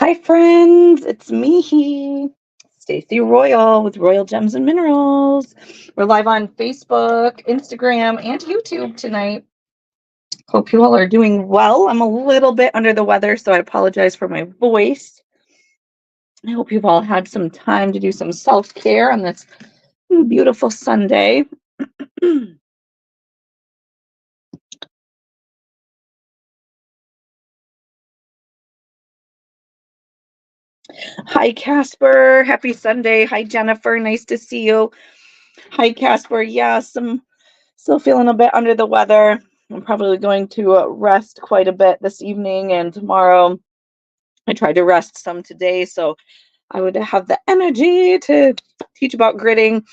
Hi, friends. It's me, Stacy Royal with Royal Gems and Minerals. We're live on Facebook, Instagram, and YouTube tonight. Hope you all are doing well. I'm a little bit under the weather, so I apologize for my voice. I hope you've all had some time to do some self care on this beautiful Sunday. Hi, Casper. Happy Sunday. Hi, Jennifer. Nice to see you. Hi, Casper. Yes, I'm still feeling a bit under the weather. I'm probably going to rest quite a bit this evening and tomorrow. I tried to rest some today, so I would have the energy to teach about gridding.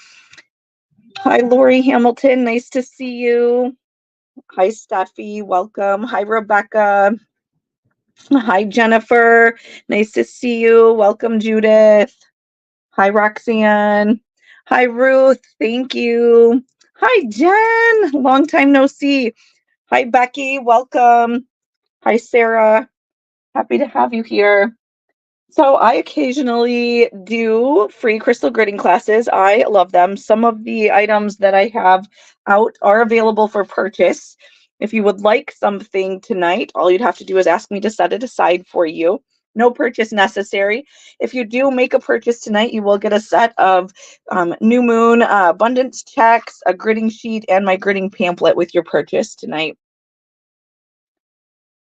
Hi, Lori Hamilton. Nice to see you. Hi, Steffi. Welcome. Hi, Rebecca. Hi, Jennifer. Nice to see you. Welcome, Judith. Hi, Roxanne. Hi, Ruth. Thank you. Hi, Jen. Long time no see. Hi, Becky. Welcome. Hi, Sarah. Happy to have you here. So I occasionally do free crystal gridding classes. I love them. Some of the items that I have out are available for purchase. If you would like something tonight, all you'd have to do is ask me to set it aside for you. No purchase necessary. If you do make a purchase tonight, you will get a set of new moon abundance checks, a gridding sheet, and my gridding pamphlet with your purchase tonight.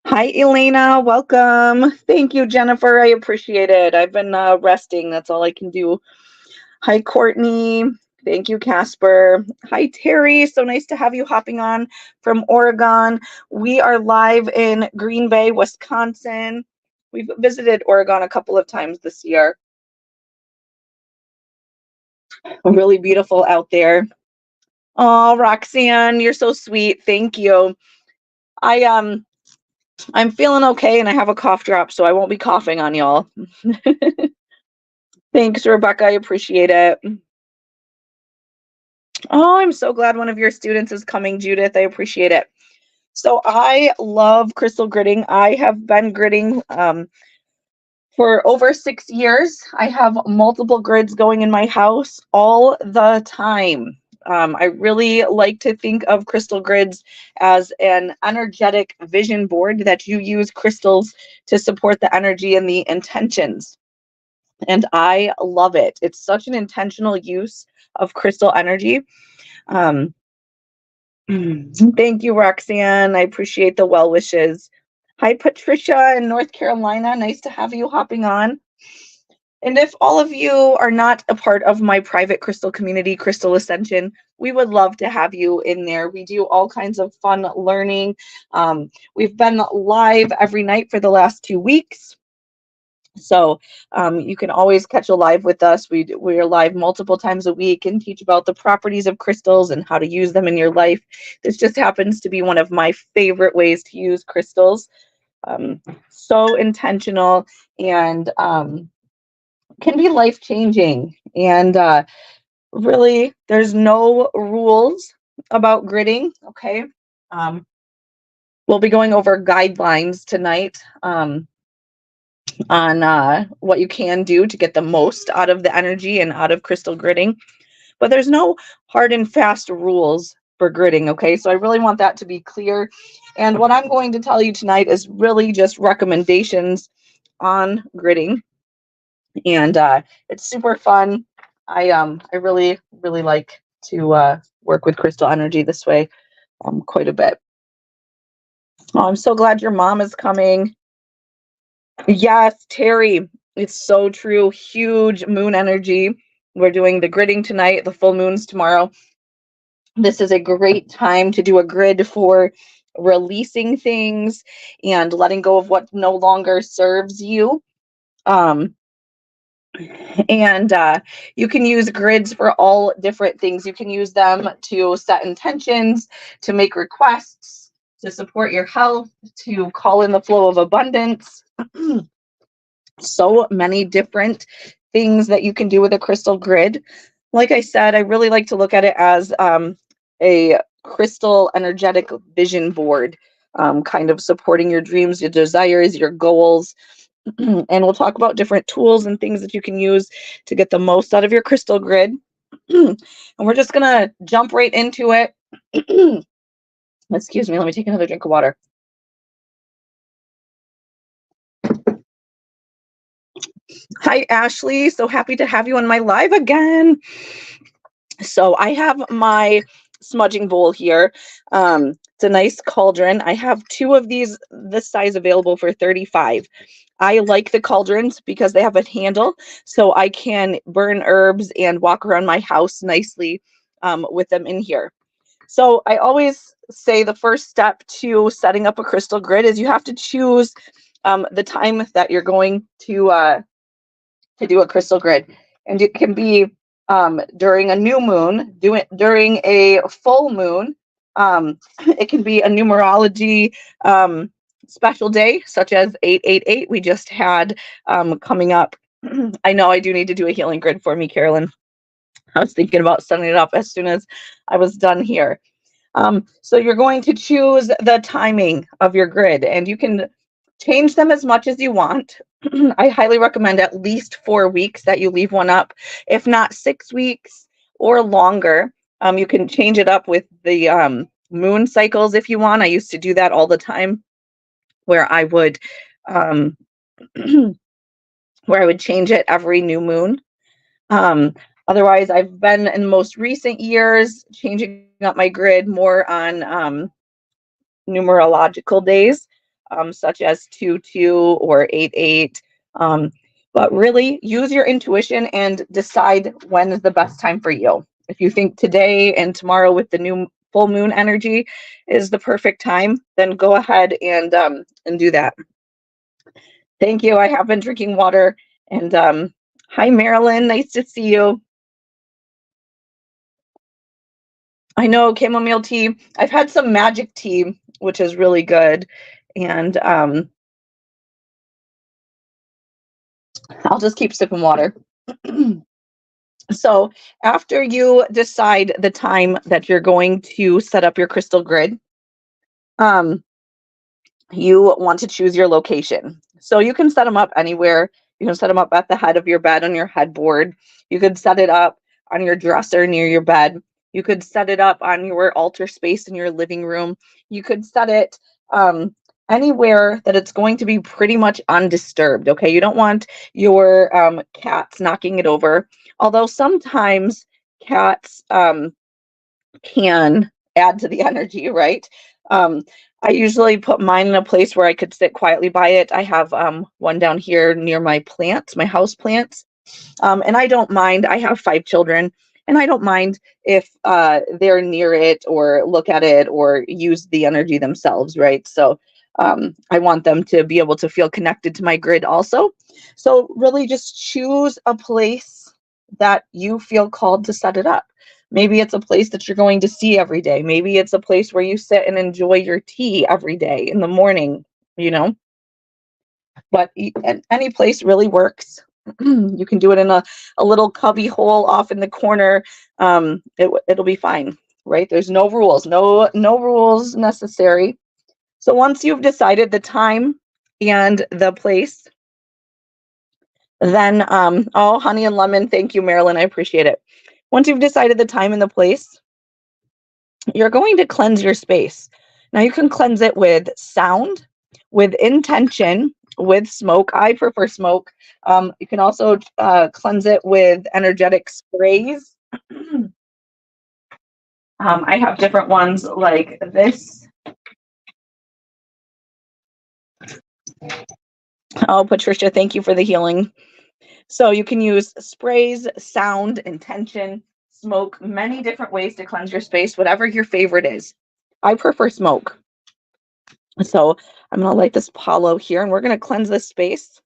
Hi, Elena. Welcome. Thank you, Jennifer. I appreciate it. I've been resting. That's all I can do. Hi, Courtney. Thank you, Casper. Hi, Terry. So nice to have you hopping on from Oregon. We are live in Green Bay, Wisconsin. We've visited Oregon a couple of times this year. Really beautiful out there. Oh, Roxanne, you're so sweet. Thank you. I'm feeling okay and I have a cough drop, so I won't be coughing on y'all. Thanks, Rebecca. I appreciate it. Oh, I'm so glad one of your students is coming, Judith. I appreciate it. So I love crystal gridding. I have been gridding for over 6 years. I have multiple grids going in my house all the time. I really like to think of crystal grids as an energetic vision board that you use crystals to support the energy and the intentions. And I love it. It's such an intentional use of crystal energy. Um, Thank you, Roxanne. I appreciate the well wishes. Hi, Patricia in North Carolina. Nice to have you hopping on. And if all of you are not a part of my private crystal community, Crystal Ascension, we would love to have you in there. We do all kinds of fun learning. We've been live every night for the last 2 weeks. So you can always catch a live with us. We're live multiple times a week and teach about the properties of crystals and how to use them in your life. This just happens to be one of my favorite ways to use crystals. So intentional and can be life-changing. And really, there's no rules about gridding, okay? We'll be going over guidelines tonight. On what you can do to get the most out of the energy and out of crystal gridding. But there's no hard and fast rules for gridding, okay? So I really want that to be clear. And what I'm going to tell you tonight is really just recommendations on gridding. And it's super fun. I really, really like to work with crystal energy this way quite a bit. Oh, I'm so glad your mom is coming. Yes, Terry, it's so true. Huge moon energy. We're doing the gridding tonight, the full moons tomorrow. This is a great time to do a grid for releasing things and letting go of what no longer serves you. And you can use grids for all different things. You can use them to set intentions, to make requests, to support your health, to call in the flow of abundance. So many different things that you can do with a crystal grid. Like I said, I really like to look at it as a crystal energetic vision board, kind of supporting your dreams, your desires, your goals. and we'll talk about different tools and things that you can use to get the most out of your crystal grid. And we're just going to jump right into it. Excuse me, let me take another drink of water. Hi, Ashley. So happy to have you on my live again. So I have my smudging bowl here. It's a nice cauldron. I have two of these this size available for $35. I like the cauldrons because they have a handle, so I can burn herbs and walk around my house nicely with them in here. So I always say the first step to setting up a crystal grid is you have to choose the time that you're going to do a crystal grid. And it can be during a new moon, during a full moon. It can be a numerology special day, such as 888 we just had coming up. I know I do need to do a healing grid for me, Carolyn. I was thinking about setting it up as soon as I was done here. So you're going to choose the timing of your grid, and you can change them as much as you want. I highly recommend at least 4 weeks that you leave one up, if not 6 weeks or longer. You can change it up with the moon cycles if you want. I used to do that all the time, where I would change it every new moon. Otherwise, I've been in most recent years changing up my grid more on numerological days, such as 2/2 or 8/8. But really use your intuition and decide when is the best time for you. If you think today and tomorrow with the new full moon energy is the perfect time, then go ahead and do that. Thank you. I have been drinking water. And hi, Marilyn. Nice to see you. I know chamomile tea. I've had some magic tea, which is really good. And I'll just keep sipping water. So after you decide the time that you're going to set up your crystal grid, you want to choose your location. So you can set them up anywhere. You can set them up at the head of your bed on your headboard. You could set it up on your dresser near your bed. You could set it up on your altar space in your living room. You could set it anywhere that it's going to be pretty much undisturbed. Okay, you don't want your cats knocking it over. Although sometimes cats can add to the energy, right? I usually put mine in a place where I could sit quietly by it. I have one down here near my plants, my house plants. And I don't mind. I have 5 children, and I don't mind if they're near it or look at it or use the energy themselves, right? So I want them to be able to feel connected to my grid also. So really just choose a place that you feel called to set it up. Maybe it's a place that you're going to see every day. Maybe it's a place where you sit and enjoy your tea every day in the morning, you know? But any place really works. You can do it in a little cubby hole off in the corner. It'll be fine, right? There's no rules, no rules necessary. So once you've decided the time and the place, then oh, honey and lemon, thank you, Marilyn, I appreciate it. Once you've decided the time and the place, you're going to cleanse your space. Now you can cleanse it with sound, with intention, with smoke. I prefer smoke. You can also cleanse it with energetic sprays. I have different ones like this. Oh, Patricia, thank you for the healing. So you can use sprays, sound, intention, smoke, many different ways to cleanse your space, whatever your favorite is. I prefer smoke. So I'm going to light this Palo here, and we're going to cleanse this space.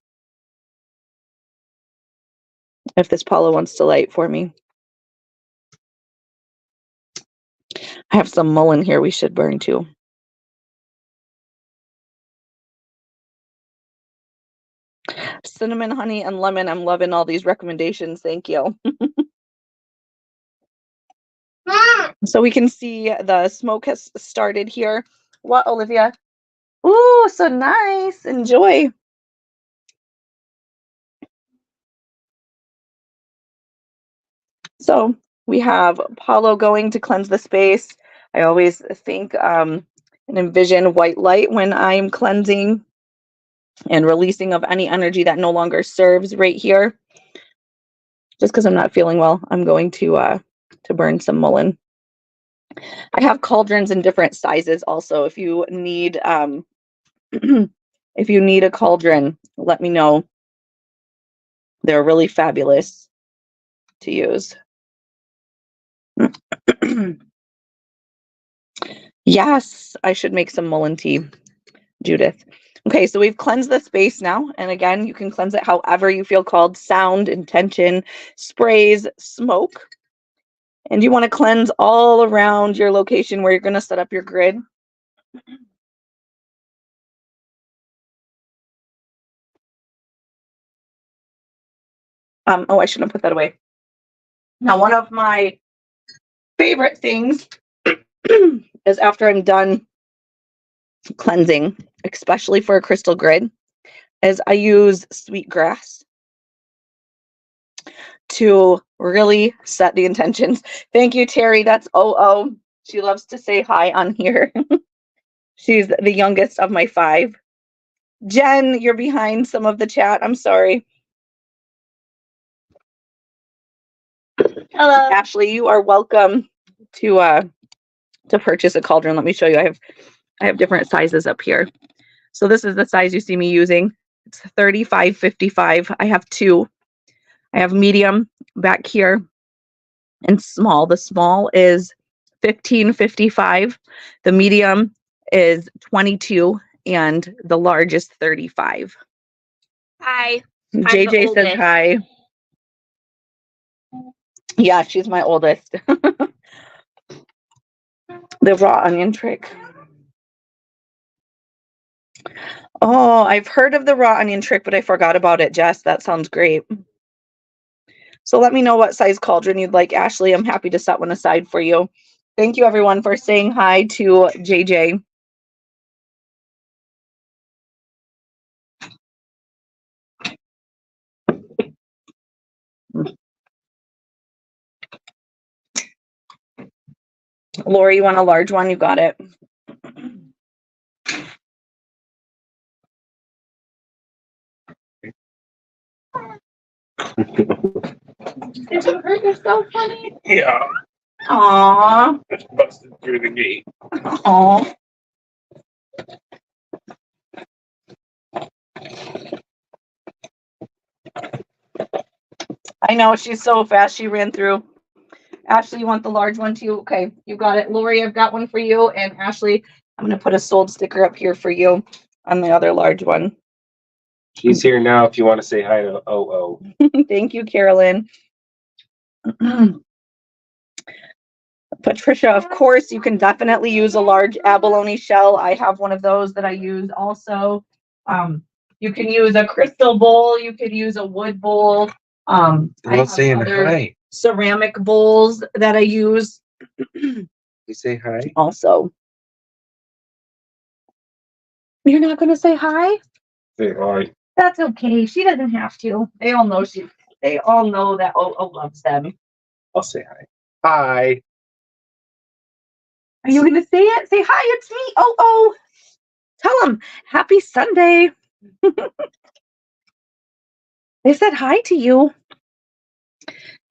If this Palo wants to light for me. I have some mullein here we should burn too. Cinnamon, honey, and lemon. I'm loving all these recommendations. Thank you. So we can see the smoke has started here. What, Olivia? Ooh, so nice. Enjoy. So we have Apollo going to cleanse the space. I always think and envision white light when I'm cleansing and releasing of any energy that no longer serves right here. Just because I'm not feeling well, I'm going to burn some mullein. I have cauldrons in different sizes also. If you need if you need a cauldron, let me know. They're really fabulous to use. Yes, I should make some mullein tea, Judith. Okay, so we've cleansed the space now. And again, you can cleanse it however you feel called: sound, intention, sprays, smoke. And you want to cleanse all around your location where you're going to set up your grid. Oh, I shouldn't have put that away. Now, one of my favorite things is after I'm done cleansing, especially for a crystal grid, is I use sweetgrass to really set the intentions. Thank you, Terry. That's OO. She loves to say hi on here. She's the youngest of my 5. Jen, you're behind some of the chat. I'm sorry. Hello. Ashley, you are welcome to purchase a cauldron. Let me show you. I have different sizes up here. So this is the size you see me using. It's 3555. I have 2. I have medium back here and small. The small is 1555. The medium is 22 and the large is 35. Hi. JJ says hi. Yeah, she's my oldest. The raw onion trick. Oh, I've heard of the raw onion trick, but I forgot about it, Jess. That sounds great. So let me know what size cauldron you'd like, Ashley. I'm happy to set one aside for you. Thank you, everyone, for saying hi to JJ. Lori, you want a large one? You got it. Did you hurt yourself, honey? Yeah. Aww. Just busted through the gate. Aww. I know, she's so fast. She ran through. Ashley, you want the large one too? Okay, you got it. Lori, I've got one for you. And Ashley, I'm going to put a sold sticker up here for you on the other large one. She's here now if you want to say hi to OO. Thank you, Carolyn. Patricia, of course, you can definitely use a large abalone shell. I have one of those that I use also. You can use a crystal bowl. You could use a wood bowl. I have other hi. Ceramic bowls that I use. You say hi? Also. You're not going to say hi? Say hi. That's okay. She doesn't have to. They all know that OO loves them. I'll say hi. Hi. Are you going to say it? Say hi, it's me, OO. Tell them happy Sunday. They said hi to you.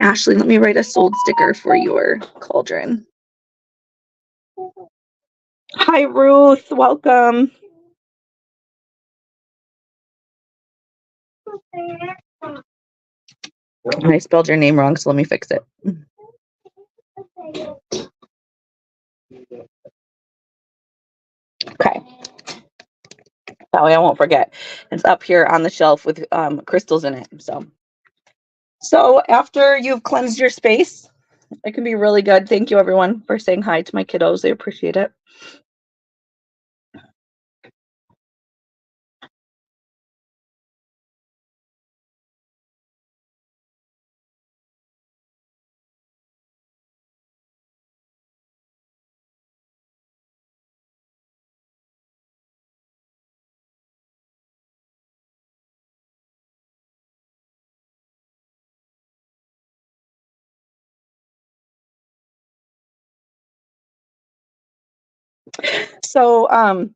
Ashley, let me write a sold sticker for your cauldron. Hi, Ruth. Welcome. I spelled your name wrong, so let me fix it. Okay. That way I won't forget. It's up here on the shelf with crystals in it. So after you've cleansed your space, it can be really good. Thank you, everyone, for saying hi to my kiddos. I appreciate it. So,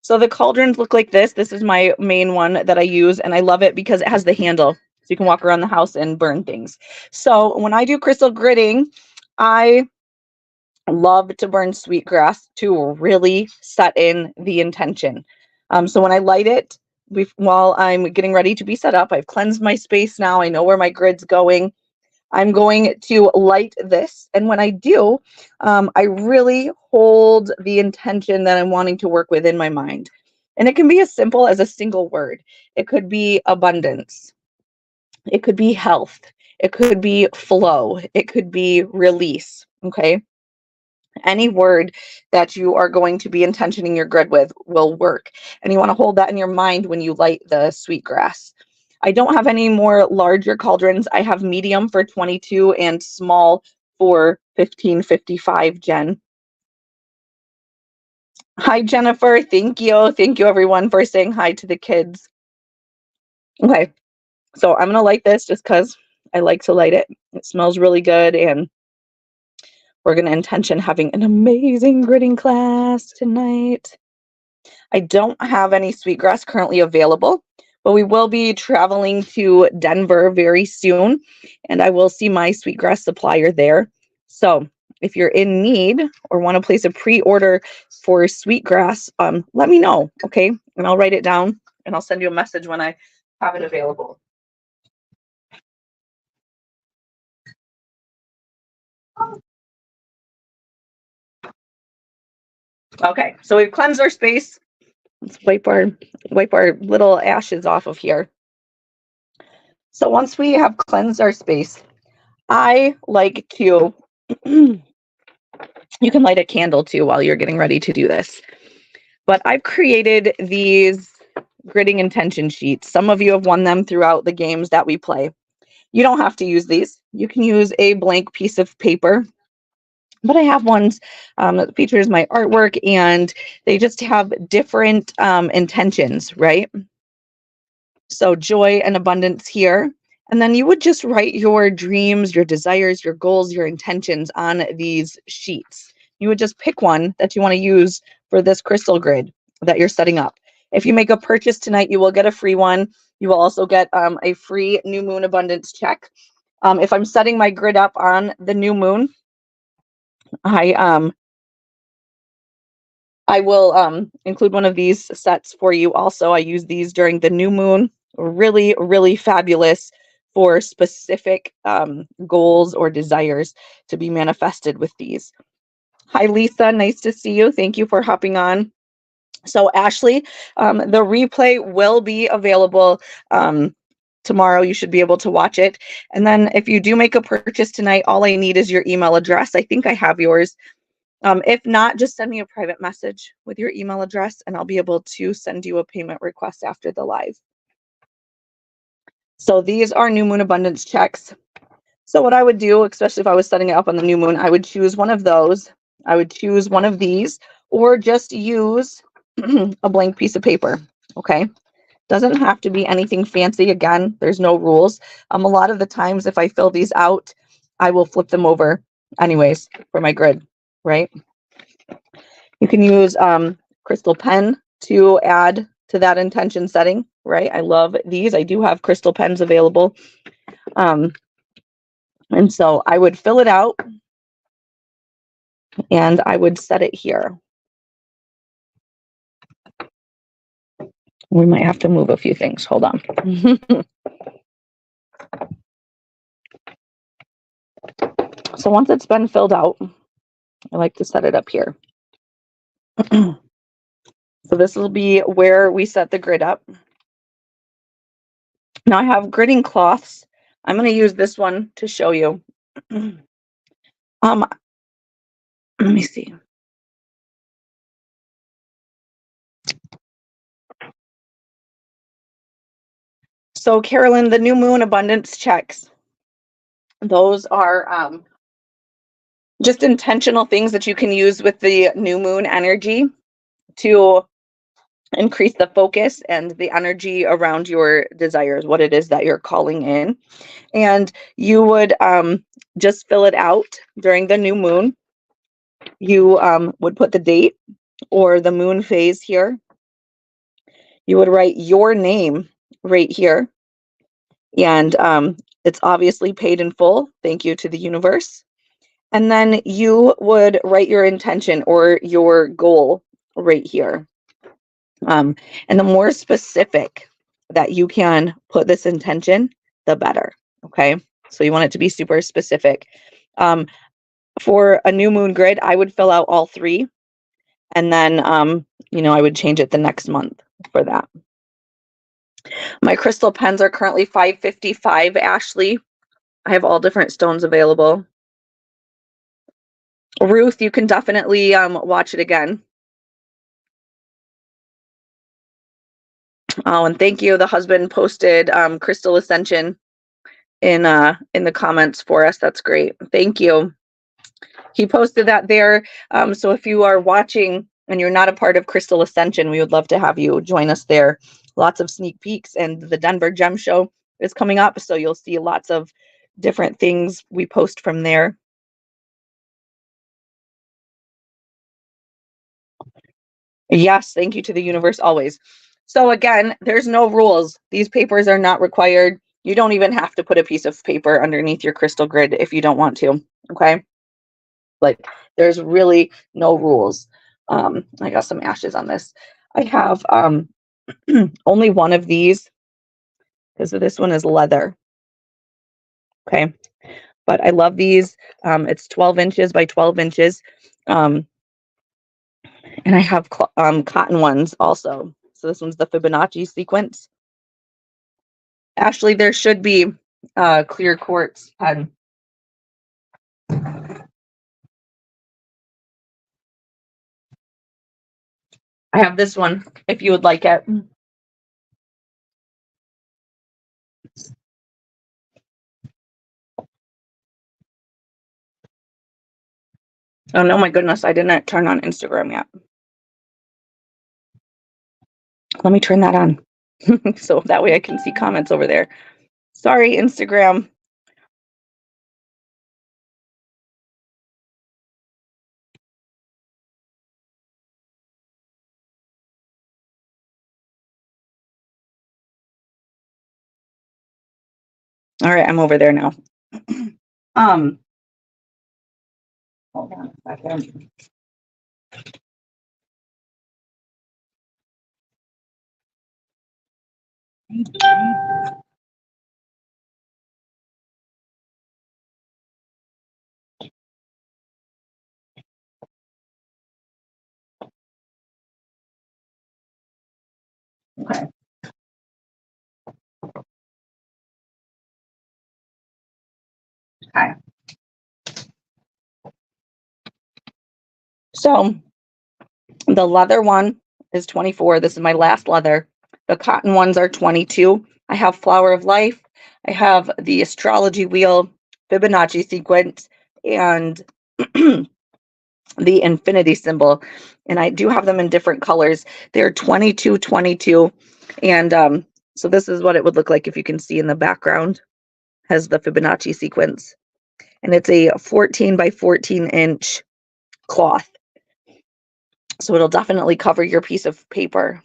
so the cauldrons look like this. This is my main one that I use, and I love it because it has the handle, so you can walk around the house and burn things. So when I do crystal gridding, I love to burn sweetgrass to really set in the intention. So when I light it, while I'm getting ready to be set up, I've cleansed my space now. I know where my grid's going. I'm going to light this. And when I do, I really hold the intention that I'm wanting to work with in my mind. And it can be as simple as a single word. It could be abundance. It could be health. It could be flow. It could be release. Okay. Any word that you are going to be intentioning your grid with will work. And you want to hold that in your mind when you light the sweetgrass. I don't have any more larger cauldrons. I have medium for 22 and small for 1555, Jen. Hi, Jennifer. Thank you. Thank you, everyone, for saying hi to the kids. Okay, so I'm going to light this just because I like to light it. It smells really good, and we're going to intention having an amazing gridding class tonight. I don't have any sweetgrass currently available, but we will be traveling to Denver very soon, and I will see my sweetgrass supplier there. So if you're in need or want to place a pre-order for sweetgrass, let me know, okay? And I'll write it down, and I'll send you a message when I have it available. Okay, so we've cleansed our space. Let's wipe our little ashes off of here. So once we have cleansed our space, I like to, you can light a candle too while you're getting ready to do this. But I've created these gridding intention sheets. Some of you have won them throughout the games that we play. You don't have to use these. You can use a blank piece of paper. But I have ones that features my artwork, and they just have different intentions, right? So joy and abundance here. And then you would just write your dreams, your desires, your goals, your intentions on these sheets. You would just pick one that you want to use for this crystal grid that you're setting up. If you make a purchase tonight, you will get a free one. You will also get a free new moon abundance check. If I'm setting my grid up on the new moon, I will include one of these sets for you also. I use these during the new moon. Really, really fabulous for specific goals or desires to be manifested with these. Hi, Lisa. Nice to see you. Thank you for hopping on. So, Ashley, the replay will be available tomorrow. You should be able to watch it. And then if you do make a purchase tonight, all I need is your email address. I think I have yours. If not, just send me a private message with your email address, and I'll be able to send you a payment request after the live. So these are new moon abundance checks. So what I would do, especially if I was setting it up on the new moon, I would choose one of those. I would choose one of these, or just use a blank piece of paper. Okay. Doesn't have to be anything fancy. Again, there's no rules. A lot of the times if I fill these out, I will flip them over anyways for my grid, right? You can use crystal pen to add to that intention setting, right? I love these. I do have crystal pens available. And so I would fill it out and I would set it here. We might have to move a few things. Hold on. So once it's been filled out, I like to set it up here. So this will be where we set the grid up. Now I have gridding cloths. I'm going to use this one to show you. Let me see. So Carolyn, the new moon abundance checks. Those are just intentional things that you can use with the new moon energy to increase the focus and the energy around your desires, what it is that you're calling in. And you would just fill it out during the new moon. you would put the date or the moon phase here. You would write your name right here. And it's obviously paid in full. Thank you to the universe. And then you would write your intention or your goal right here. And the more specific that you can put this intention, the better. Okay. So you want it to be super specific. For a new moon grid, I would fill out all three. And then, I would change it the next month for that. My crystal pens are currently $5.55, Ashley. I have all different stones available. Ruth, you can definitely watch it again. Oh, and thank you. The husband posted Crystal Ascension in the comments for us. That's great. Thank you. He posted that there. So if you are watching and you're not a part of Crystal Ascension, we would love to have you join us there. Lots of sneak peeks, and the Denver Gem Show is coming up, so you'll see lots of different things we post from there. Yes, thank you to the universe always. So again, there's no rules. These papers are not required. You don't even have to put a piece of paper underneath your crystal grid if you don't want to. Okay. Like there's really no rules. I got some ashes on this. I have only one of these because this one is leather. Okay. But I love these. It's 12 inches by 12 inches. And I have cotton ones also. So this one's the Fibonacci sequence. Ashley, there should be clear quartz pen. I have this one if you would like it. Oh no, my goodness, I didn't turn on Instagram yet. Let me turn that on. So that way I can see comments over there. Sorry, Instagram. All right, I'm over there now. Hold on a second. Okay. Okay. So the leather one is 24. This is my last leather. The cotton ones are 22. I have Flower of Life. I have the astrology wheel, Fibonacci sequence, and the infinity symbol. And I do have them in different colors. They're 22, 22. And so this is what it would look like if you can see in the background. Has the Fibonacci sequence. And it's a 14 by 14 inch cloth. So it'll definitely cover your piece of paper.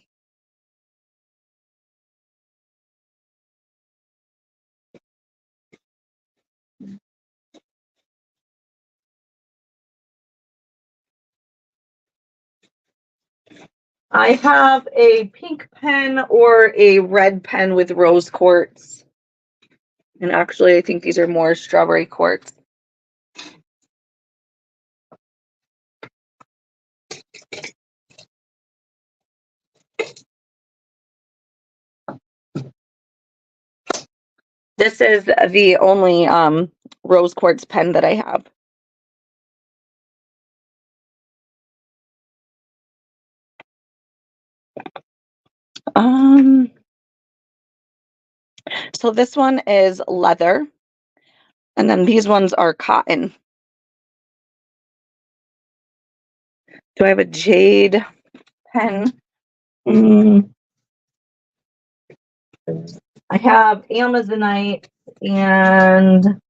I have a pink pen or a red pen with rose quartz. And actually, I think these are more strawberry quartz. This is the only rose quartz pen that I have. So this one is leather, and then these ones are cotton. Do I have a jade pen? I have Amazonite and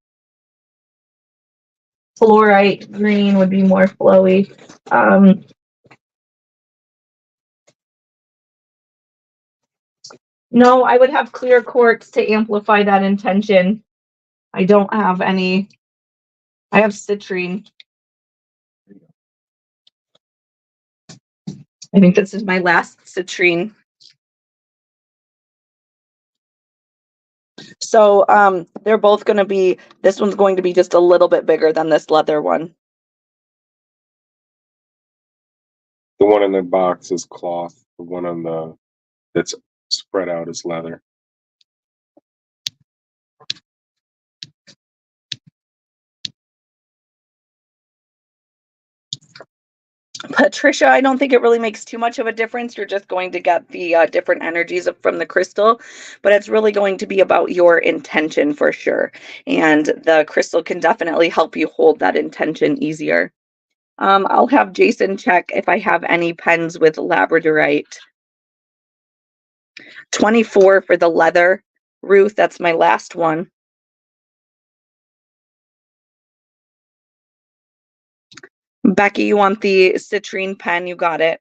Fluorite green would be more flowy. No, I would have clear quartz to amplify that intention. I don't have any. I have citrine. I think this is my last citrine. So they're both going to be, this one's going to be just a little bit bigger than this leather one. The one in the box is cloth. The one on the that's spread out is leather. Patricia, I don't think it really makes too much of a difference. You're just going to get the different energies from the crystal, but it's really going to be about your intention for sure. And the crystal can definitely help you hold that intention easier. I'll have Jason check if I have any pens with labradorite. 24 for the leather. Ruth, that's my last one. Becky, you want the citrine pen? You got it.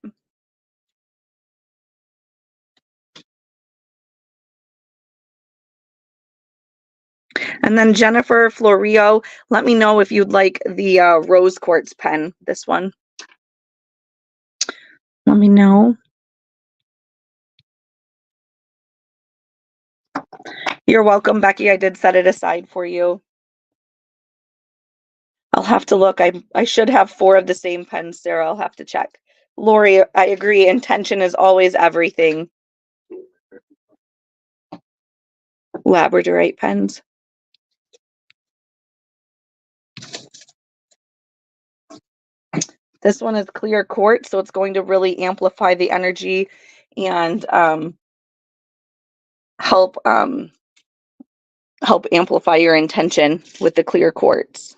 And then Jennifer Florio, let me know if you'd like the rose quartz pen, this one. Let me know. You're welcome, Becky. I did set it aside for you. I'll have to look. I should have 4 of the same pens, Sarah. I'll have to check. Lori, I agree. Intention is always everything. Labradorite pens. This one is clear quartz, so it's going to really amplify the energy and help amplify your intention with the clear quartz.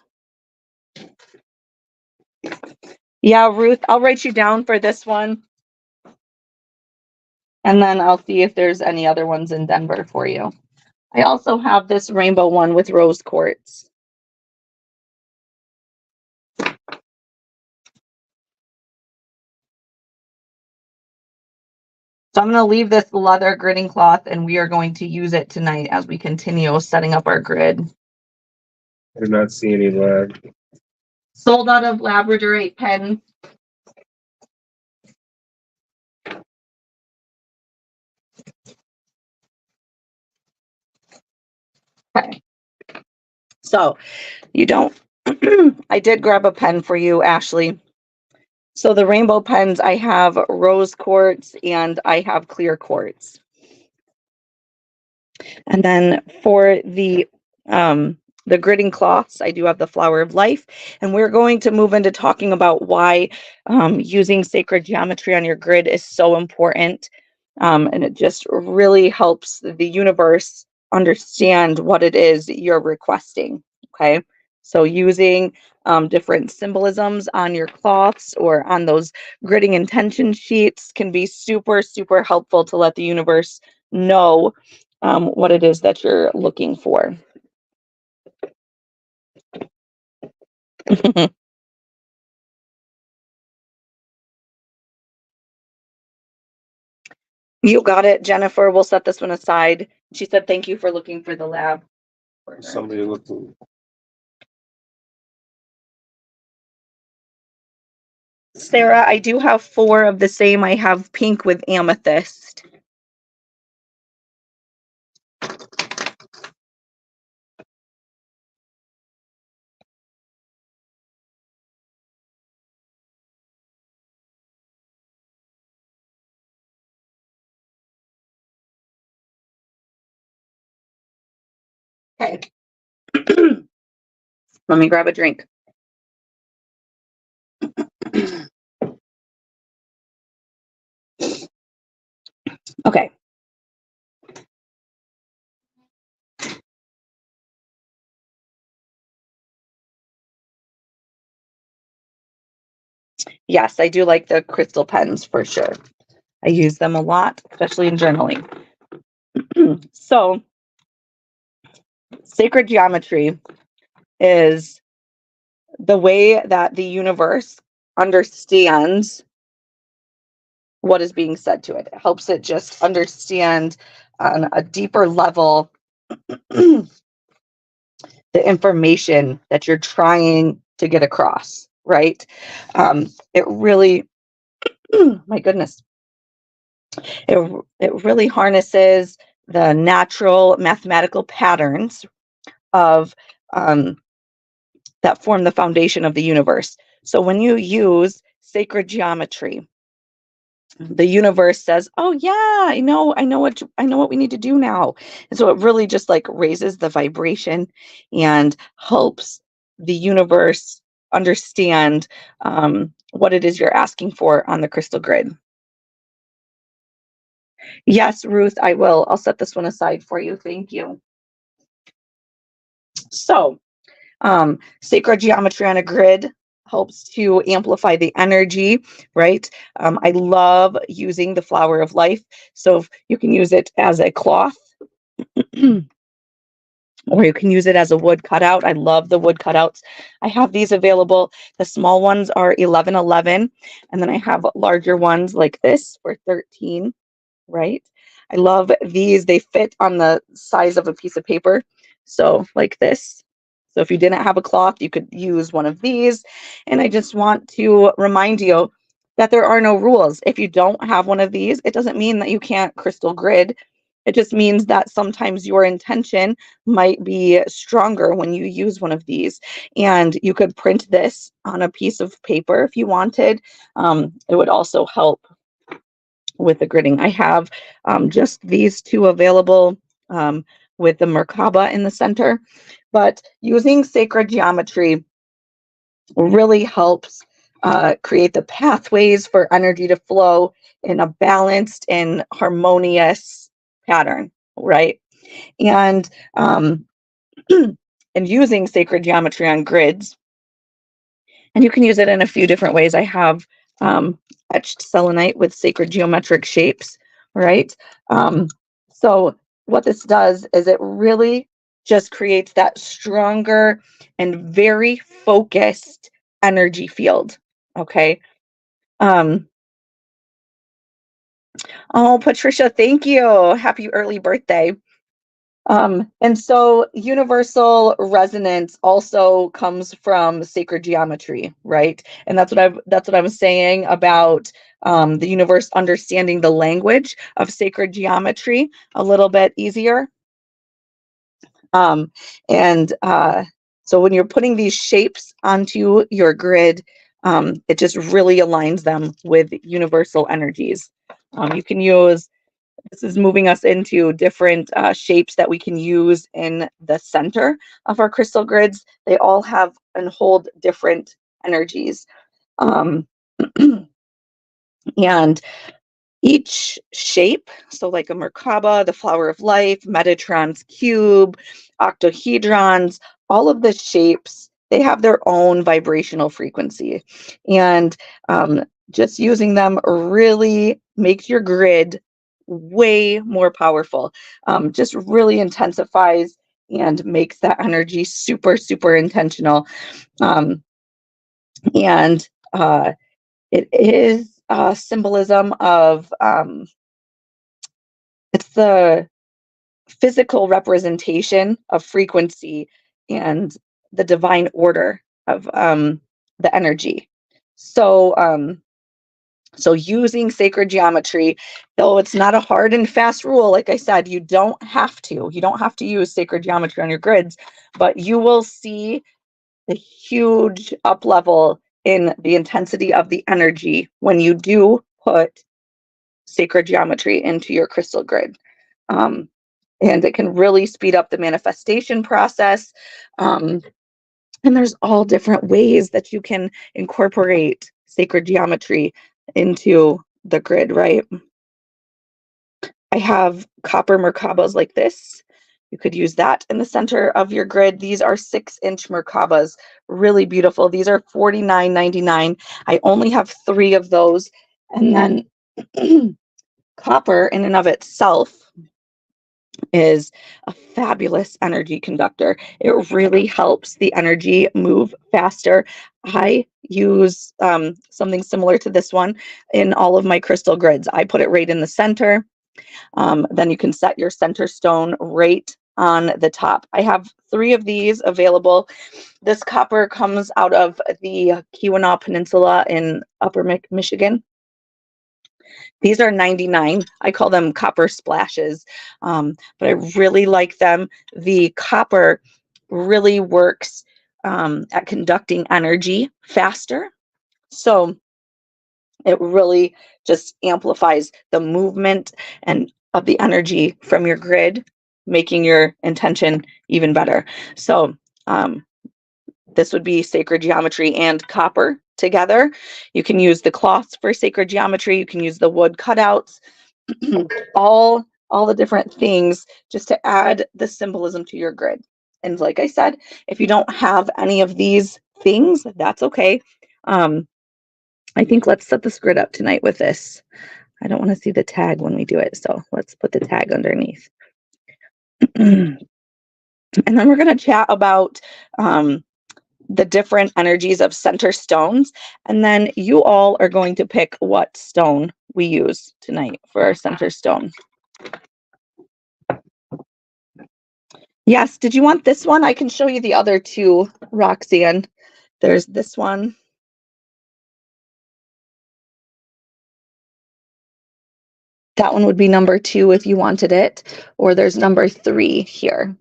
Yeah, Ruth, I'll write you down for this one. And then I'll see if there's any other ones in Denver for you. I also have this rainbow one with rose quartz. So I'm going to leave this leather gridding cloth and we are going to use it tonight as we continue setting up our grid. I do not see any lab. Sold out of labradorite pen. Okay. So you don't, I did grab a pen for you, Ashley. So the rainbow pens, I have rose quartz and I have clear quartz. And then for the gridding cloths, I do have the flower of life. And we're going to move into talking about why using sacred geometry on your grid is so important. And it just really helps the universe understand what it is you're requesting. Okay. So using different symbolisms on your cloths or on those gridding intention sheets can be super, super helpful to let the universe know what it is that you're looking for. You got it, Jennifer. We'll set this one aside. She said, thank you for looking for the lab. Somebody looking. Sarah, I do have 4 of the same. I have pink with amethyst. Okay. Let me grab a drink. Okay. Yes, I do like the crystal pens for sure. I use them a lot, especially in journaling. So, sacred geometry is the way that the universe understands what is being said to it. It helps it just understand on a deeper level the information that you're trying to get across, right? It really, my goodness, it really harnesses the natural mathematical patterns of that form the foundation of the universe. So when you use sacred geometry, the universe says, "Oh yeah, I know what we need to do now." And so it really just like raises the vibration and helps the universe understand what it is you're asking for on the crystal grid. Yes, Ruth, I will. I'll set this one aside for you. Thank you. So, sacred geometry on a grid helps to amplify the energy, right? I love using the flower of life. So you can use it as a cloth or you can use it as a wood cutout. I love the wood cutouts. I have these available. The small ones are 11.11, and then I have larger ones like this for 13, right? I love these. They fit on the size of a piece of paper. So like this. So if you didn't have a cloth, you could use one of these. And I just want to remind you that there are no rules. If you don't have one of these, it doesn't mean that you can't crystal grid. It just means that sometimes your intention might be stronger when you use one of these. And you could print this on a piece of paper if you wanted. It would also help with the gridding. I have just these two available with the Merkaba in the center. But using sacred geometry really helps create the pathways for energy to flow in a balanced and harmonious pattern, right? And and using sacred geometry on grids, and you can use it in a few different ways. I have etched selenite with sacred geometric shapes, right? Um, so what this does is it really just creates that stronger and very focused energy field. Okay. Um, oh, Patricia, thank you. Happy early birthday. And so universal resonance also comes from sacred geometry, right? And that's what I was saying about the universe understanding the language of sacred geometry a little bit easier. Um, and so when you're putting these shapes onto your grid, it just really aligns them with universal energies. You can use This is moving us into different shapes that we can use in the center of our crystal grids. They all have and hold different energies. Um, and each shape, so like a Merkaba, the flower of life, Metatron's cube, octahedrons, all of the shapes, they have their own vibrational frequency. And just using them really makes your grid way more powerful. Just really intensifies and makes that energy super, super intentional. Um, and it is symbolism of it's the physical representation of frequency and the divine order of the energy. So, so using sacred geometry, though it's not a hard and fast rule, like I said, you don't have to. You don't have to use sacred geometry on your grids, but you will see a huge up level in the intensity of the energy when you do put sacred geometry into your crystal grid. Um, and it can really speed up the manifestation process. Um, and there's all different ways that you can incorporate sacred geometry into the grid, right? I have copper Merkabas like this. You could use that in the center of your grid. These are 6-inch Merkabas, really beautiful. These are $49.99. I only have 3 of those. And then copper in and of itself is a fabulous energy conductor. It really helps the energy move faster. I use something similar to this one in all of my crystal grids. I put it right in the center. Then you can set your center stone right on the top. I have 3 of these available. This copper comes out of the Keweenaw Peninsula in Upper Michigan. These are 99. I call them copper splashes, but I really like them. The copper really works at conducting energy faster. So it really just amplifies the movement and of the energy from your grid, making your intention even better. So this would be sacred geometry and copper together. You can use the cloths for sacred geometry. You can use the wood cutouts, all the different things just to add the symbolism to your grid. And like I said, if you don't have any of these things, that's okay. I think let's set this grid up tonight with this. I don't want to see the tag when we do it, so let's put the tag underneath. And then we're going to chat about the different energies of center stones. And then you all are going to pick what stone we use tonight for our center stone. Yes, did you want this one? I can show you the other 2, Roxanne. There's this one. That one would be number 2 if you wanted it, or there's number 3 here.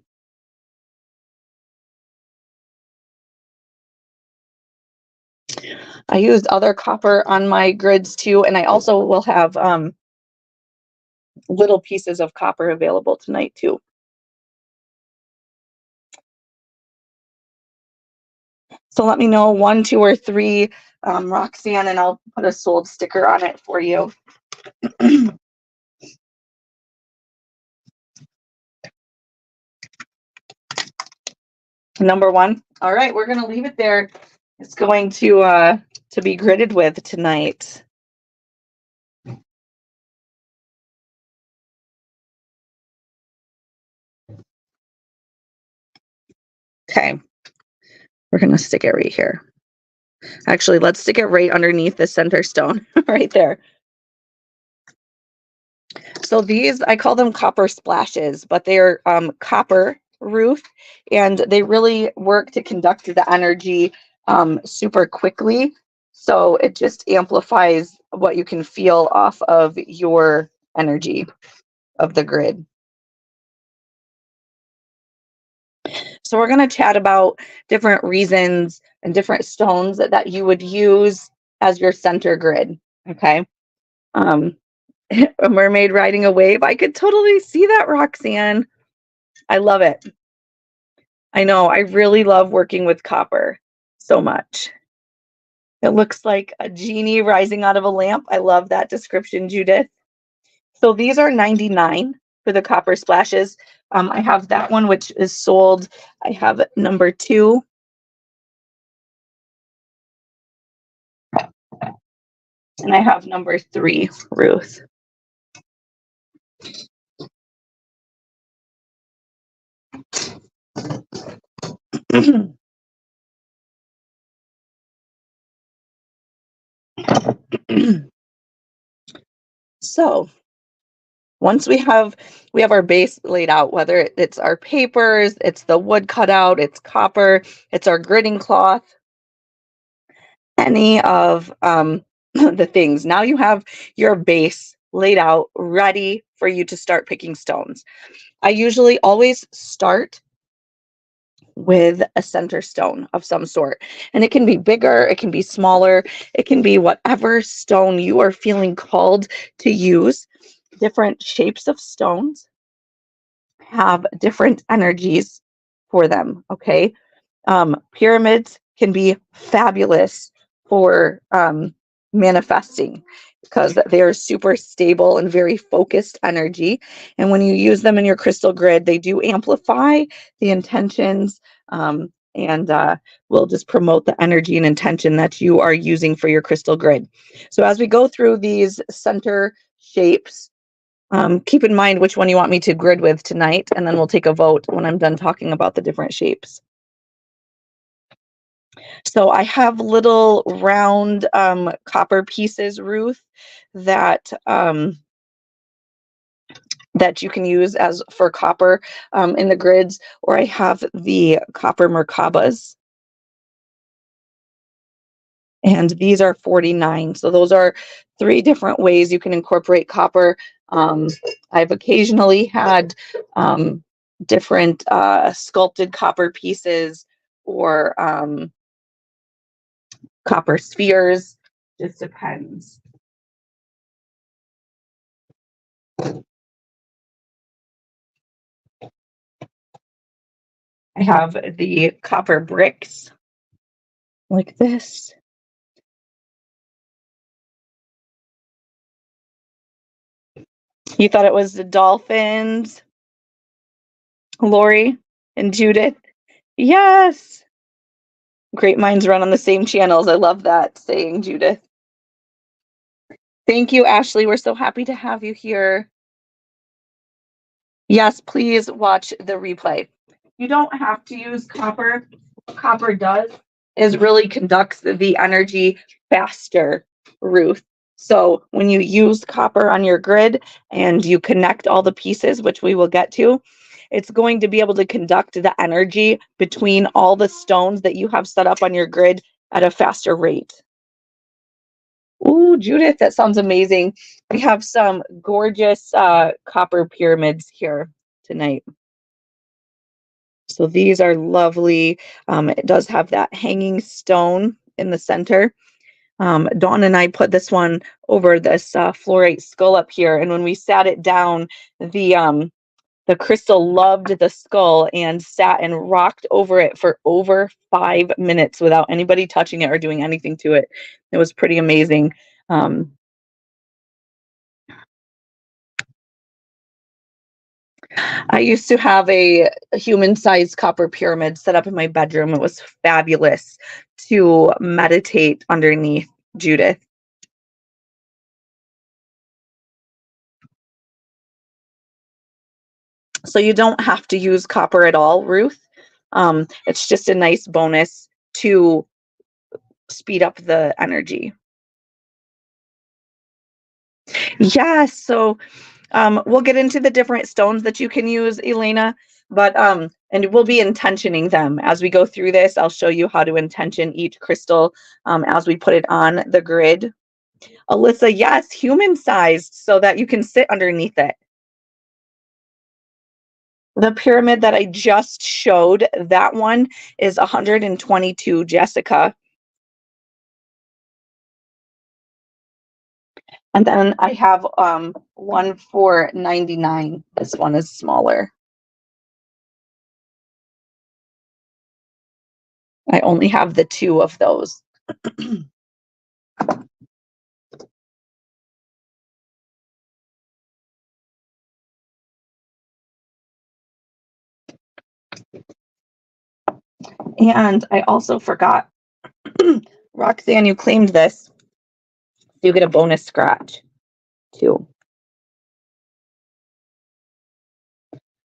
I used other copper on my grids too, and I also will have little pieces of copper available tonight too. So let me know 1, 2, or 3, Roxanne, and I'll put a sold sticker on it for you. Number 1. All right, we're going to leave it there. It's going to be gridded with tonight. Okay, we're going to stick it right here. Actually, let's stick it right underneath the center stone, right there. So these, I call them copper splashes, but they're copper, Ruth, and they really work to conduct the energy super quickly. So it just amplifies what you can feel off of your energy of the grid. So we're going to chat about different reasons and different stones that you would use as your center grid. Okay. A mermaid riding a wave. I could totally see that, Roxanne. I love it. I know. I really love working with copper so much. It looks like a genie rising out of a lamp. I love that description, Judith. So these are 99 for the copper splashes. I have that one, which is sold. I have number 2. And I have number 3, Ruth. So once we have our base laid out, whether it's our papers, it's the wood cutout, it's copper, it's our gridding cloth, any of the things. Now you have your base laid out, ready for you to start picking stones. I usually always start with a center stone of some sort. And it can be bigger, it can be smaller, it can be whatever stone you are feeling called to use. Different shapes of stones have different energies for them, okay? Pyramids can be fabulous for manifesting because they are super stable and very focused energy. And when you use them in your crystal grid, they do amplify the intentions and will just promote the energy and intention that you are using for your crystal grid. So as we go through these center shapes, Keep in mind which one you want me to grid with tonight, and then we'll take a vote when I'm done talking about the different shapes. So I have little round copper pieces, Ruth, that that you can use as for copper in the grids, or I have the copper Merkabas. And these are 49. So those are 3 different ways you can incorporate copper. I've occasionally had different sculpted copper pieces or copper spheres. Just depends. I have the copper bricks like this. You thought it was the dolphins, Lori and Judith? Yes. Great minds run on the same channels. I love that saying, Judith. Thank you, Ashley. We're so happy to have you here. Yes, please watch the replay. You don't have to use copper. What copper does is really conducts the energy faster, Ruth. So when you use copper on your grid and you connect all the pieces, which we will get to, it's going to be able to conduct the energy between all the stones that you have set up on your grid at a faster rate. Ooh, Judith, that sounds amazing. We have some gorgeous copper pyramids here tonight. So these are lovely. It does have that hanging stone in the center. Dawn and I put this one over this fluorite skull up here, and when we sat it down, the crystal loved the skull and sat and rocked over it for over 5 minutes without anybody touching it or doing anything to it. It was pretty amazing. I used to have a human-sized copper pyramid set up in my bedroom. It was fabulous to meditate underneath, Judith. So you don't have to use copper at all, Ruth. It's just a nice bonus to speed up the energy. Yes, so we'll get into the different stones that you can use, Elena, but and we'll be intentioning them as we go through this. I'll show you how to intention each crystal as we put it on the grid. Alyssa, yes, human sized so that you can sit underneath it. The pyramid that I just showed, that one is 122, Jessica. And then I have one for 99. This one is smaller. I only have the 2 of those. And I also forgot, Roxanne, you claimed this. You get a bonus scratch too.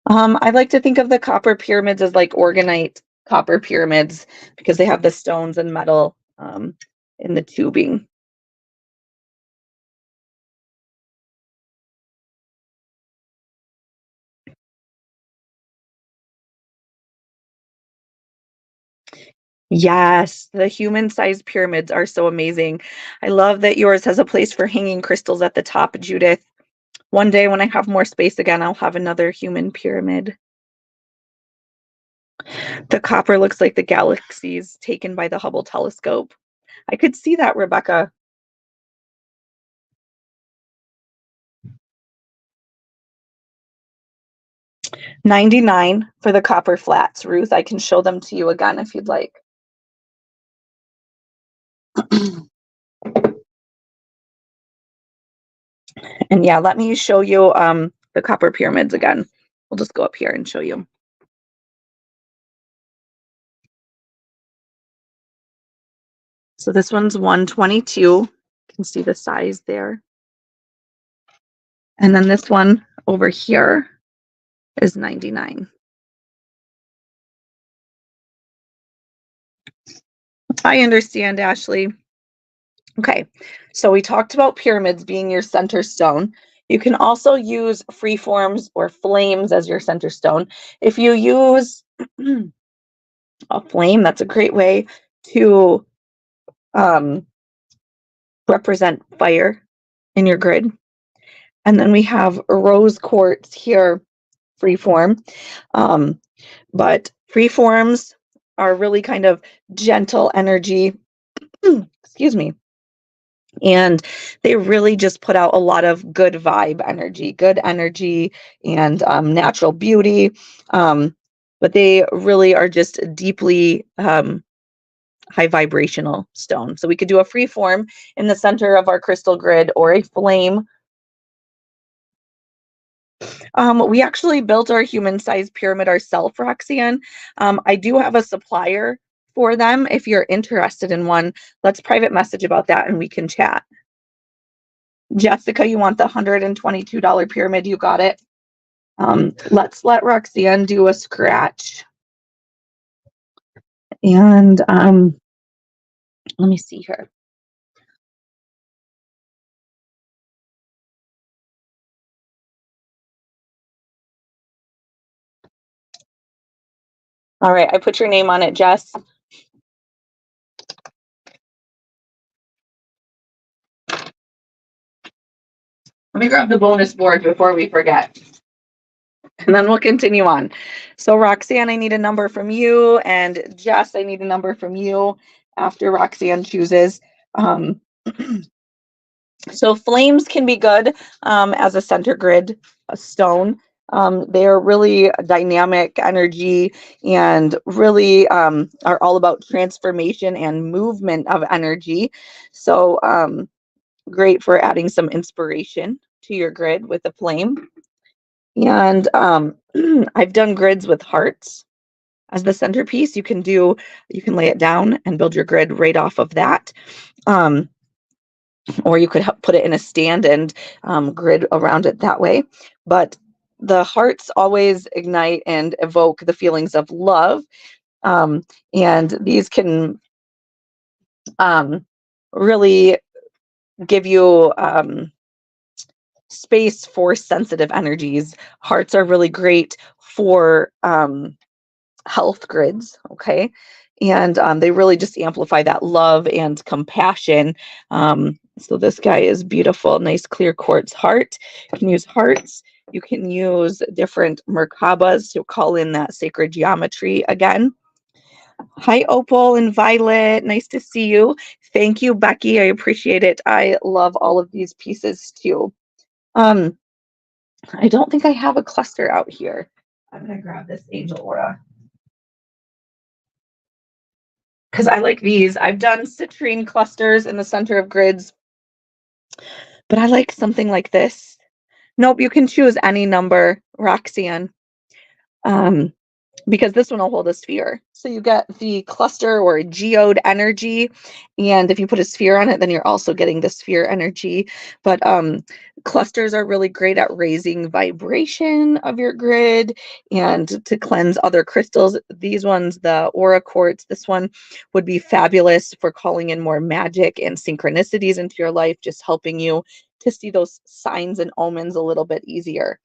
I like to think of the copper pyramids as like organite copper pyramids because they have the stones and metal in the tubing. Yes, the human-sized pyramids are so amazing. I love that yours has a place for hanging crystals at the top, Judith. One day when I have more space again, I'll have another human pyramid. The copper looks like the galaxies taken by the Hubble telescope. I could see that, Rebecca. $99 for the copper flats, Ruth. I can show them to you again if you'd like. And yeah, let me show you the copper pyramids again. We'll just go up here and show you. So this one's 122. You can see the size there. And then this one over here is 99. I understand, Ashley. Okay, so we talked about pyramids being your center stone. You can also use free forms or flames as your center stone. If you use a flame, that's a great way to represent fire in your grid. And then we have rose quartz here, free form. But free forms are really kind of gentle energy. Excuse me. And they really just put out a lot of good energy, and natural beauty. But they really are just deeply high vibrational stone. So we could do a free form in the center of our crystal grid or a flame. We actually built our human-sized pyramid ourselves, Roxanne. I do have a supplier for them. If you're interested in one, let's private message about that and we can chat. Jessica, you want the $122 pyramid? You got it. Let's let Roxanne do a scratch. And let me see here. All right, I put your name on it, Jess. Let me grab the bonus board before we forget. And then we'll continue on. So Roxanne, I need a number from you, and Jess, I need a number from you after Roxanne chooses. So flames can be good as a center grid, a stone. They are really dynamic energy and really are all about transformation and movement of energy. So great for adding some inspiration to your grid with a flame. And I've done grids with hearts as the centerpiece. You can lay it down and build your grid right off of that. Or you could put it in a stand and grid around it that way. But the hearts always ignite and evoke the feelings of love. And these can really give you space for sensitive energies. Hearts are really great for health grids, okay? And they really just amplify that love and compassion. So this guy is beautiful, nice clear quartz heart. You can use hearts. You can use different Merkabas to call in that sacred geometry again. Hi, Opal and Violet. Nice to see you. Thank you, Becky. I appreciate it. I love all of these pieces too. I don't think I have a cluster out here. I'm going to grab this Angel Aura, because I like these. I've done citrine clusters in the center of grids, but I like something like this. Nope, you can choose any number, Roxanne, because this one will hold a sphere. So you get the cluster or a geode energy, and if you put a sphere on it, then you're also getting the sphere energy. But clusters are really great at raising vibration of your grid and to cleanse other crystals. These ones, the aura quartz, this one would be fabulous for calling in more magic and synchronicities into your life, just helping you to see those signs and omens a little bit easier.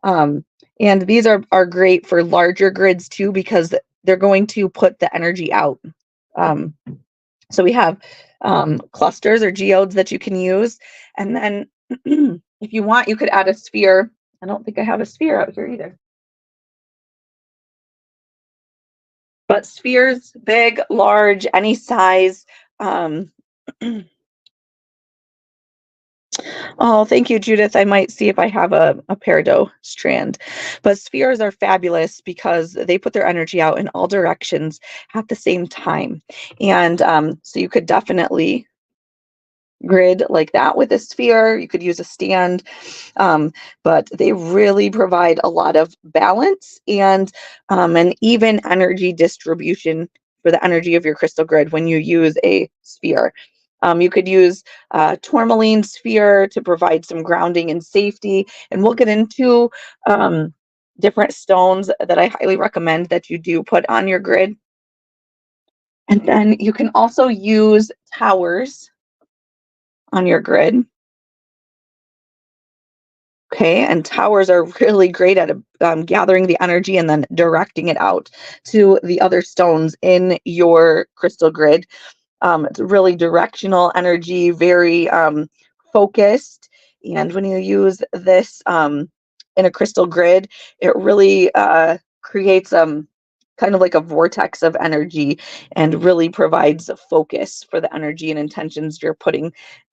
And these are great for larger grids too, because they're going to put the energy out. So we have clusters or geodes that you can use. And then if you want, you could add a sphere. I don't think I have a sphere out here either. But spheres, big, large, any size. Oh, thank you, Judith. I might see if I have a peridot strand. But spheres are fabulous because they put their energy out in all directions at the same time. And so you could definitely grid like that with a sphere. You could use a stand, but they really provide a lot of balance and an even energy distribution for the energy of your crystal grid when you use a sphere. You could use tourmaline sphere to provide some grounding and safety. And we'll get into different stones that I highly recommend that you do put on your grid. And then you can also use towers on your grid. Okay, and towers are really great at gathering the energy and then directing it out to the other stones in your crystal grid. It's really directional energy, very focused. And when you use this in a crystal grid, it really creates kind of like a vortex of energy and really provides a focus for the energy and intentions you're putting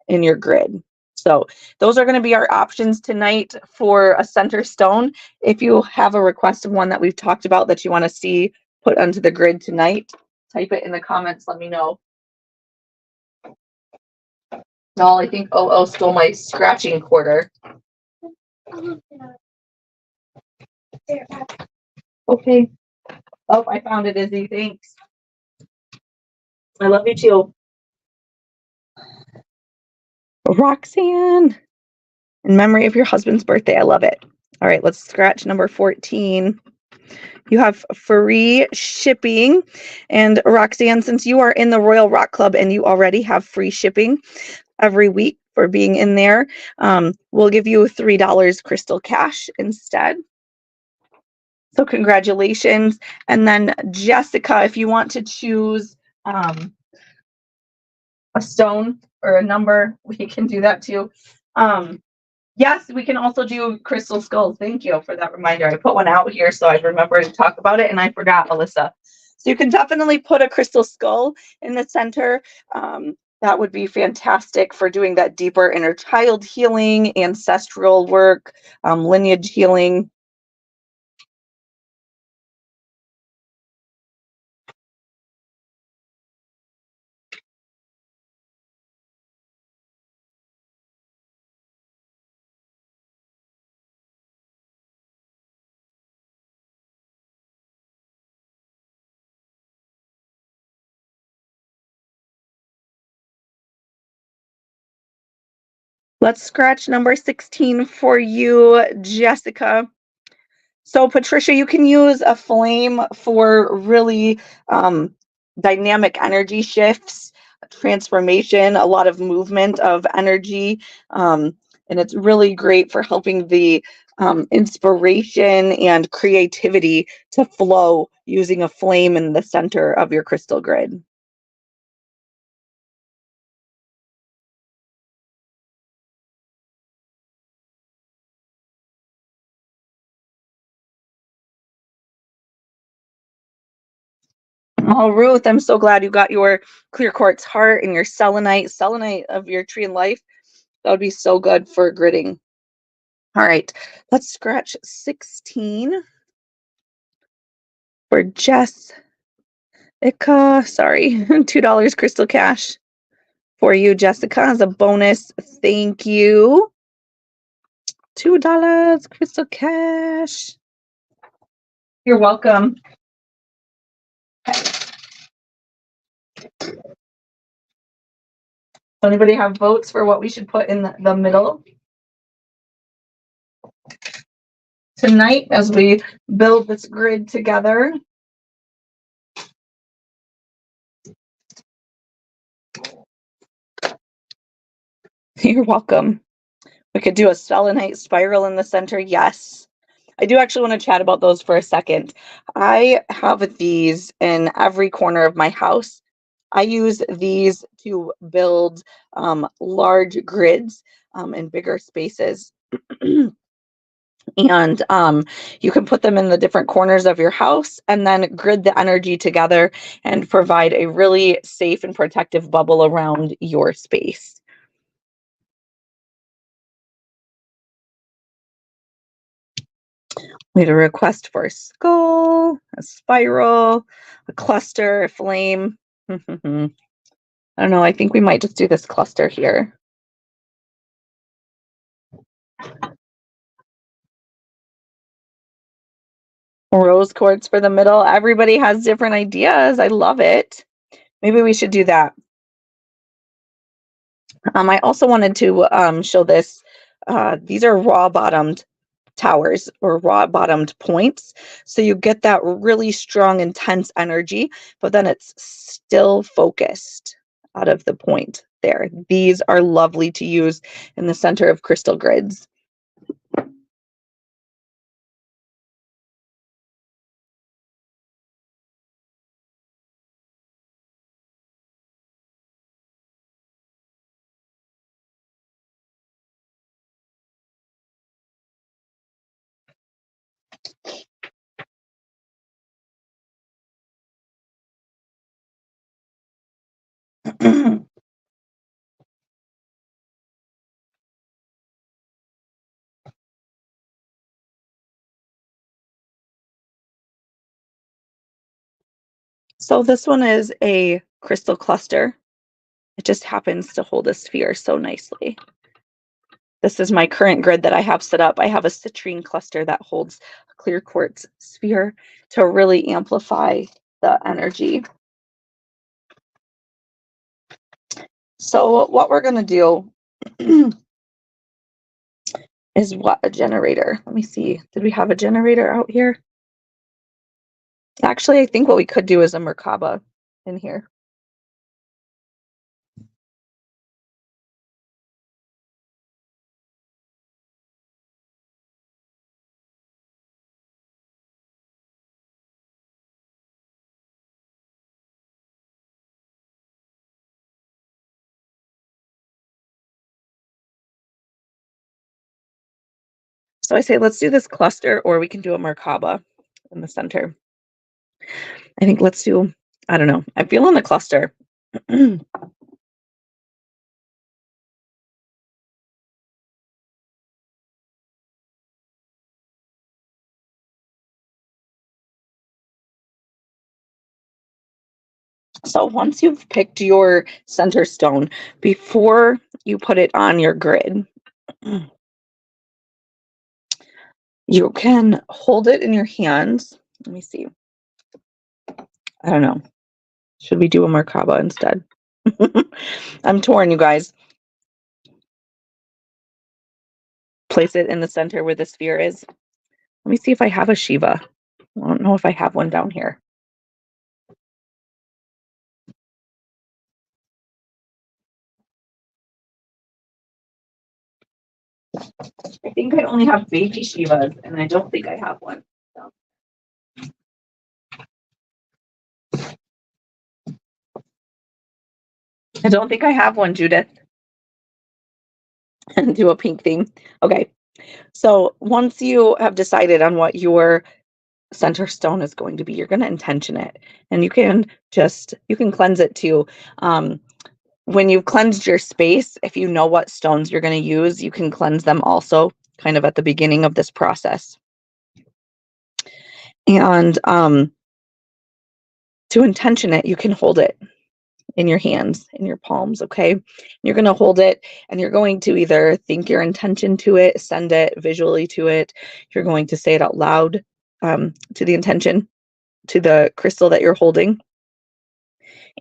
in your grid. So those are going to be our options tonight for a center stone. If you have a request of one that we've talked about that you want to see put onto the grid tonight, type it in the comments. Let me know. No, I think stole my scratching quarter. Okay. Oh, I found it, Izzy. Thanks. I love you too. Roxanne. In memory of your husband's birthday. I love it. All right, let's scratch number 14. You have free shipping. And Roxanne, since you are in the Royal Rock Club and you already have free shipping every week for being in there, we'll give you $3 crystal cash instead. So congratulations. And then Jessica, if you want to choose a stone or a number, we can do that too. Yes, we can also do crystal skulls. Thank you for that reminder. I put one out here so I remember to talk about it and I forgot, Alyssa. So you can definitely put a crystal skull in the center. That would be fantastic for doing that deeper inner child healing, ancestral work, lineage healing. Let's scratch number 16 for you, Jessica. So Patricia, you can use a flame for really dynamic energy shifts, transformation, a lot of movement of energy. And it's really great for helping the inspiration and creativity to flow using a flame in the center of your crystal grid. Oh, Ruth, I'm so glad you got your clear quartz heart and your selenite of your tree and life. That would be so good for gridding. All right, let's scratch 16 for Jessica. Sorry, $2 crystal cash for you, Jessica, as a bonus. Thank you. $2 crystal cash. You're welcome. Anybody have votes for what we should put in the middle tonight as we build this grid together? You're welcome. We could do a selenite spiral in the center. Yes. I do actually want to chat about those for a second. I have these in every corner of my house. I use these to build large grids in bigger spaces. And you can put them in the different corners of your house and then grid the energy together and provide a really safe and protective bubble around your space. We had a request for a skull, a spiral, a cluster, a flame. I don't know. I think we might just do this cluster here. Rose quartz for the middle. Everybody has different ideas. I love it. Maybe we should do that. I also wanted to show this. These are raw bottomed towers or raw bottomed points. So you get that really strong, intense energy, but then it's still focused out of the point there. These are lovely to use in the center of crystal grids. So this one is a crystal cluster. It just happens to hold a sphere so nicely. This is my current grid that I have set up. I have a citrine cluster that holds a clear quartz sphere to really amplify the energy. So what we're going to do is what a generator. Let me see. Did we have a generator out here? Actually, I think what we could do is a Merkaba in here. So I say, let's do this cluster, or we can do a Merkaba in the center. I think let's do, I don't know. I'm feeling the cluster. So once you've picked your center stone, before you put it on your grid, you can hold it in your hands. Let me see. I don't know. Should we do a Merkaba instead? I'm torn, you guys. Place it in the center where the sphere is. Let me see if I have a Shiva. I don't know if I have one down here. I think I only have baby Shivas, and I don't think I have one. So. I don't think I have one, Judith. And do a pink theme. Okay. So once you have decided on what your center stone is going to be, you're going to intention it, and you can cleanse it too. When you've cleansed your space, if you know what stones you're going to use, you can cleanse them also kind of at the beginning of this process. And to intention it, you can hold it in your hands, in your palms, okay? You're going to hold it, and you're going to either think your intention to it, send it visually to it. You're going to say it out loud to the intention, to the crystal that you're holding.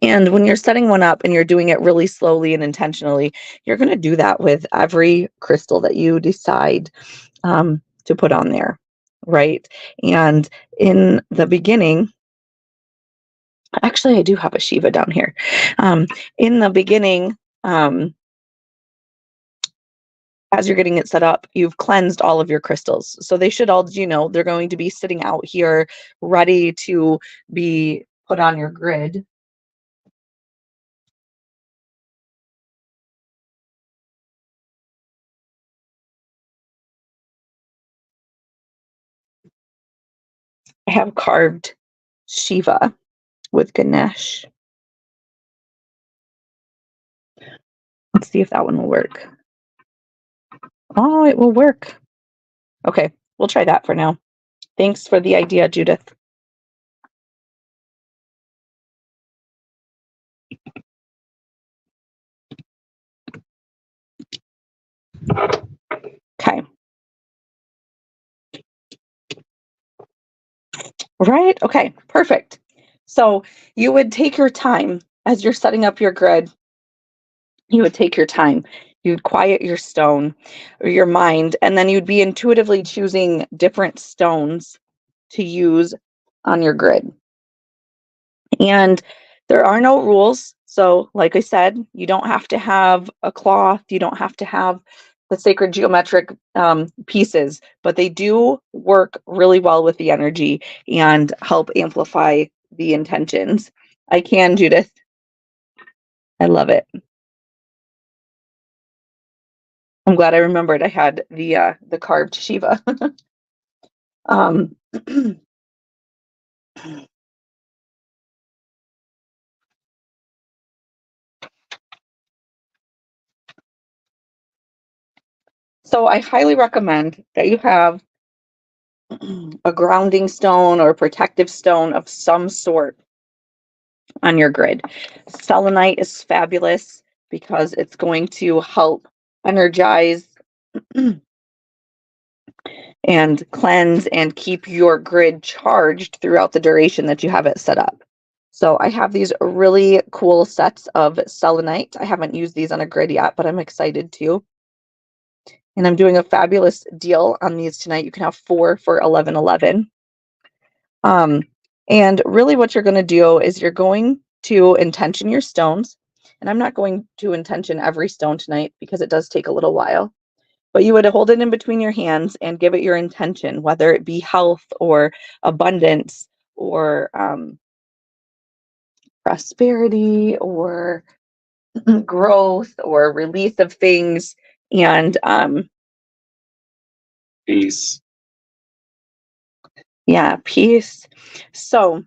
And when you're setting one up and you're doing it really slowly and intentionally, you're going to do that with every crystal that you decide to put on there, right? And in the beginning, actually, I do have a Shiva down here. In the beginning, as you're getting it set up, you've cleansed all of your crystals. So they should all, they're going to be sitting out here ready to be put on your grid. I have carved Shiva with Ganesh. Let's see if that one will work. Oh, it will work. Okay, we'll try that for now. Thanks for the idea, Judith. Okay. Right? Okay, perfect. So you would take your time as you're setting up your grid You would take your time. You'd quiet your stone or your mind, and then you'd be intuitively choosing different stones to use on your grid. And there are no rules. So, like I said, you don't have to have a cloth, you don't have to have the sacred geometric pieces, but they do work really well with the energy and help amplify the intentions. I can, Judith. I love it. I'm glad I remembered I had the carved Shiva. um, so I highly recommend that you have a grounding stone or protective stone of some sort on your grid. Selenite is fabulous because it's going to help energize and cleanse and keep your grid charged throughout the duration that you have it set up. So I have these really cool sets of selenite. I haven't used these on a grid yet, but I'm excited to. And I'm doing a fabulous deal on these tonight. You can have 4 for $11.11. And really what you're going to do is you're going to intention your stones. And I'm not going to intention every stone tonight because it does take a little while. But you would hold it in between your hands and give it your intention, whether it be health or abundance or prosperity or growth or release of things. And Peace. yeah, peace. So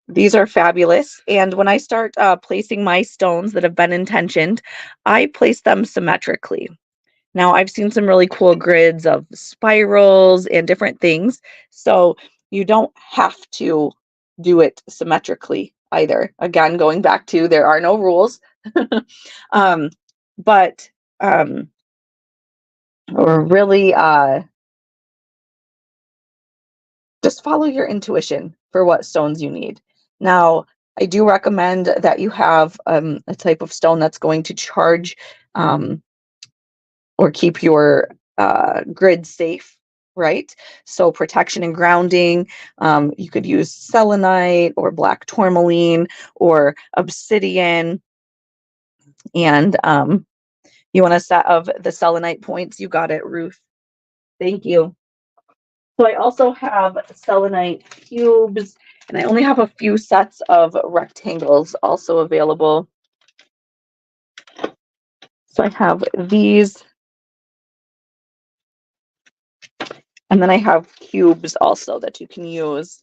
these are fabulous. And when I start placing my stones that have been intentioned, I place them symmetrically. Now, I've seen some really cool grids of spirals and different things. So you don't have to do it symmetrically either. Again, going back to there are no rules. um, but or really just follow your intuition for what stones you need. Now, I do recommend that you have a type of stone that's going to charge or keep your grid safe, right? So protection and grounding. You could use selenite or black tourmaline or obsidian. And you want a set of the selenite points. You got it, Ruth. Thank you. So I also have selenite cubes, and I only have a few sets of rectangles also available. So I have these, and then I have cubes also that you can use.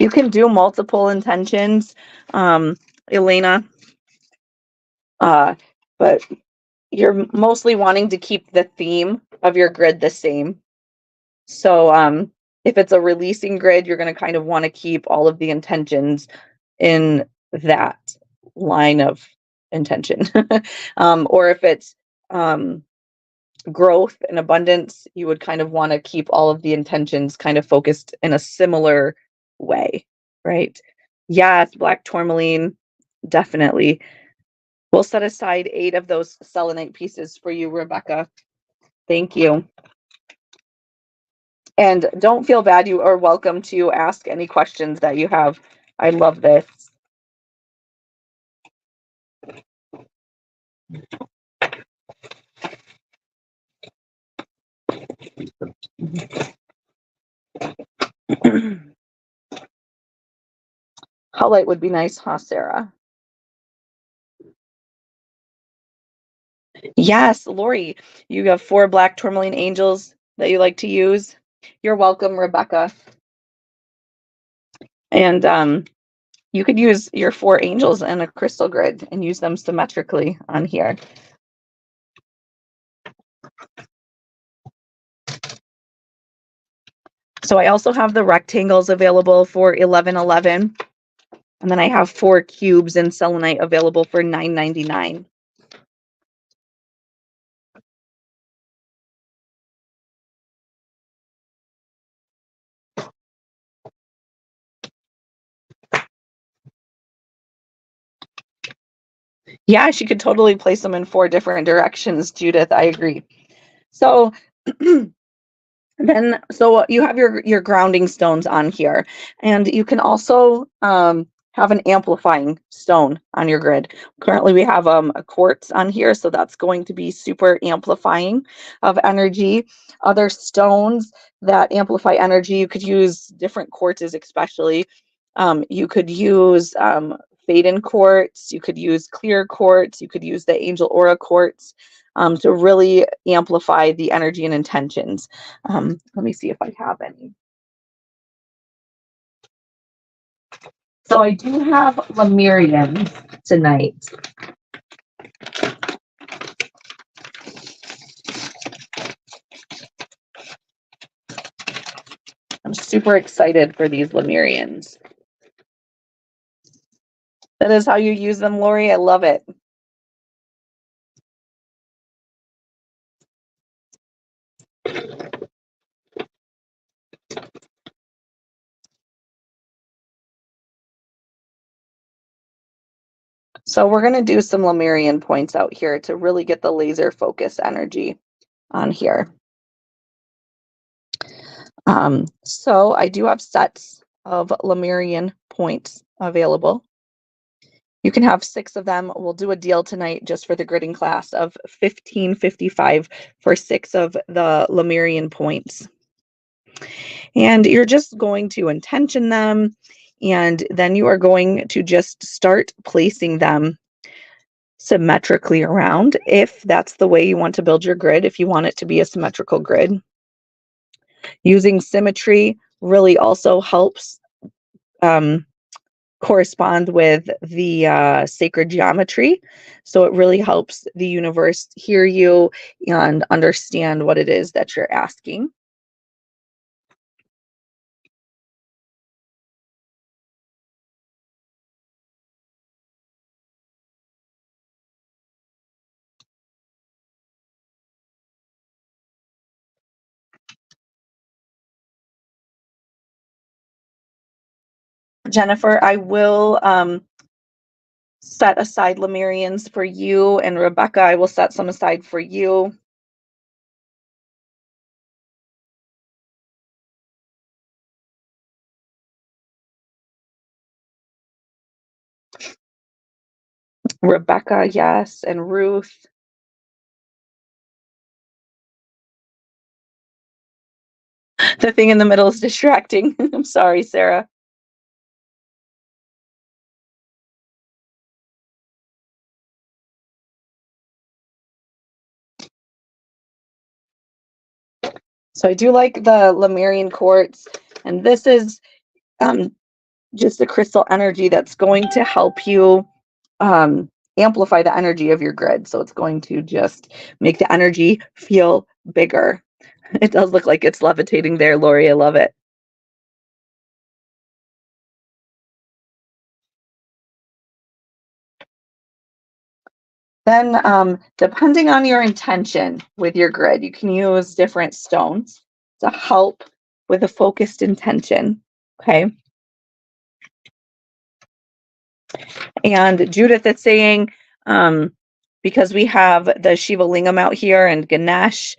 You can do multiple intentions, Elena, but you're mostly wanting to keep the theme of your grid the same. So if it's a releasing grid, you're going to kind of want to keep all of the intentions in that line of intention. Or if it's growth and abundance, you would kind of want to keep all of the intentions kind of focused in a similar way, right? Yes, black tourmaline, definitely. We'll set aside 8 of those selenite pieces for you, Rebecca. Thank you. And don't feel bad. You are welcome to ask any questions that you have. I love this. How light would be nice, huh, Sarah? Yes, Lori, you have 4 black tourmaline angels that you like to use. You're welcome, Rebecca. And you could use your 4 angels in a crystal grid and use them symmetrically on here. So I also have the rectangles available for $11.11. And then I have 4 cubes in selenite available for $9.99. Yeah, she could totally place them in 4 different directions, Judith. I agree. So then, so you have your grounding stones on here, and you can also have an amplifying stone on your grid. Currently, we have a quartz on here, so that's going to be super amplifying of energy. Other stones that amplify energy, you could use different quartzes, especially. You could use Faden quartz, you could use clear quartz, you could use the angel aura quartz to really amplify the energy and intentions. Let me see if I have any. So I do have Lemurians tonight. I'm super excited for these Lemurians. That is how you use them, Lori. I love it. So we're going to do some Lemurian points out here to really get the laser focus energy on here. So I do have sets of Lemurian points available. You can have 6 of them. We'll do a deal tonight just for the gridding class of $15.55 for 6 of the Lemurian points. And you're just going to intention them, and then you are going to just start placing them symmetrically around if that's the way you want to build your grid, if you want it to be a symmetrical grid. Using symmetry really also helps correspond with the sacred geometry. So it really helps the universe hear you and understand what it is that you're asking. Jennifer, I will set aside Lemurians for you, and Rebecca, I will set some aside for you. Rebecca, yes, and Ruth. The thing in the middle is distracting. I'm sorry, Sarah. So I do like the Lemurian quartz, and this is just a crystal energy that's going to help you amplify the energy of your grid. So it's going to just make the energy feel bigger. It does look like it's levitating there, Lori. I love it. Then, depending on your intention with your grid, you can use different stones to help with a focused intention. Okay. And Judith is saying, because we have the Shiva Lingam out here and Ganesh,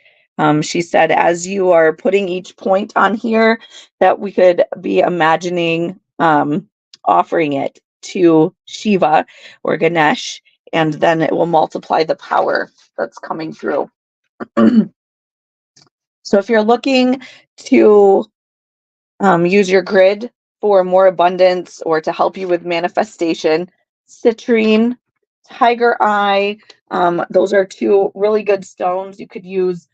she said, as you are putting each point on here, that we could be imagining offering it to Shiva or Ganesh, and then it will multiply the power that's coming through. So if you're looking to use your grid for more abundance or to help you with manifestation, citrine, tiger eye, those are 2 really good stones. You could use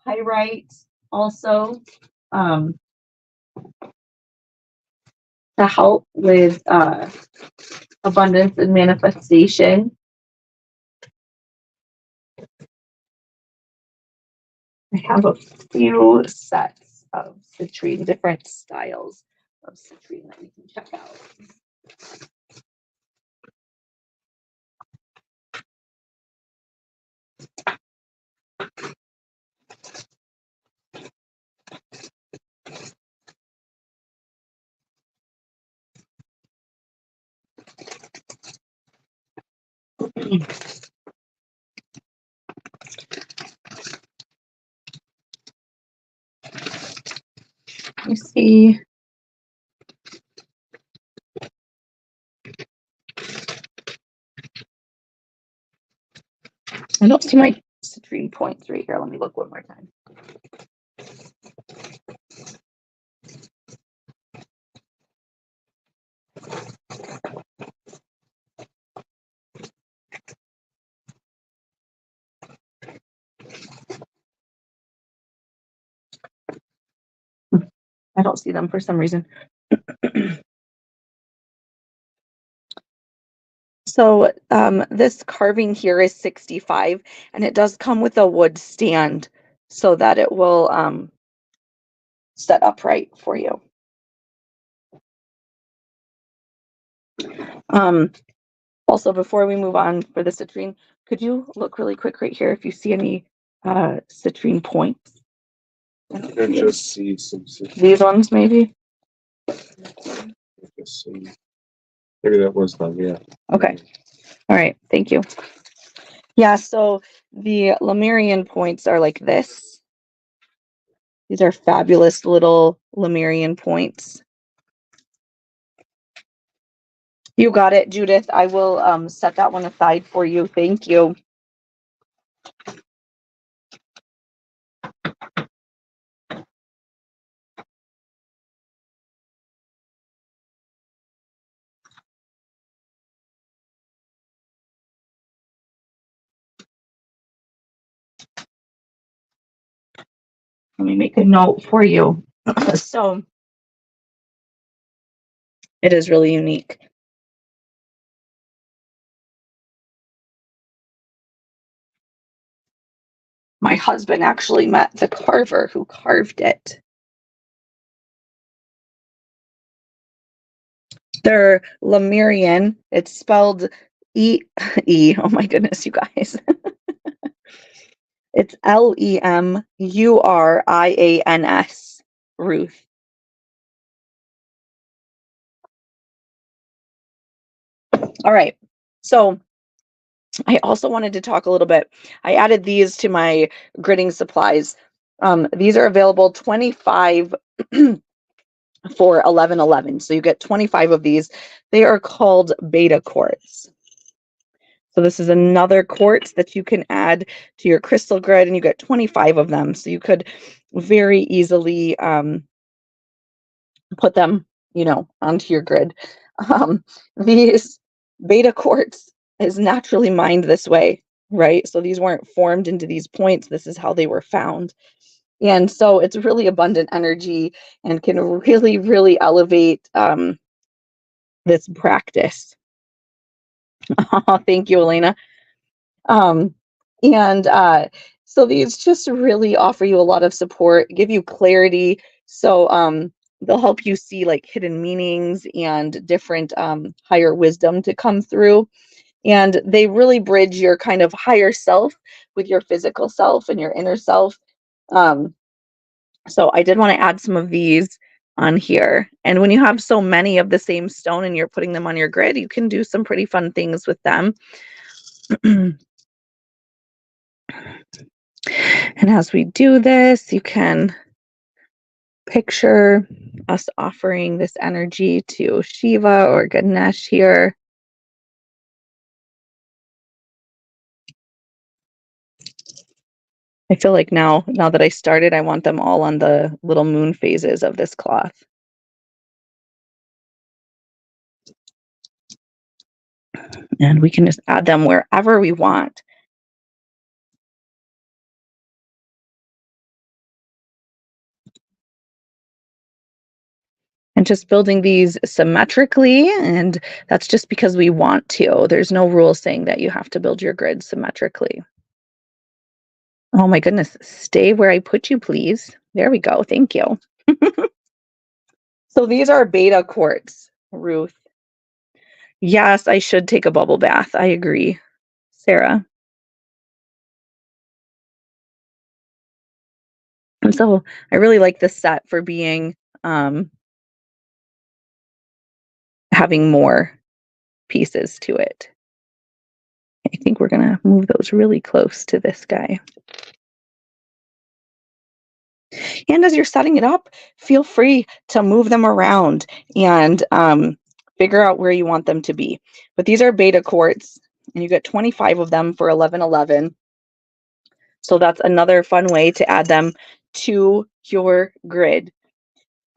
pyrite also to help with abundance and manifestation. I have a few sets of citrine, different styles of citrine that we can check out. You see. I don't see my citrine points right here. Let me look one more time. I don't see them for some reason. So this carving here is 65, and it does come with a wood stand so that it will set upright for you. Also, before we move on for the citrine, could you look really quick right here if you see any citrine points? I just see some. These ones, maybe? Just see. Maybe that was them, yeah. Okay. All right. Thank you. Yeah, so the Lemurian points are like this. These are fabulous little Lemurian points. You got it, Judith. I will set that one aside for you. Thank you. Let me make a note for you. So it is really unique. My husband actually met the carver who carved it. They're Lemurian. It's spelled E. Oh my goodness, you guys. It's Lemurians, Ruth. All right. So I also wanted to talk a little bit. I added these to my gridding supplies. These are available 25 for $11.11. So you get 25 of these. They are called beta quartz. So this is another quartz that you can add to your crystal grid, and you get 25 of them. So you could very easily put them, onto your grid. These beta quartz is naturally mined this way, right? So these weren't formed into these points. This is how they were found. And so it's really abundant energy and can really, really elevate this practice. Thank you, Elena. And so these just really offer you a lot of support, give you clarity. So they'll help you see like hidden meanings and different higher wisdom to come through. And they really bridge your kind of higher self with your physical self and your inner self. So I did want to add some of these on here. And when you have so many of the same stone and you're putting them on your grid, you can do some pretty fun things with them. And as we do this, you can picture us offering this energy to Shiva or Ganesh here. I feel like now that I started, I want them all on the little moon phases of this cloth. And we can just add them wherever we want. And just building these symmetrically, and that's just because we want to. There's no rule saying that you have to build your grid symmetrically. Oh my goodness, stay where I put you, please. There we go, thank you. So these are beta quartz, Ruth. Yes, I should take a bubble bath, I agree, Sarah. And so I really like this set for being, having more pieces to it. I think we're going to move those really close to this guy. And as you're setting it up, feel free to move them around and figure out where you want them to be. But these are beta quartz, and you get 25 of them for $11.11. So that's another fun way to add them to your grid.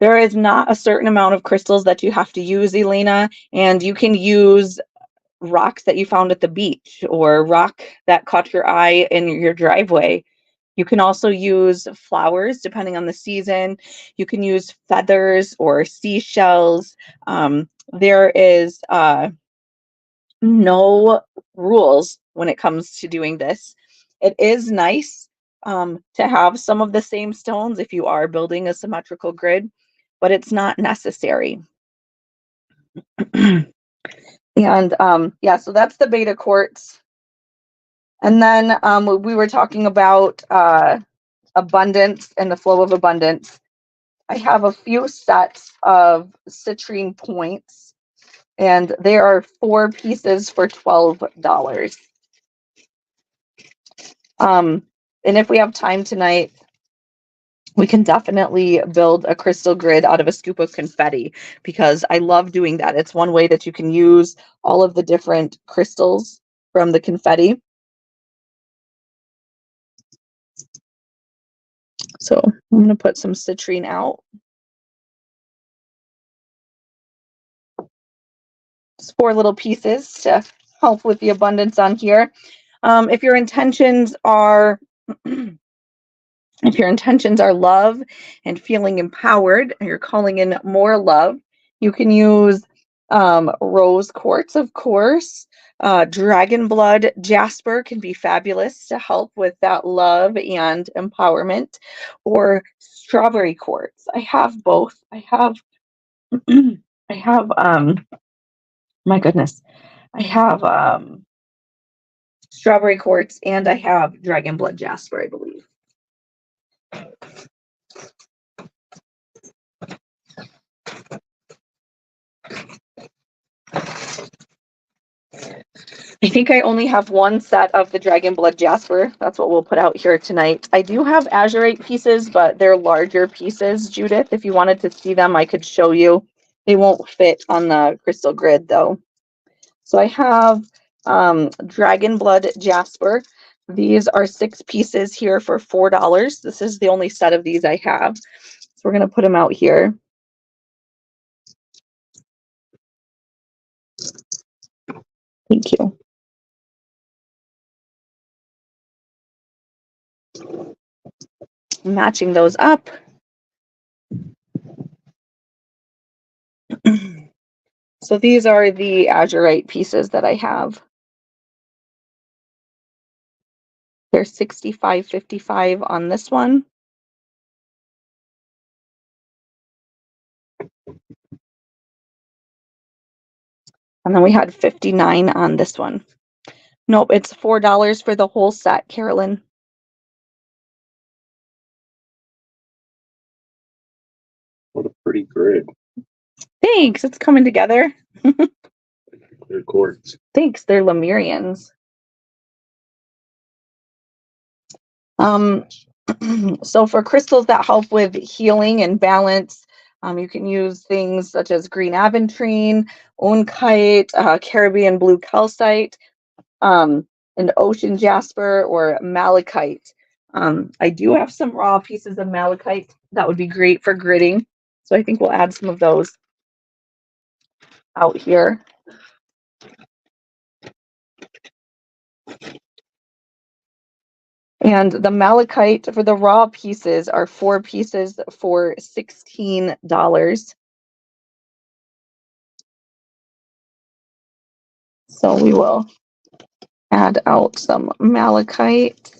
There is not a certain amount of crystals that you have to use, Elena, and you can use rocks that you found at the beach or rock that caught your eye in your driveway. You can also use flowers depending on the season. You can use feathers or seashells. There is no rules when it comes to doing this. It is nice to have some of the same stones if you are building a symmetrical grid, but it's not necessary. And yeah, so that's the beta quartz. And then we were talking about abundance and the flow of abundance. I have a few sets of citrine points, and there are 4 pieces for $12. And if we have time tonight, we can definitely build a crystal grid out of a scoop of confetti, because I love doing that. It's one way that you can use all of the different crystals from the confetti. So I'm going to put some citrine out. Just 4 little pieces to help with the abundance on here. If your intentions are love and feeling empowered, and you're calling in more love, you can use rose quartz, of course. Dragon blood jasper can be fabulous to help with that love and empowerment, or strawberry quartz. I have both. I have my goodness, I have strawberry quartz, and I have dragon blood jasper, I believe. I think I only have 1 set of the dragon blood jasper. That's what we'll put out here tonight. I do have azurite pieces, but they're larger pieces, Judith. If you wanted to see them, I could show you. They won't fit on the crystal grid, though. So I have dragon blood jasper. These are 6 pieces here for $4. This is the only set of these I have. So we're going to put them out here. Thank you. Matching those up. So these are the azurite pieces that I have. They're $65.55 on this one. And then we had $59 on this one. Nope, it's $4 for the whole set, Carolyn. What a pretty grid. Thanks, it's coming together. They're quartz. Thanks, they're Lemurians. So for crystals that help with healing and balance, you can use things such as green aventurine, onkite, Caribbean blue calcite, an ocean jasper, or malachite. I do have some raw pieces of malachite that would be great for gridding, so I think we'll add some of those out here. And the malachite for the raw pieces are 4 pieces for $16. So we will add out some malachite.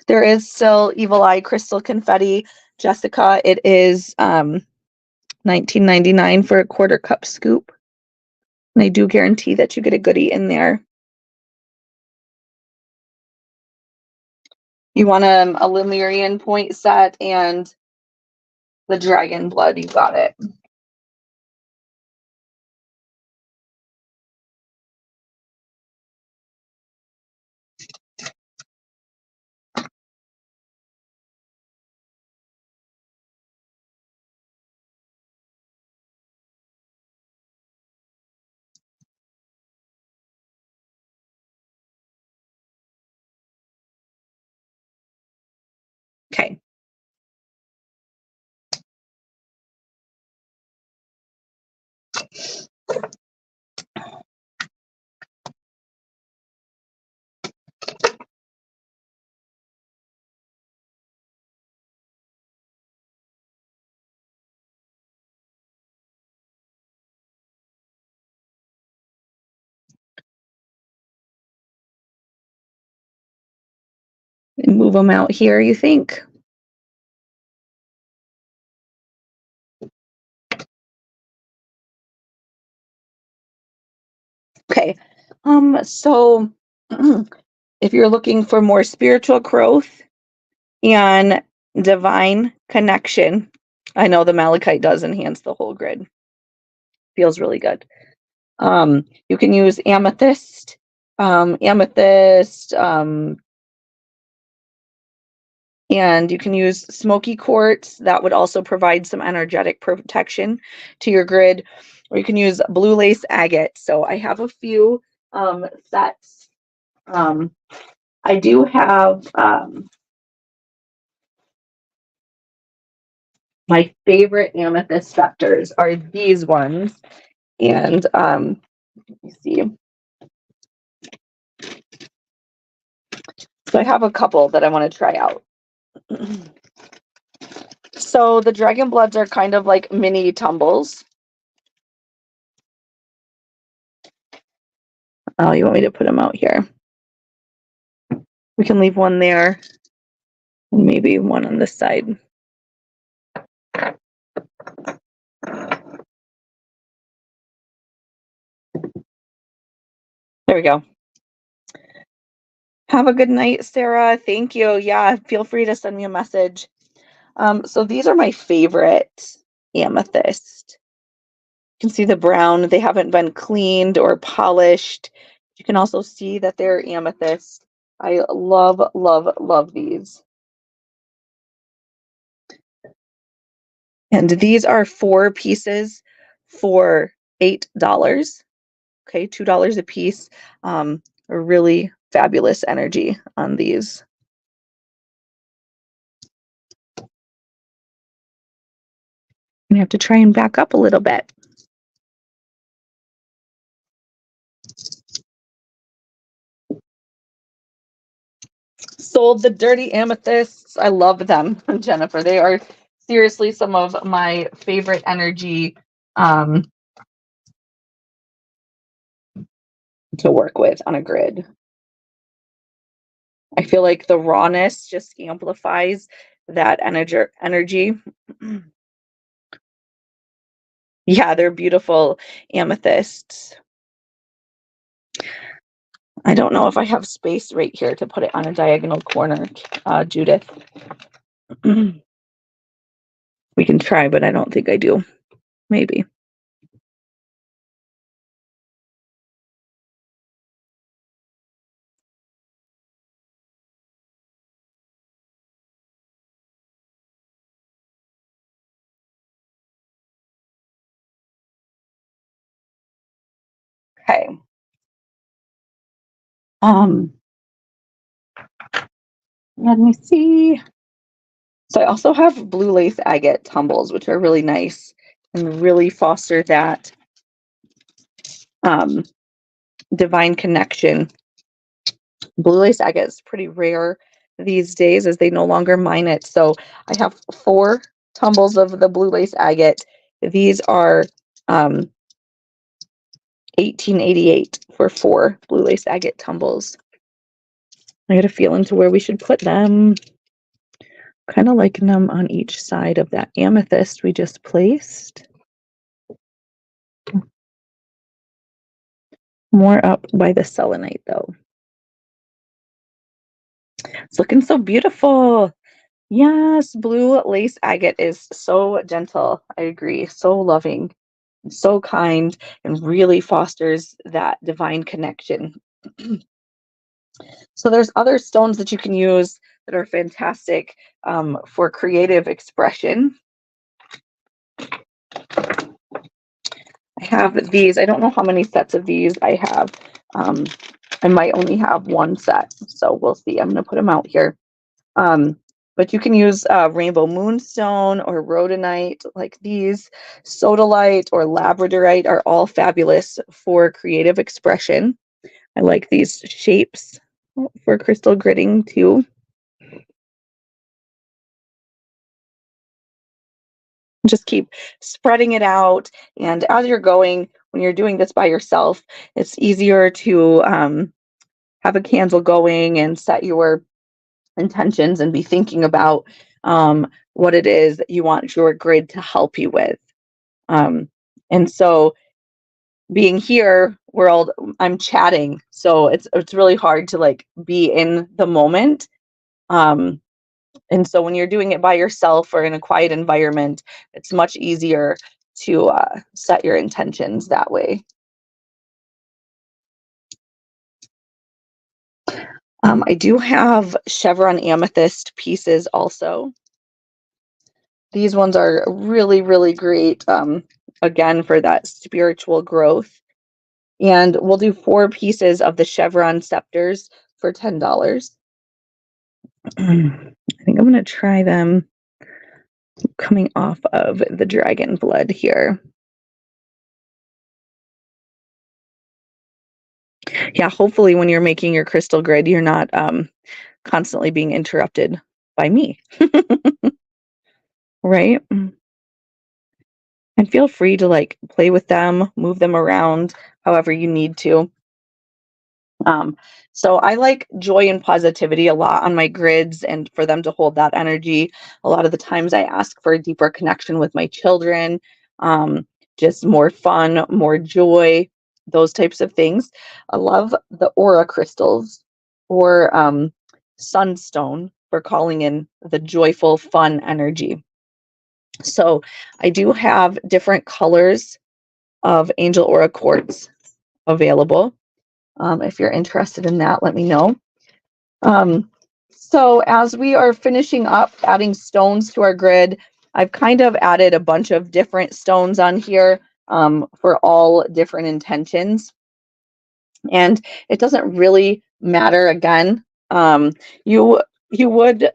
There is still Evil Eye Crystal Confetti, Jessica. It is $19.99 for a 1/4 cup scoop. And I do guarantee that you get a goodie in there. You want a Lemurian point set and the dragon blood, you got it. Okay. Move them out here, you think? Okay. So if you're looking for more spiritual growth and divine connection, I know the malachite does enhance the whole grid. Feels really good. You can use amethyst, and you can use smoky quartz. That would also provide some energetic protection to your grid. Or you can use blue lace agate. So I have a few sets. I do have my favorite amethyst scepters are these ones. And let me see. So I have a couple that I want to try out. So the dragon bloods are kind of like mini tumbles. Oh, you want me to put them out here? We can leave one there and maybe one on this side. There we go. Have a good night, Sarah. Thank you. Yeah, feel free to send me a message. So these are my favorite amethyst. You can see the brown. They haven't been cleaned or polished. You can also see that they're amethyst. I love, love, love these. And these are 4 pieces for $8. Okay, $2 a piece. A really fabulous energy on these. I have to try and back up a little bit. Sold the dirty amethysts. I love them, Jennifer. They are seriously some of my favorite energy to work with on a grid. I feel like the rawness just amplifies that energy. Yeah, they're beautiful amethysts. I don't know if I have space right here to put it on a diagonal corner, Judith. We can try, but I don't think I do. Maybe. Okay. Let me see. So I also have blue lace agate tumbles, which are really nice and really foster that divine connection. Blue lace agate is pretty rare these days as they no longer mine it. So I have 4 tumbles of the blue lace agate. These are $18.88 for 4 blue lace agate tumbles. I got a feel into where we should put them. Kind of liking them on each side of that amethyst we just placed. More up by the selenite though. It's looking so beautiful. Yes, blue lace agate is so gentle. I agree. So loving, so kind, and really fosters that divine connection. So there's other stones that you can use that are fantastic for creative expression. I have these. I don't know how many sets of these I have. I might only have 1 set, so we'll see. I'm going to put them out here. But you can use rainbow moonstone or rhodonite like these. Sodalite or labradorite are all fabulous for creative expression. I like these shapes for crystal gridding too. Just keep spreading it out. And as you're going, when you're doing this by yourself, it's easier to have a candle going and set your intentions and be thinking about what it is that you want your grid to help you with. And so being here, I'm chatting, so it's really hard to like be in the moment. Um, and so when you're doing it by yourself or in a quiet environment, it's much easier to set your intentions that way. I do have chevron amethyst pieces also. These ones are really, really great, again, for that spiritual growth. And we'll do 4 pieces of the chevron scepters for $10. I think I'm going to try them coming off of the dragon blood here. Yeah, hopefully when you're making your crystal grid, you're not constantly being interrupted by me. Right? And feel free to like play with them, move them around however you need to. So I like joy and positivity a lot on my grids, and for them to hold that energy. A lot of the times I ask for a deeper connection with my children, um, just more fun, more joy, those types of things. I love the aura crystals or sunstone for calling in the joyful, fun energy. So I do have different colors of angel aura quartz available. If you're interested in that, let me know. So as we are finishing up adding stones to our grid, I've kind of added a bunch of different stones on here for all different intentions. And it doesn't really matter again. You would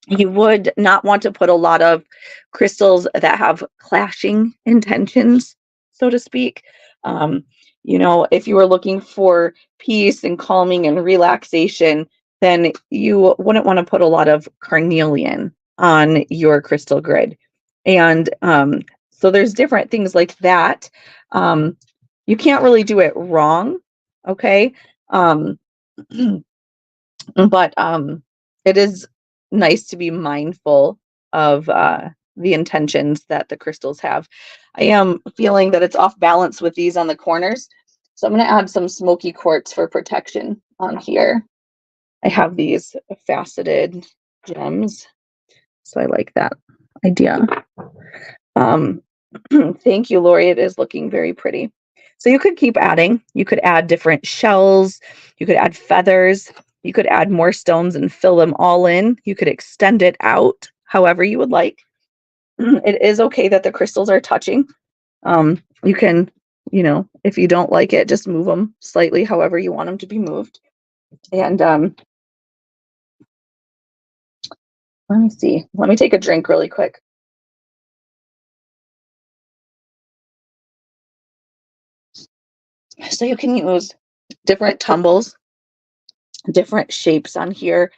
you would not want to put a lot of crystals that have clashing intentions, so to speak. Um, if you were looking for peace and calming and relaxation, then you wouldn't want to put a lot of carnelian on your crystal grid. And so there's different things like that. You can't really do it wrong, okay? Um, but it is nice to be mindful of the intentions that the crystals have. I am feeling that it's off balance with these on the corners, so I'm going to add some smoky quartz for protection on here. I have these faceted gems, so I like that idea. Thank you, Lori. It is looking very pretty. So you could keep adding. You could add different shells. You could add feathers. You could add more stones and fill them all in. You could extend it out however you would like. It is okay that the crystals are touching. You can, if you don't like it, just move them slightly however you want them to be moved. And let me see. Let me take a drink really quick. So you can use different tumbles, different shapes on here.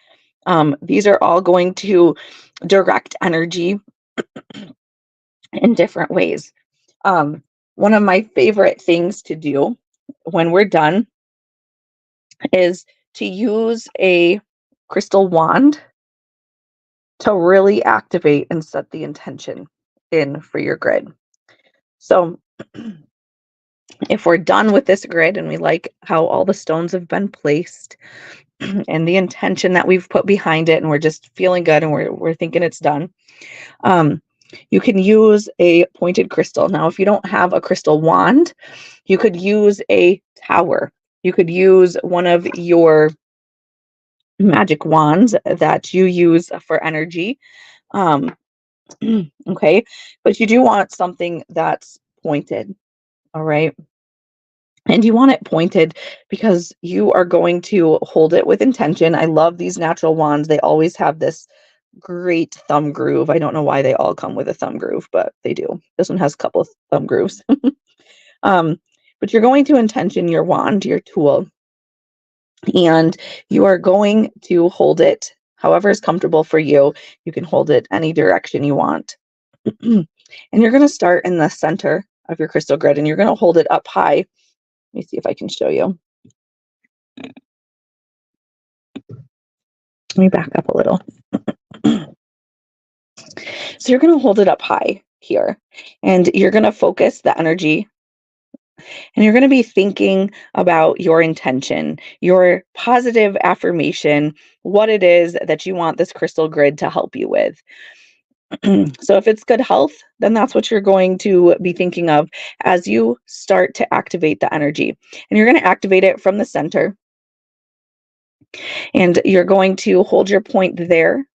These are all going to direct energy in different ways. One of my favorite things to do when we're done is to use a crystal wand to really activate and set the intention in for your grid. So if we're done with this grid and we like how all the stones have been placed and the intention that we've put behind it, and we're just feeling good and we're thinking it's done, you can use a pointed crystal. Now, if you don't have a crystal wand, you could use a tower. You could use one of your magic wands that you use for energy. Okay, but you do want something that's pointed. All right. And you want it pointed because you are going to hold it with intention. I love these natural wands. They always have this great thumb groove. I don't know why they all come with a thumb groove, but they do. This one has a couple of thumb grooves. um, but you're going to intention your wand, your tool, and you are going to hold it however is comfortable for you. You can hold it any direction you want. And you're going to start in the center of your crystal grid, and you're going to hold it up high. Let me see if I can show you. Let me back up a little. So you're going to hold it up high here, and you're going to focus the energy, and you're going to be thinking about your intention, your positive affirmation, what it is that you want this crystal grid to help you with. So if it's good health, then that's what you're going to be thinking of as you start to activate the energy. And you're going to activate it from the center, and you're going to hold your point there.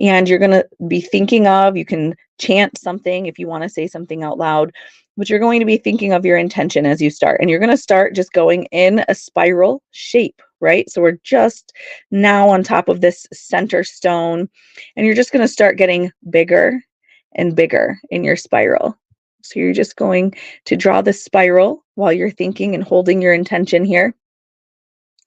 And you're going to be thinking of, you can chant something if you want to say something out loud, but you're going to be thinking of your intention as you start. And you're going to start just going in a spiral shape, right? So we're just now on top of this center stone, and you're just going to start getting bigger and bigger in your spiral. So you're just going to draw the spiral while you're thinking and holding your intention here.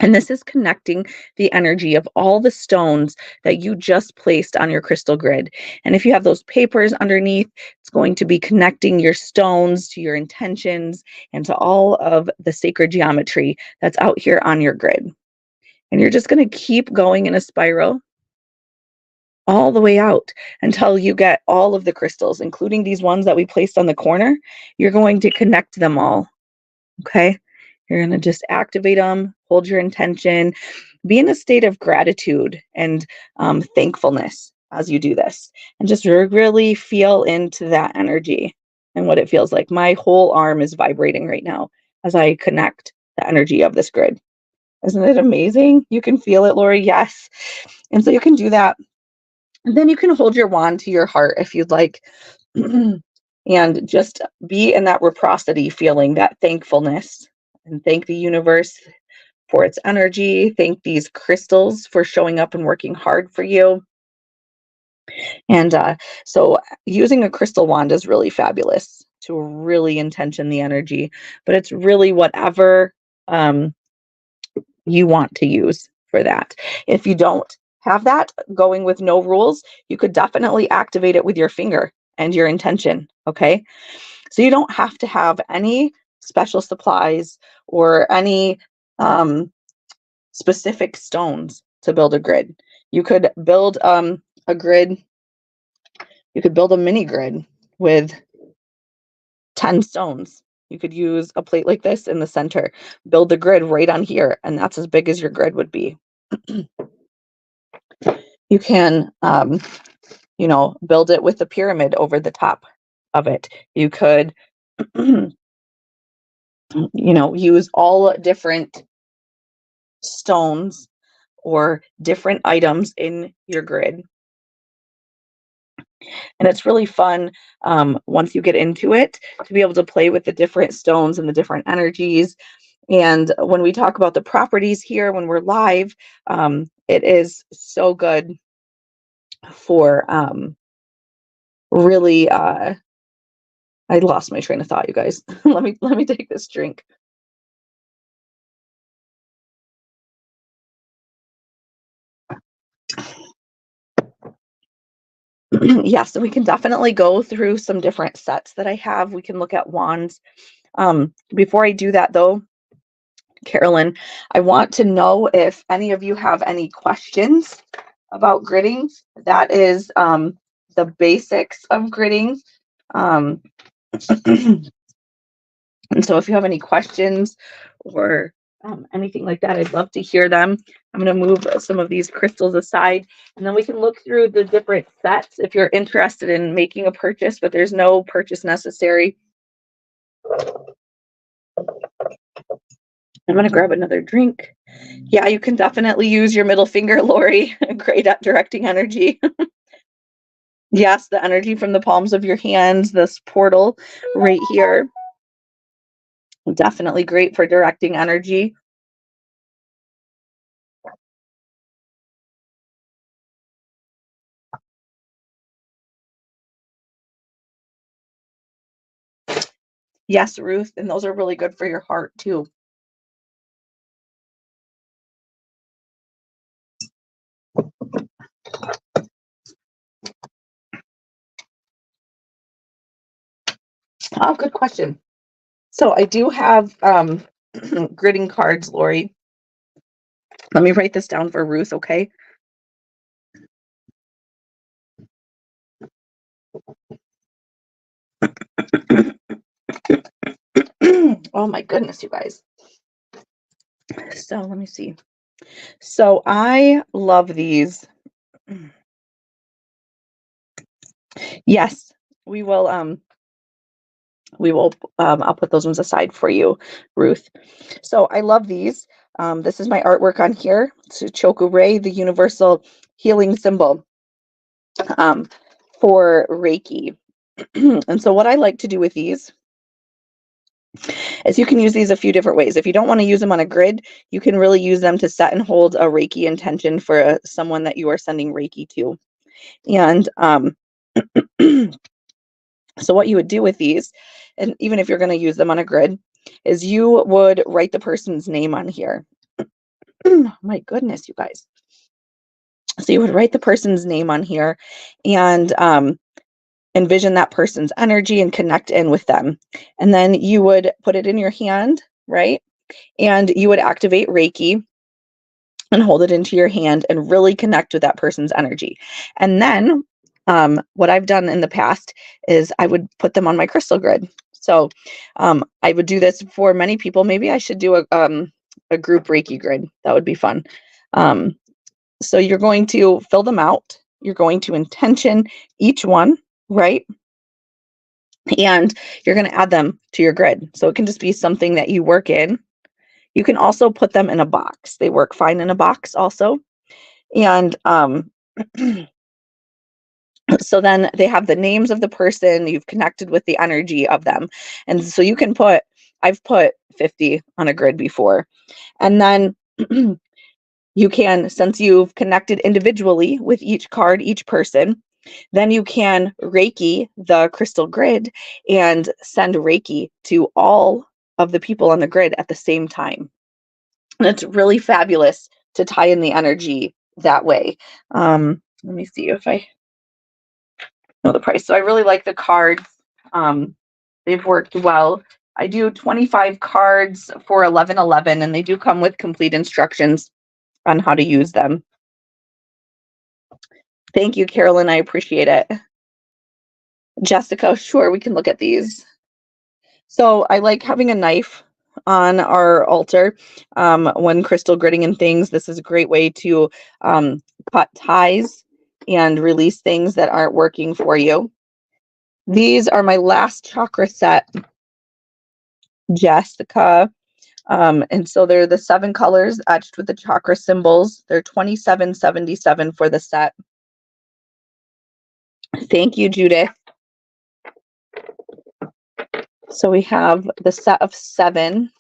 And this is connecting the energy of all the stones that you just placed on your crystal grid. And if you have those papers underneath, it's going to be connecting your stones to your intentions and to all of the sacred geometry that's out here on your grid. And you're just going to keep going in a spiral all the way out until you get all of the crystals, including these ones that we placed on the corner. You're going to connect them all. Okay. You're going to just activate them, hold your intention, be in a state of gratitude and thankfulness as you do this, and just really feel into that energy and what it feels like. My whole arm is vibrating right now as I connect the energy of this grid. Isn't it amazing? You can feel it, Lori. Yes. And so you can do that. And then you can hold your wand to your heart if you'd like. And just be in that reciprocity feeling, that thankfulness, and thank the universe for its energy. Thank these crystals for showing up and working hard for you. And so using a crystal wand is really fabulous to really intention the energy, but it's really whatever you want to use for that. If you don't have that, going with no rules, you could definitely activate it with your finger and your intention. Okay. So you don't have to have any special supplies or any specific stones to build a grid. You could build a grid, you could build a mini grid with 10 stones. You could use a plate like this in the center, build the grid right on here, and that's as big as your grid would be. You can, build it with a pyramid over the top of it. You could, use all different stones or different items in your grid. And it's really fun once you get into it to be able to play with the different stones and the different energies. And when we talk about the properties here, when we're live, it is so good for really. I lost my train of thought, you guys. let me take this drink. Yeah, so we can definitely go through some different sets that I have. We can look at wands. Before I do that, though, Carolyn, I want to know if any of you have any questions about gridding. That is the basics of gridding. Um, and so if you have any questions or anything like that, I'd love to hear them. I'm going to move some of these crystals aside, and then we can look through the different sets if you're interested in making a purchase, but there's no purchase necessary. I'm going to grab another drink. Yeah, you can definitely use your middle finger, Lori. Great at directing energy. Yes, the energy from the palms of your hands, this portal right here. Definitely great for directing energy. Yes, Ruth, and those are really good for your heart too. Oh, good question. So I do have gridding cards, Lori. Let me write this down for Ruth, okay? Oh my goodness, you guys. So let me see. So I love these. Yes, we will I'll put those ones aside for you, Ruth. So I love these. This is my artwork on here. It's a Chokure, the universal healing symbol um, for Reiki. And so what I like to do with these is you can use these a few different ways. If you don't want to use them on a grid, you can really use them to set and hold a Reiki intention for someone that you are sending Reiki to. And so what you would do with these, and even if you're going to use them on a grid, is you would write the person's name on here. My goodness, you guys. So you would write the person's name on here and envision that person's energy and connect in with them. And then you would put it in your hand, right? And you would activate Reiki and hold it into your hand and really connect with that person's energy. And then what I've done in the past is I would put them on my crystal grid. So I would do this for many people. Maybe I should do a group Reiki grid. That would be fun. So you're going to fill them out. You're going to intention each one, right? And you're going to add them to your grid. So it can just be something that you work in. You can also put them in a box. They work fine in a box also. And so then they have the names of the person, you've connected with the energy of them. And so you can put, I've put 50 on a grid before. And then you can, since you've connected individually with each card, each person, then you can Reiki the crystal grid and send Reiki to all of the people on the grid at the same time. And it's really fabulous to tie in the energy that way. Let me see if I know the price. So I really like the cards. They've worked well. I do 25 cards for $11.11, and they do come with complete instructions on how to use them. Thank you, Carolyn. I appreciate it. Jessica, sure, we can look at these. So I like having a knife on our altar when crystal gridding and things. This is a great way to cut ties and release things that aren't working for you. These are my last chakra set, Jessica. And so they're the 7 colors etched with the chakra symbols. They're $27.77 for the set. Thank you, Judith. So we have the set of 7.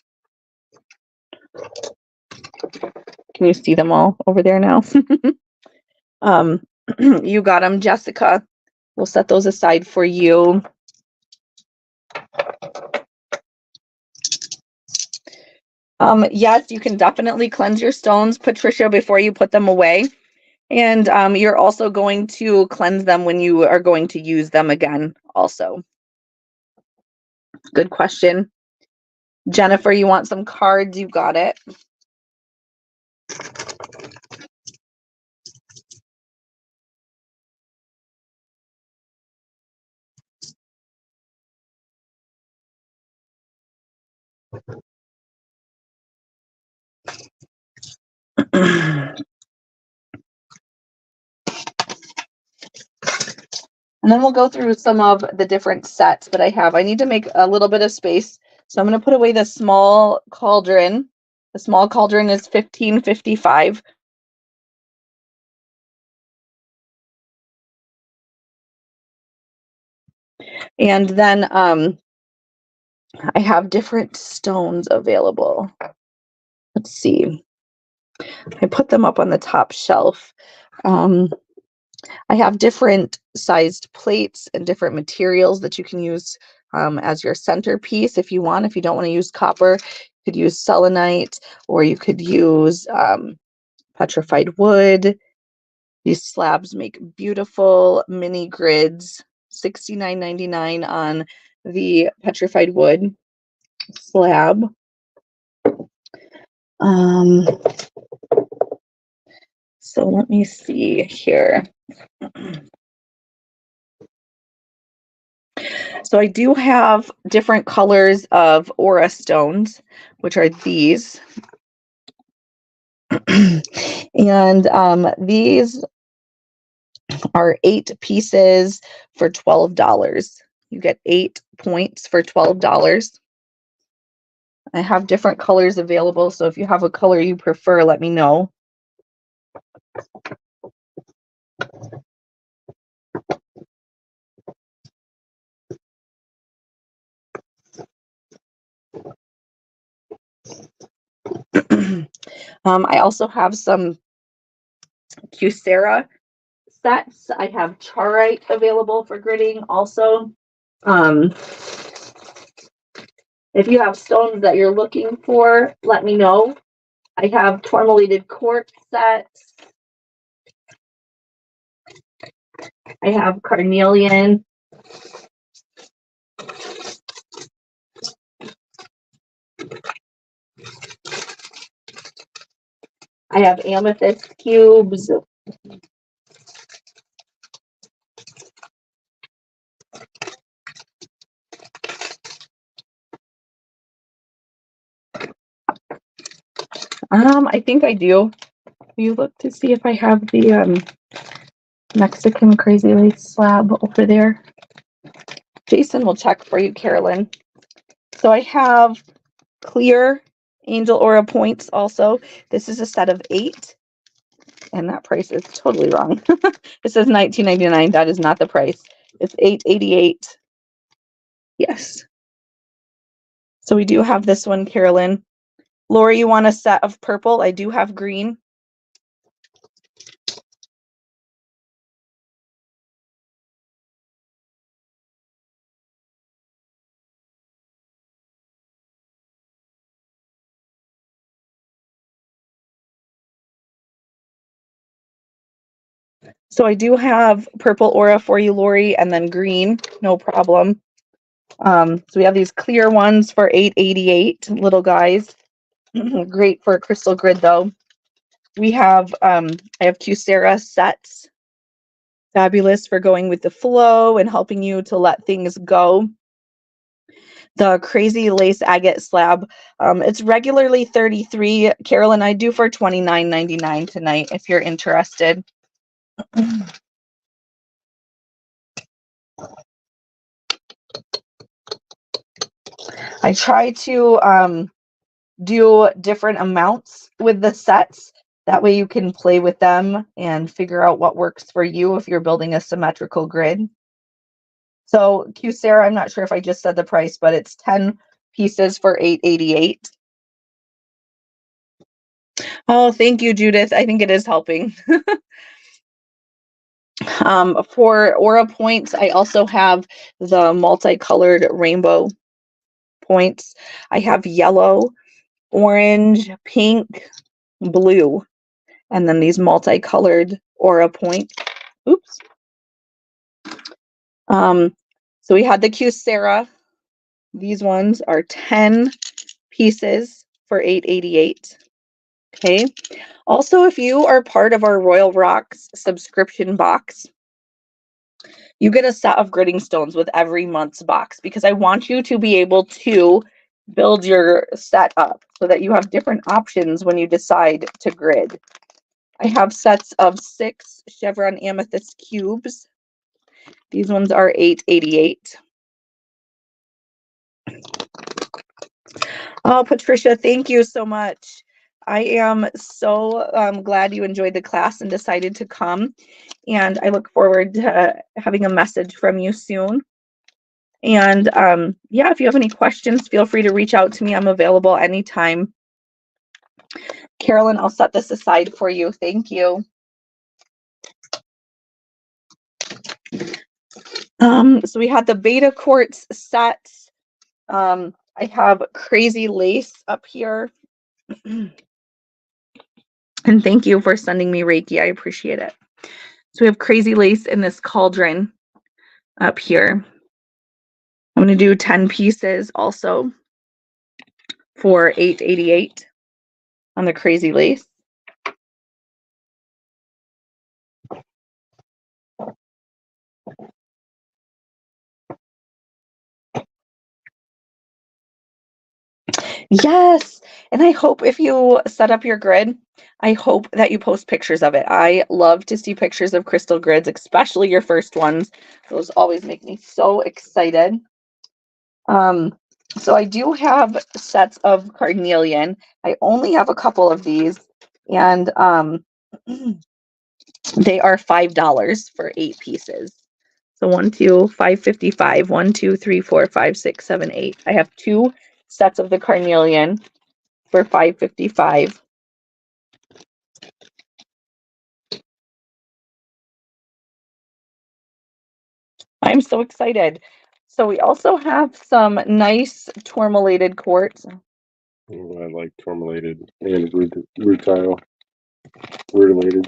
Can you see them all over there now? You got them, Jessica. We'll set those aside for you. Yes, you can definitely cleanse your stones, Patricia, before you put them away. And you're also going to cleanse them when you are going to use them again also. Good question. Jennifer, you want some cards? You got it. And then we'll go through some of the different sets that I have. I need to make a little bit of space. So I'm going to put away the small cauldron. The small cauldron is $15.55. And then I have different stones available. Let's see. I put them up on the top shelf. I have different sized plates and different materials that you can use as your centerpiece if you want. If you don't want to use copper, you could use selenite, or you could use petrified wood. These slabs make beautiful mini grids. $69.99 on the petrified wood slab. So let me see here. So I do have different colors of aura stones, which are these. And these are 8 pieces for $12. You get 8 points for $12. I have different colors available, so if you have a color you prefer, let me know. I also have some Kyocera sets. I have Charite available for gridding also. If you have stones that you're looking for, let me know. I have tourmalated quartz sets. I have carnelian. I have amethyst cubes. I think I do. You look to see if I have the Mexican crazy lace slab over there. Jason will check for you, Carolyn. So I have clear angel aura points also. This is a set of 8. And that price is totally wrong. It says $19.99. That is not the price. It's $8.88. Yes. So we do have this one, Carolyn. Lori, you want a set of purple? I do have green. So I do have purple aura for you, Lori, and then green, no problem. So we have these clear ones for $8.88, little guys. Great for a crystal grid though. We have I have Kyocera sets. Fabulous for going with the flow and helping you to let things go. The crazy lace agate slab, it's regularly $33. Carolyn, I do for $29.99 tonight if you're interested. I try to do different amounts with the sets. That way you can play with them and figure out what works for you if you're building a symmetrical grid. So Kyocera, I'm not sure if I just said the price, but it's 10 pieces for $8.88. Oh, thank you, Judith. I think it is helping. For aura points, I also have the multicolored rainbow points. I have yellow, orange, pink, blue, and then these multicolored aura points. Oops. So we had the Kyocera. These ones are 10 pieces for $8.88. Okay. Also, if you are part of our Royal Rocks subscription box, you get a set of gridding stones with every month's box because I want you to be able to build your set up so that you have different options when you decide to grid. I have sets of 6 chevron amethyst cubes. These ones are $8.88. Oh, Patricia, thank you so much. I am so glad you enjoyed the class and decided to come. And I look forward to having a message from you soon. And yeah, if you have any questions, feel free to reach out to me. I'm available anytime. Carolyn, I'll set this aside for you. Thank you. So we had the Beta Quartz sets. I have Crazy Lace up here. And thank you for sending me Reiki. I appreciate it. So we have Crazy Lace in this cauldron up here. I'm going to do 10 pieces also for $8.88 on the Crazy Lace. Yes. And I hope if you set up your grid, I hope that you post pictures of it. I love to see pictures of crystal grids, especially your first ones. Those always make me so excited. So I do have sets of carnelian. I only have a couple of these, and they are $5 for 8 pieces. So 1, 2, 5.55. 1, 2, 3, 4, 5, 6, 7, 8. I have 2 sets of the carnelian for $5.55. I'm so excited. So we also have some nice tourmalated quartz. Oh, I like tourmalated and rutile. Rutilated.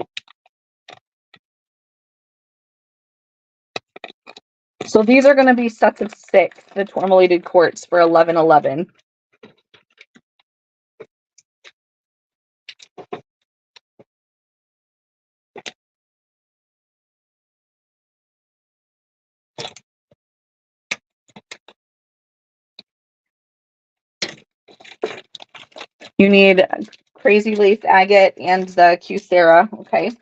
So these are going to be sets of 6, the tourmalated quartz for $11.11. You need Crazy Lace agate and the Kyocera, okay?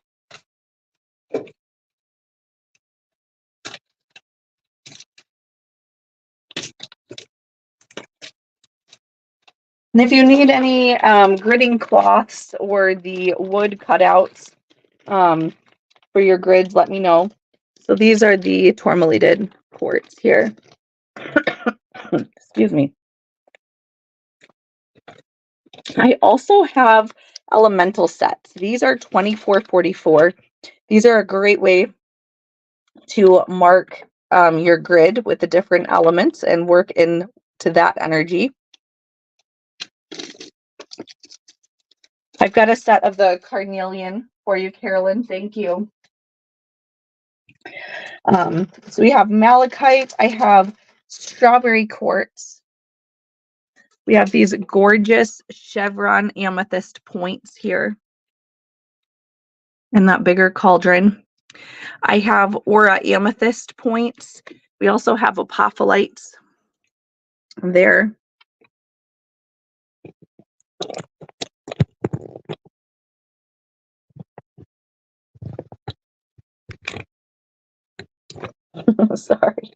And if you need any gridding cloths or the wood cutouts for your grids, let me know. So these are the tourmalated quartz here. Excuse me. I also have elemental sets. These are $24.44. These are a great way to mark your grid with the different elements and work into that energy. I've got a set of the carnelian for you, Carolyn. Thank you. So we have malachite. I have strawberry quartz. We have these gorgeous chevron amethyst points here in that bigger cauldron. I have aura amethyst points. We also have apopholites there. Sorry.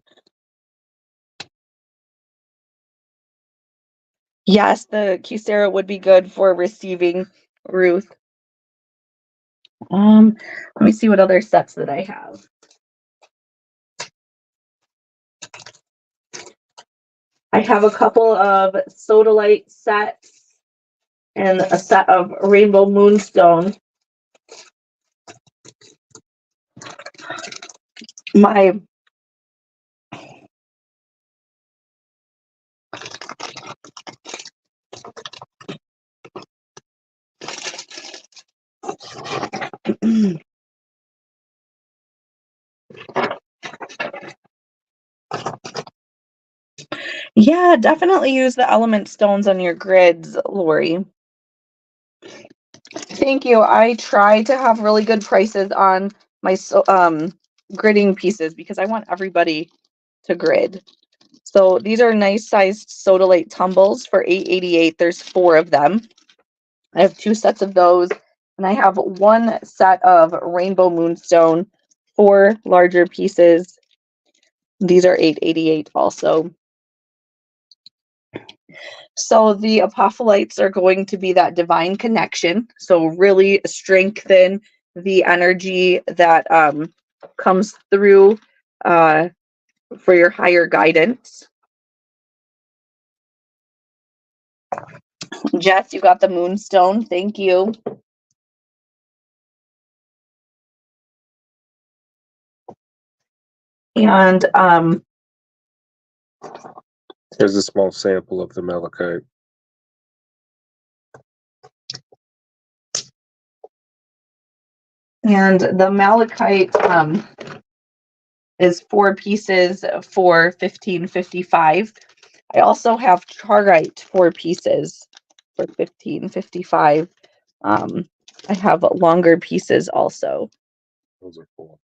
Yes, the Kyocera would be good for receiving, Ruth. Let me see what other sets that I have. I have a couple of sodalite sets and a set of rainbow moonstone. My yeah, definitely use the element stones on your grids, Lori. Thank you. I try to have really good prices on my gridding pieces because I want everybody to grid. So these are nice sized sodalite tumbles for $8.88. There's 4 of them. I have 2 sets of those, and I have 1 set of rainbow moonstone, 4 larger pieces. These are $8.88 also. So the apopholites are going to be that divine connection. So really strengthen the energy that comes through for your higher guidance. Jess, you got the moonstone. Thank you. And here's a small sample of the malachite. And the malachite is 4 pieces for $15.55. I also have charite 4 pieces for $15.55. I have longer pieces also. Those are cool.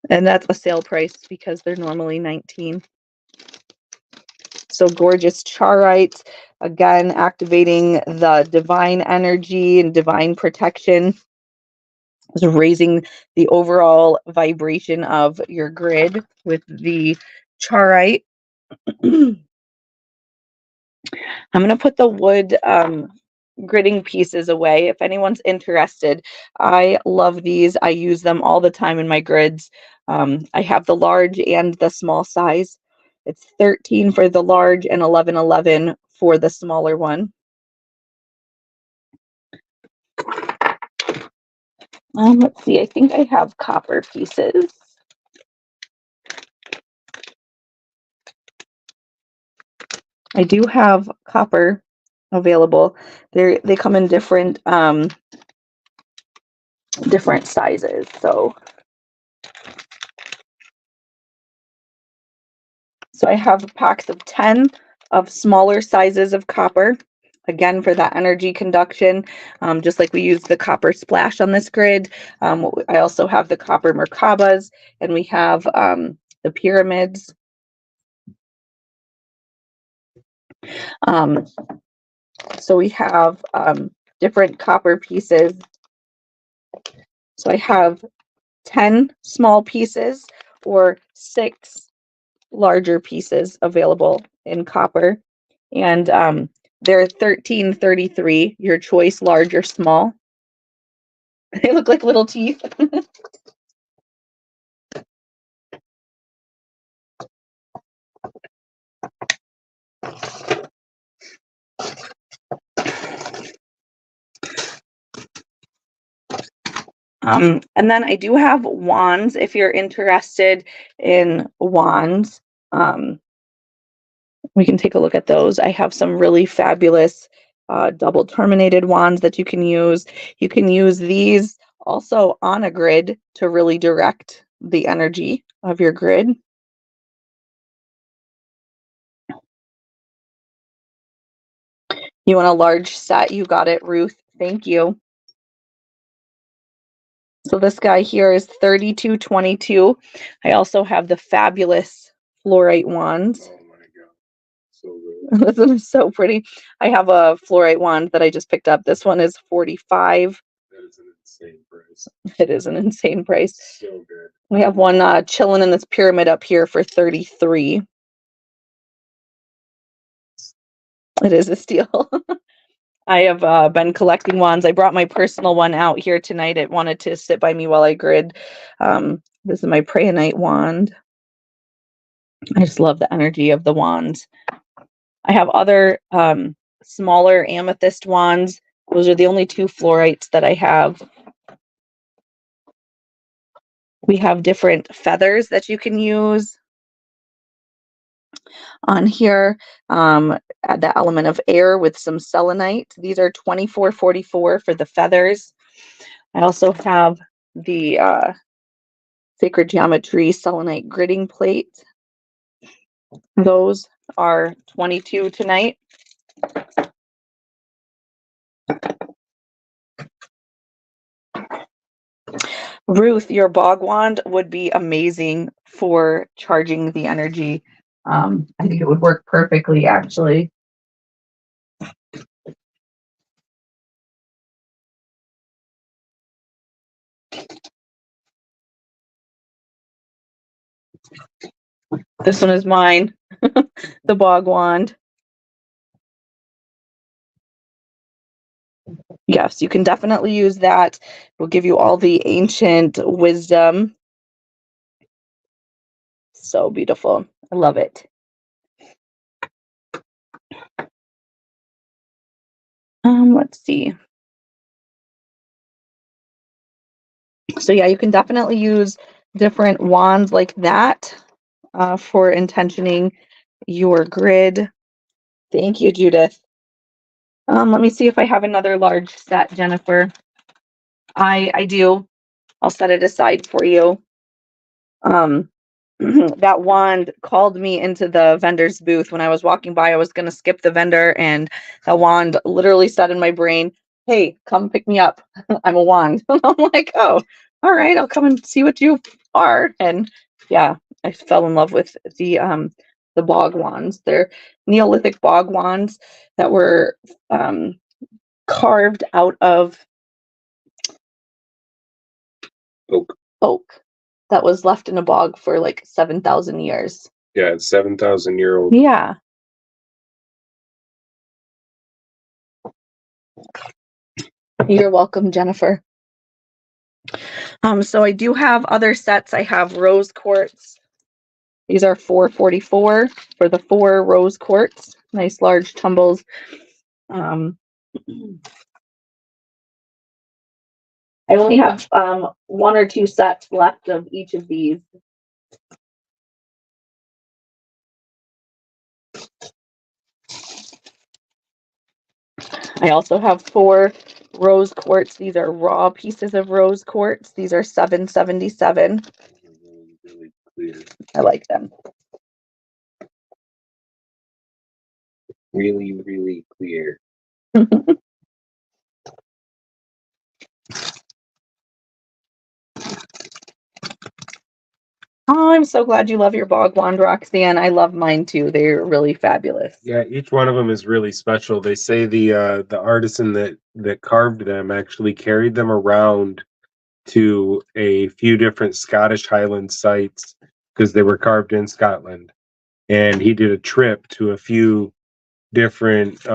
And that's a sale price because they're normally $19. So gorgeous charite, again, activating the divine energy and divine protection. So raising the overall vibration of your grid with the charite. I'm going to put the wood gridding pieces away. If anyone's interested, I love these. I use them all the time in my grids. I have the large and the small size. It's 13 for the large and 11 for the smaller one. Let's see, I think I have copper pieces. I do have copper available. They come in different different sizes. So I have packs of 10 of smaller sizes of copper, again for that energy conduction, just like we use the copper splash on this grid. I also have the copper Merkabas, and we have the pyramids. So we have different copper pieces. So I have 10 small pieces or 6 larger pieces available in copper. And they're $13.33, your choice, large or small. They look like little teeth. And then I do have wands if you're interested in wands. We can take a look at those. I have some really fabulous double terminated wands that you can use. You can use these also on a grid to really direct the energy of your grid. You want a large set? You got it, Ruth. Thank you. So this guy here is $32.22. I also have the fabulous fluorite wands. Oh my god, so good. This is so pretty. I have a fluorite wand that I just picked up. This one is $45. That is an insane price. It is an insane price. So good. We have one chilling in this pyramid up here for $33. It is a steal. I have been collecting wands. I brought my personal one out here tonight. It wanted to sit by me while I grid. This is my Prayanite wand. I just love the energy of the wands. I have other smaller amethyst wands. Those are the only 2 fluorites that I have. We have different feathers that you can use on here. Add the element of air with some selenite. These are $24.44 for the feathers. I also have the Sacred Geometry selenite gridding plate. Those are $22 tonight. Ruth, your bog wand would be amazing for charging the energy. I think it would work perfectly, actually. This one is mine, the bog wand. Yes, you can definitely use that. It will give you all the ancient wisdom. So beautiful. I love it. Let's see. So yeah, you can definitely use different wands like that for intentioning your grid. Thank you, Judith. Let me see if I have another large set, Jennifer. I do. I'll set it aside for you. That wand called me into the vendor's booth when I was walking by. I was going to skip the vendor, and that wand literally said in my brain, "Hey, come pick me up. I'm a wand." I'm like, "Oh, all right, I'll come and see what you are." And yeah, I fell in love with the bog wands. They're Neolithic bog wands that were carved out of oak that was left in a bog for like 7,000 years. Yeah, it's 7,000-year-old. Yeah. You're welcome, Jennifer. So I do have other sets. I have rose quartz. These are $4.44 for the 4 rose quartz. Nice large tumbles. I only have 1 or 2 sets left of each of these. I also have 4 rose quartz. These are raw pieces of rose quartz. These are $7.77. Really clear. I like them. Really, really clear. Oh, I'm so glad you love your bog wand, Roxanne. I love mine too. They're really fabulous. Yeah, each one of them is really special. They say the artisan that carved them actually carried them around to a few different Scottish Highland sites because they were carved in Scotland. And he did a trip to a few different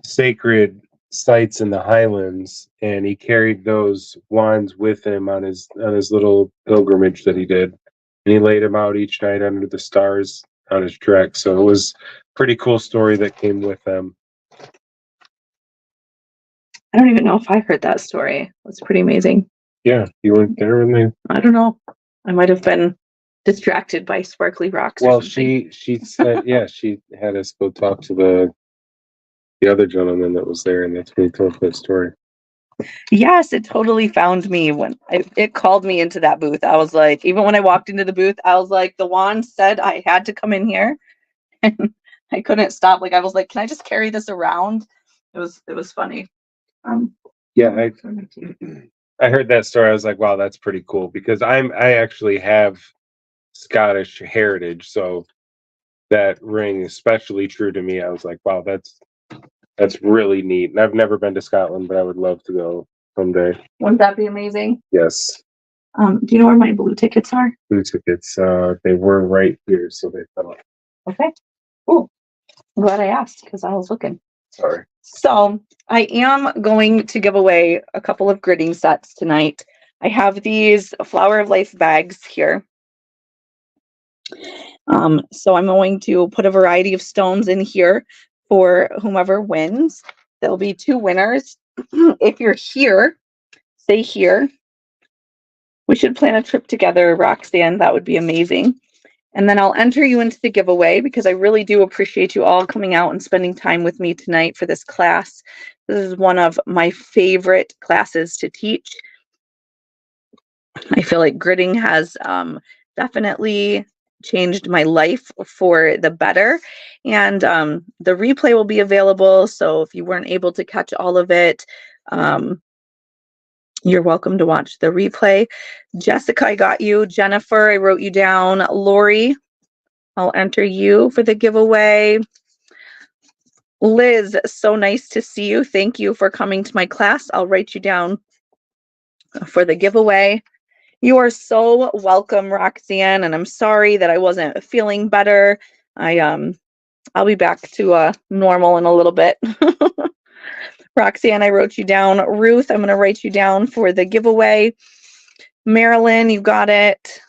sacred sites in the Highlands, and he carried those wands with him on his little pilgrimage that he did. And he laid them out each night under the stars on his trek. So it was a pretty cool story that came with them. I don't even know if I heard that story. It's pretty amazing. Yeah, you weren't there when they. I don't know. I might have been distracted by sparkly rocks. Well, or something. she said, yeah, she had us go talk to the other gentleman that was there, and that's when he told that story. Yes, it totally found me when it called me into that booth. I was like, even when I walked into the booth, I was like, the wand said I had to come in here, and I couldn't stop. Like I was like, can I just carry this around? It was funny. Yeah, I heard that story. I was like, wow, that's pretty cool because I actually have Scottish heritage, so that ring is especially true to me. I was like, wow, that's really neat. And I've never been to Scotland, but I would love to go someday. Wouldn't that be amazing? Yes. Do you know where my blue tickets are? Blue tickets. They were right here, so they fell. Okay. Cool. I'm glad I asked because I was looking. Sorry. So I am going to give away a couple of gridding sets tonight. I have these Flower of Life bags here. So I'm going to put a variety of stones in here for whomever wins. There'll be 2 winners. If you're here, stay here. We should plan a trip together, Roxanne. That would be amazing. And then I'll enter you into the giveaway because I really do appreciate you all coming out and spending time with me tonight for this class. This is one of my favorite classes to teach. I feel like gridding has definitely changed my life for the better. And the replay will be available. So if you weren't able to catch all of it, you're welcome to watch the replay. Jessica, I got you. Jennifer, I wrote you down. Lori, I'll enter you for the giveaway. Liz, so nice to see you. Thank you for coming to my class. I'll write you down for the giveaway. You are so welcome, Roxanne, and I'm sorry that I wasn't feeling better. I'll be back to normal in a little bit. Roxanne, I wrote you down. Ruth, I'm going to write you down for the giveaway. Marilyn, you got it.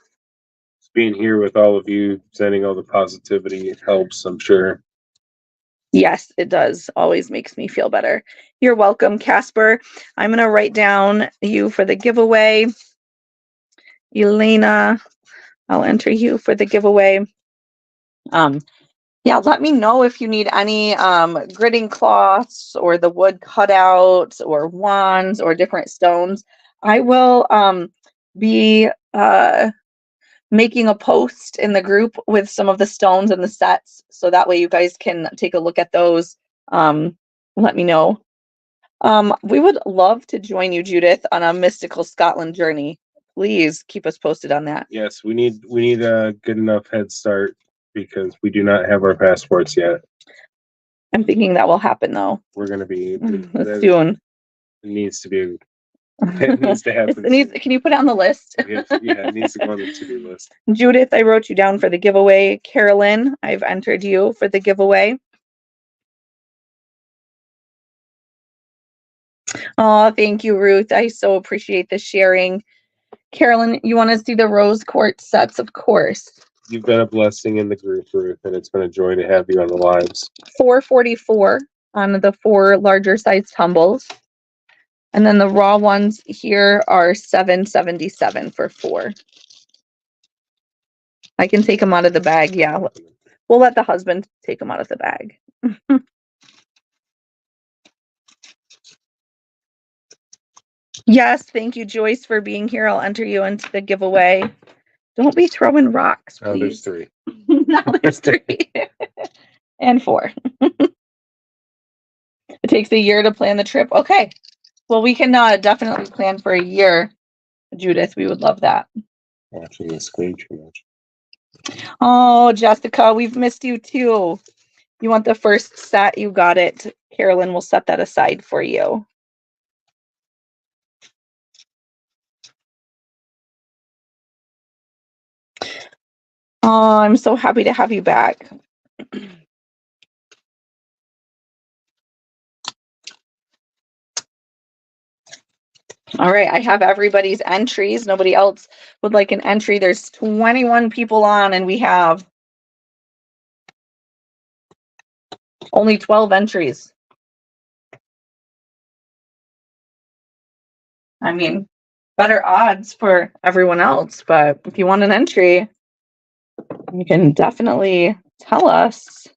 being here with all of you, sending all the positivity helps, I'm sure. Yes, it does. Always makes me feel better. You're welcome, Casper. I'm going to write down you for the giveaway. Elena, I'll enter you for the giveaway. Yeah, let me know if you need any gridding cloths or the wood cutouts or wands or different stones. I will be making a post in the group with some of the stones and the sets, so that way you guys can take a look at those. Let me know. We would love to join you, Judith, on a mystical Scotland journey. Please keep us posted on that. Yes, we need a good enough head start because we do not have our passports yet. I'm thinking that will happen though. We're going to be Soon. It needs to be. It needs to happen. Can you put it on the list? Yeah, it needs to go on the to-do list. Judith, I wrote you down for the giveaway. Carolyn, I've entered you for the giveaway. Oh, thank you, Ruth. I so appreciate the sharing. Carolyn, you want to see the rose quartz sets? Of course. You've been a blessing in the group, Ruth, and it's been a joy to have you on the lives. $444 on the 4 larger size tumbles. And then the raw ones here are $777 for 4. I can take them out of the bag. Yeah. We'll let the husband take them out of the bag. Yes, thank you, Joyce, for being here. I'll enter you into the giveaway. Don't be throwing rocks, please. Oh, there's 3. Now there's 3. And 4. It takes a year to plan the trip. Okay. Well, we can definitely plan for a year, Judith. We would love that. Watching the screen too much. Oh, Jessica, we've missed you too. You want the first set? You got it. Carolyn will set that aside for you. Oh, I'm so happy to have you back. All right, I have everybody's entries. Nobody else would like an entry. There's 21 people on, and we have only 12 entries. I mean, better odds for everyone else, but if you want an entry, you can definitely tell us.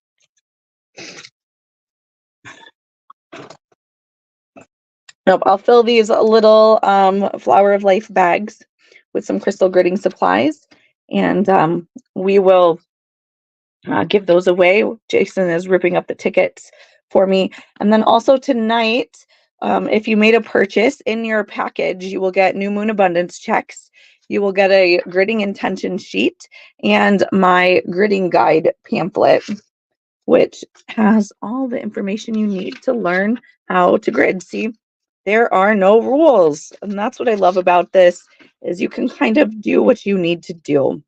Nope, I'll fill these little Flower of Life bags with some crystal gridding supplies, and we will give those away. Jason is ripping up the tickets for me. And then also tonight, if you made a purchase in your package, you will get New Moon Abundance checks. You will get a gridding intention sheet and my gridding guide pamphlet, which has all the information you need to learn how to grid. See, there are no rules. And that's what I love about this, is you can kind of do what you need to do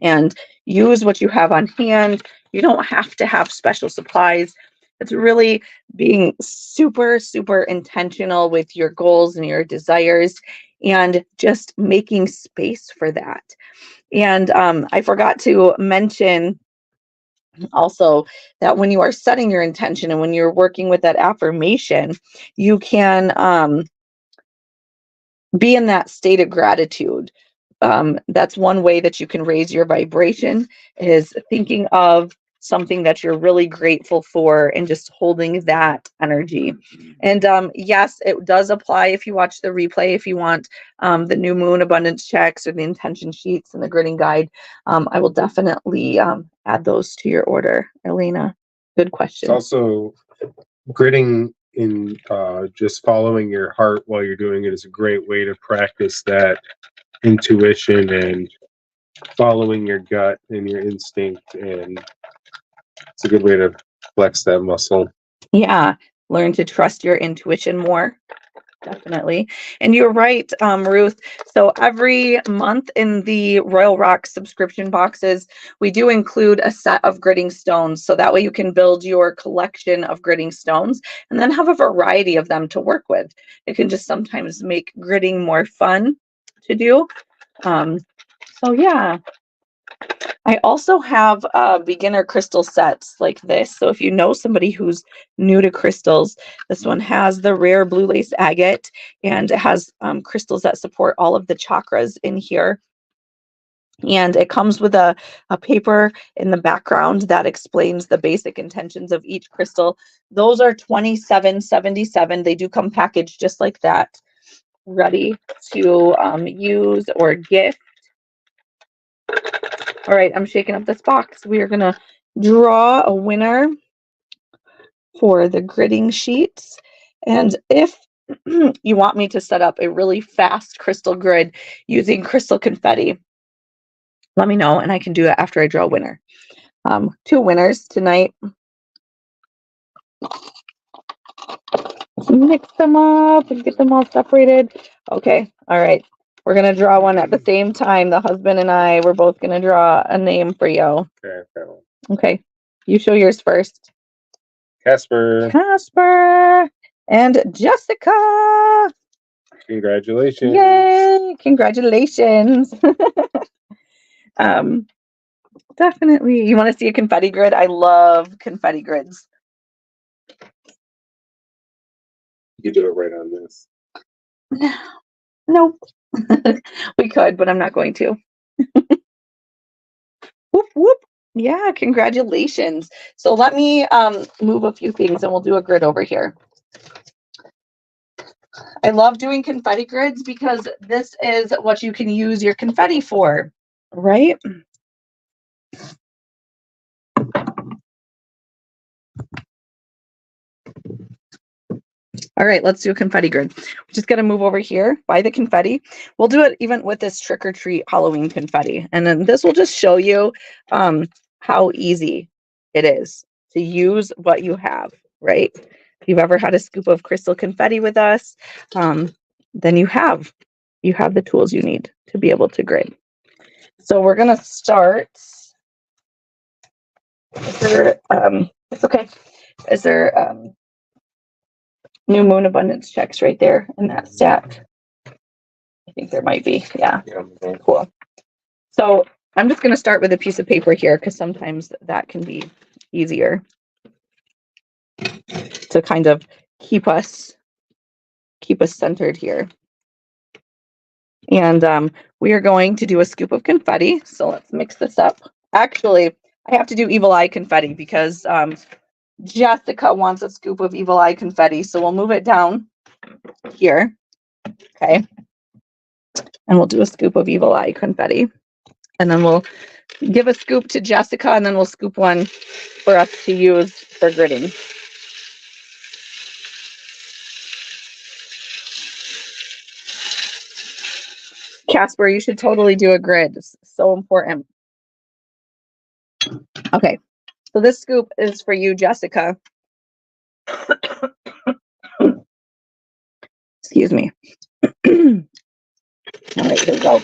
and use what you have on hand. You don't have to have special supplies. It's really being super, super intentional with your goals and your desires and just making space for that. And I forgot to mention also that when you are setting your intention and when you're working with that affirmation, you can be in that state of gratitude. That's one way that you can raise your vibration, is thinking of something that you're really grateful for and just holding that energy. And yes, it does apply if you watch the replay. If you want the New Moon Abundance checks or the intention sheets and the gridding guide, I will definitely add those to your order. Elena, good question. It's also gridding in just following your heart while you're doing it is a great way to practice that intuition and following your gut and your instinct, and it's a good way to flex that muscle. Yeah, learn to trust your intuition more. Definitely. And you're right, Ruth. So every month in the Royal Rock subscription boxes, we do include a set of gridding stones. So that way you can build your collection of gridding stones and then have a variety of them to work with. It can just sometimes make gridding more fun to do. So yeah, I also have beginner crystal sets like this. So if you know somebody who's new to crystals, this one has the rare blue lace agate, and it has crystals that support all of the chakras in here. And it comes with a paper in the background that explains the basic intentions of each crystal. Those are $27.77. They do come packaged just like that, ready to use or gift. All right, I'm shaking up this box. We are going to draw a winner for the gridding sheets. And if you want me to set up a really fast crystal grid using crystal confetti, let me know and I can do it after I draw a winner. 2 winners tonight. Mix them up and get them all separated. Okay, all right. We're going to draw one at the same time. The husband and I, we're both going to draw a name for you. Okay, you show yours first. Casper and Jessica. Congratulations. Yay, congratulations. Definitely. You want to see a confetti grid? I love confetti grids. You do it right on this. Nope. We could, but I'm not going to. Whoop, whoop. Yeah, congratulations. So let me move a few things and we'll do a grid over here. I love doing confetti grids because this is what you can use your confetti for, right? All right, let's do a confetti grid. We're just going to move over here by the confetti. We'll do it even with this trick or treat Halloween confetti. And then this will just show you how easy it is to use what you have, right? If you've ever had a scoop of crystal confetti with us, then you have the tools you need to be able to grid. So we're going to start. It's okay. Is there new moon abundance checks right there in that stack? I think there might be. Yeah. Cool. So I'm just going to start with a piece of paper here because sometimes that can be easier to kind of keep us centered here. And we are going to do a scoop of confetti. So let's mix this up. Actually, I have to do evil eye confetti because Jessica wants a scoop of evil eye confetti. So we'll move it down here. Okay. And we'll do a scoop of evil eye confetti. And then we'll give a scoop to Jessica, and then we'll scoop one for us to use for gridding. Casper, you should totally do a grid. It's so important. Okay, so this scoop is for you, Jessica. Excuse me. All right, here we go.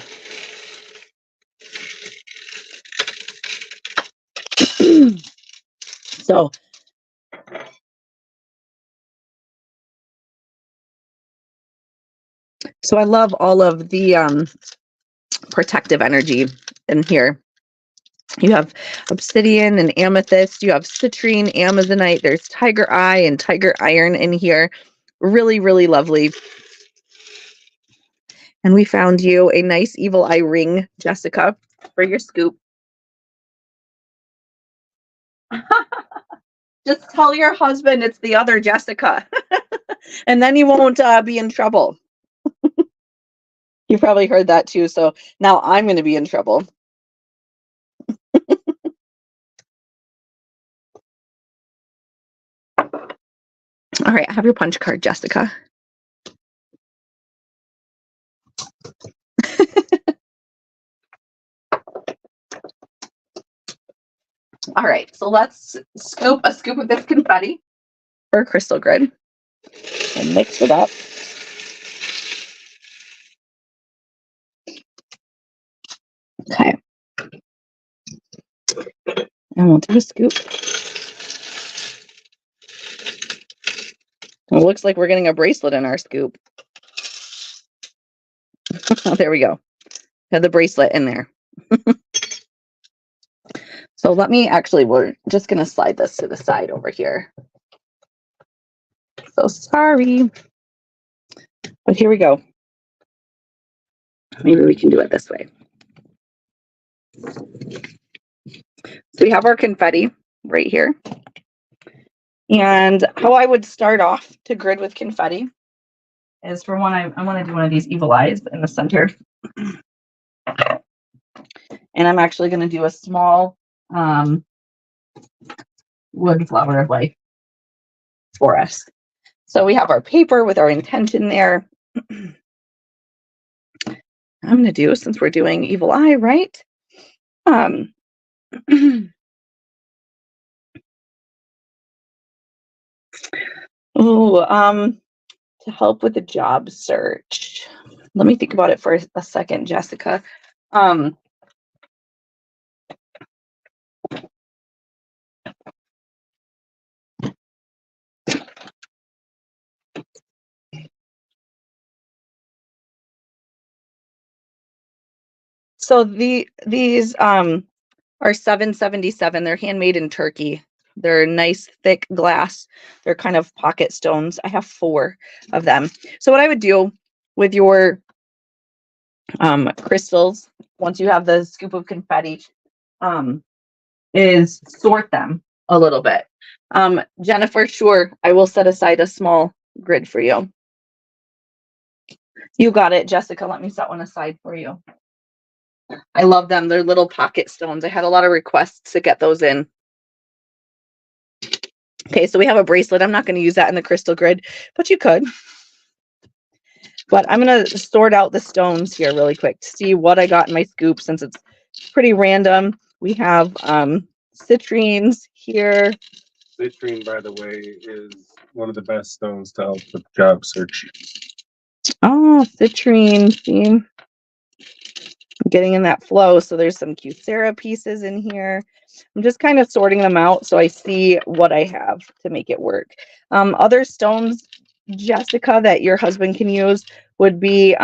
So I love all of the protective energy in here. You have obsidian and amethyst. You have citrine, amazonite. There's tiger eye and tiger iron in here. Really, really lovely. And we found you a nice evil eye ring, Jessica, for your scoop. Just tell your husband it's the other Jessica. And then you won't be in trouble. You probably heard that too. So now I'm going to be in trouble. All right, I have your punch card, Jessica. All right, so let's scoop a scoop of this confetti for crystal grid and mix it up. Okay. And we'll do a scoop. It looks like we're getting a bracelet in our scoop. Oh, there we go. Have the bracelet in there. So we're just going to slide this to the side over here. So sorry. But here we go. Maybe we can do it this way. So we have our confetti right here. And how I would start off to grid with confetti is, for one, I want to do one of these evil eyes in the center. And I'm actually going to do a small wood flower of life for us. So we have our paper with our intention there. I'm going to do, since we're doing evil eye, right? To help with the job search. Let me think about it for a second, Jessica. So these are 777. They're handmade in Turkey. They're nice, thick glass. They're kind of pocket stones. I have 4 of them. So what I would do with your crystals, once you have the scoop of confetti, is sort them a little bit. Jennifer, sure, I will set aside a small grid for you. You got it, Jessica. Let me set one aside for you. I love them. They're little pocket stones. I had a lot of requests to get those in. Okay, so we have a bracelet. I'm not going to use that in the crystal grid, but you could. But I'm going to sort out the stones here really quick to see what I got in my scoop, since it's pretty random. We have citrines here. Citrine, by the way, is one of the best stones to help with job search. Oh, citrine. See? I'm getting in that flow. So there's some Coursera pieces in here. I'm just kind of sorting them out so I see what I have to make it work. Other stones, Jessica, that your husband can use would be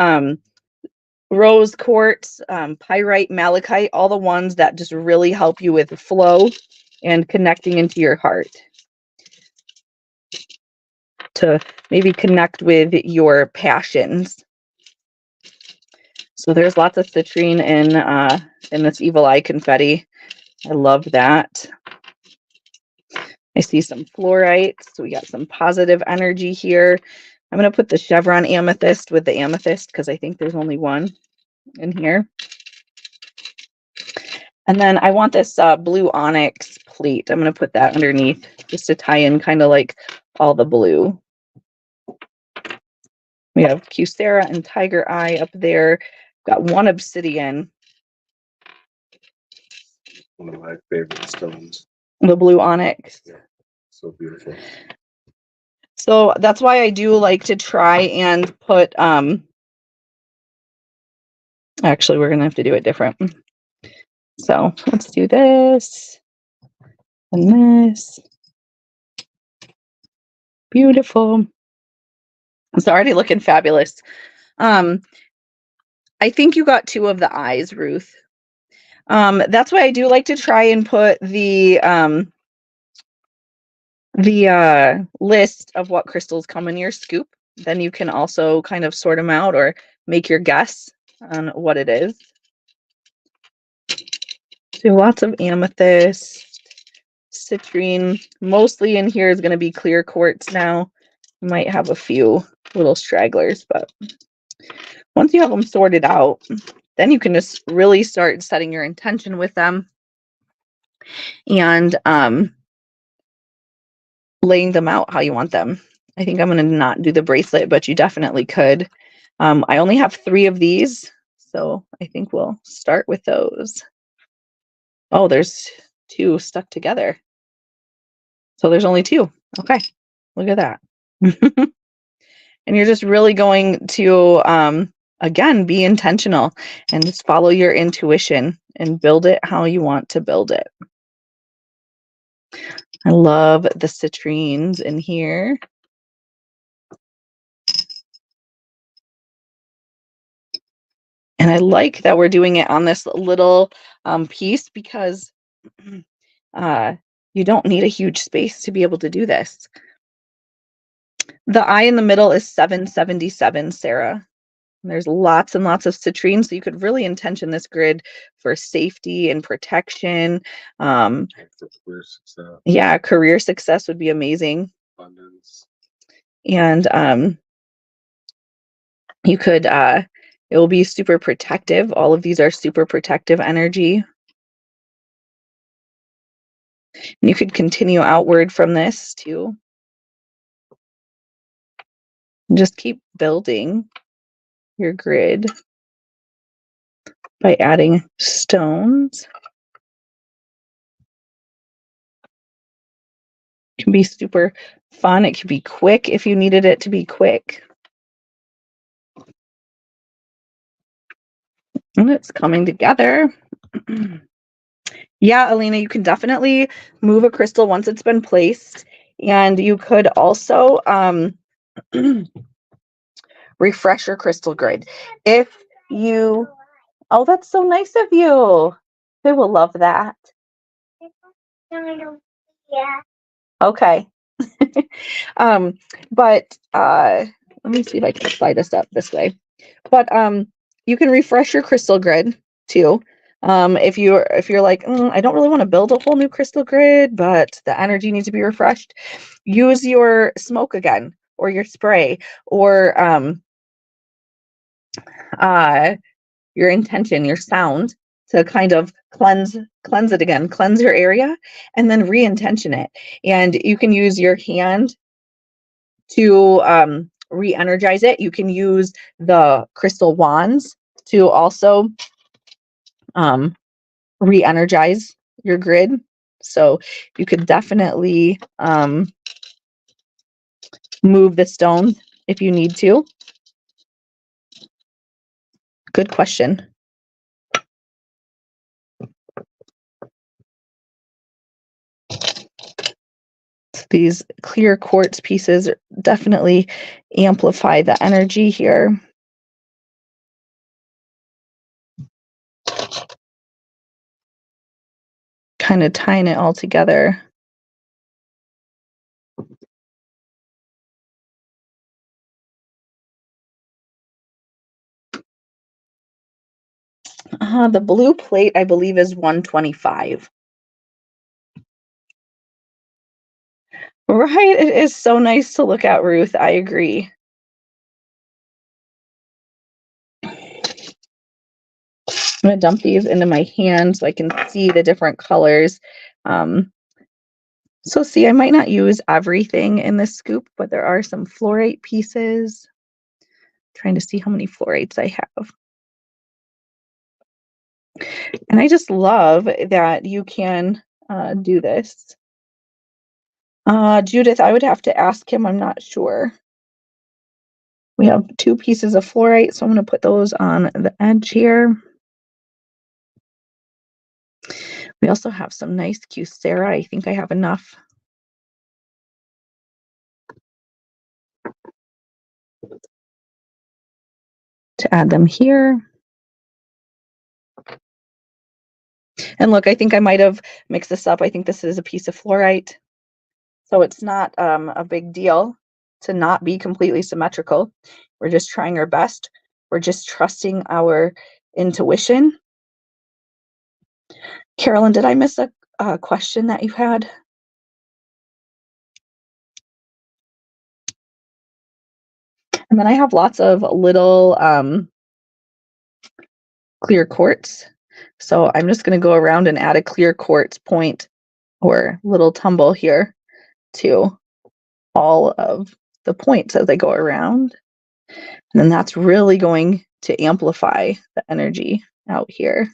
rose quartz, pyrite, malachite, all the ones that just really help you with flow and connecting into your heart, to maybe connect with your passions. So there's lots of citrine in this evil eye confetti. I love that. I see some fluorite, so we got some positive energy here. I'm going to put the chevron amethyst with the amethyst because I think there's only one in here. And then I want this blue onyx plate. I'm going to put that underneath just to tie in kind of like all the blue. We have Coursera and tiger eye up there. Got one obsidian. One of my favorite stones. The blue onyx. Yeah, so beautiful. So that's why I do like to try and put, actually, we're going to have to do it different. So let's do this and this. Beautiful. It's already looking fabulous. I think you got 2 of the eyes, Ruth. That's why I do like to try and put the list of what crystals come in your scoop. Then you can also kind of sort them out or make your guess on what it is. So lots of amethyst, citrine. Mostly in here is going to be clear quartz now. Might have a few little stragglers, but once you have them sorted out, then you can just really start setting your intention with them and laying them out how you want them. I think I'm going to not do the bracelet, but you definitely could. I only have 3 of these, so I think we'll start with those. Oh, there's 2 stuck together. So there's only 2. Okay, look at that. And you're just really going to, again, be intentional and just follow your intuition and build it how you want to build it. I love the citrines in here. And I like that we're doing it on this little piece because You don't need a huge space to be able to do this. The eye in the middle is 777, Sarah. There's lots and lots of citrine, so you could really intention this grid for safety and protection. Career success. Yeah, career success would be amazing. Abundance. And you could, it will be super protective. All of these are super protective energy. And you could continue outward from this too. And just keep building your grid by adding stones. It can be super fun. It can be quick if you needed it to be quick. And it's coming together. Yeah, Alina, you can definitely move a crystal once it's been placed. And you could also refresh your crystal grid. If you, oh, that's so nice of you. They will love that. Yeah. Okay. But let me see if I can slide this up this way. But you can refresh your crystal grid too. If you're like, I don't really want to build a whole new crystal grid, but the energy needs to be refreshed, use your smoke again, or your spray, or your intention, your sound, to kind of cleanse it again, cleanse your area, and then re-intention it. And you can use your hand to re-energize it. You can use the crystal wands to also re-energize your grid. So you could definitely move the stone if you need to. Good question. These clear quartz pieces definitely amplify the energy here. Kind of tying it all together. The blue plate, I believe, is 125. Right, it is so nice to look at, Ruth. I agree. I'm going to dump these into my hand so I can see the different colors. So see, I might not use everything in this scoop, but there are some fluorite pieces. Trying to see how many fluorites I have. And I just love that you can do this. Judith, I would have to ask him. I'm not sure. We have 2 pieces of fluorite, so I'm going to put those on the edge here. We also have some nice Coursera. I think I have enough. To add them here. And look, I think I might have mixed this up. I think this is a piece of fluorite. So it's not a big deal to not be completely symmetrical. We're just trying our best. We're just trusting our intuition. Carolyn, did I miss a question that you had? And then I have lots of little clear quartz. So I'm just going to go around and add a clear quartz point or little tumble here to all of the points as I go around. And then that's really going to amplify the energy out here.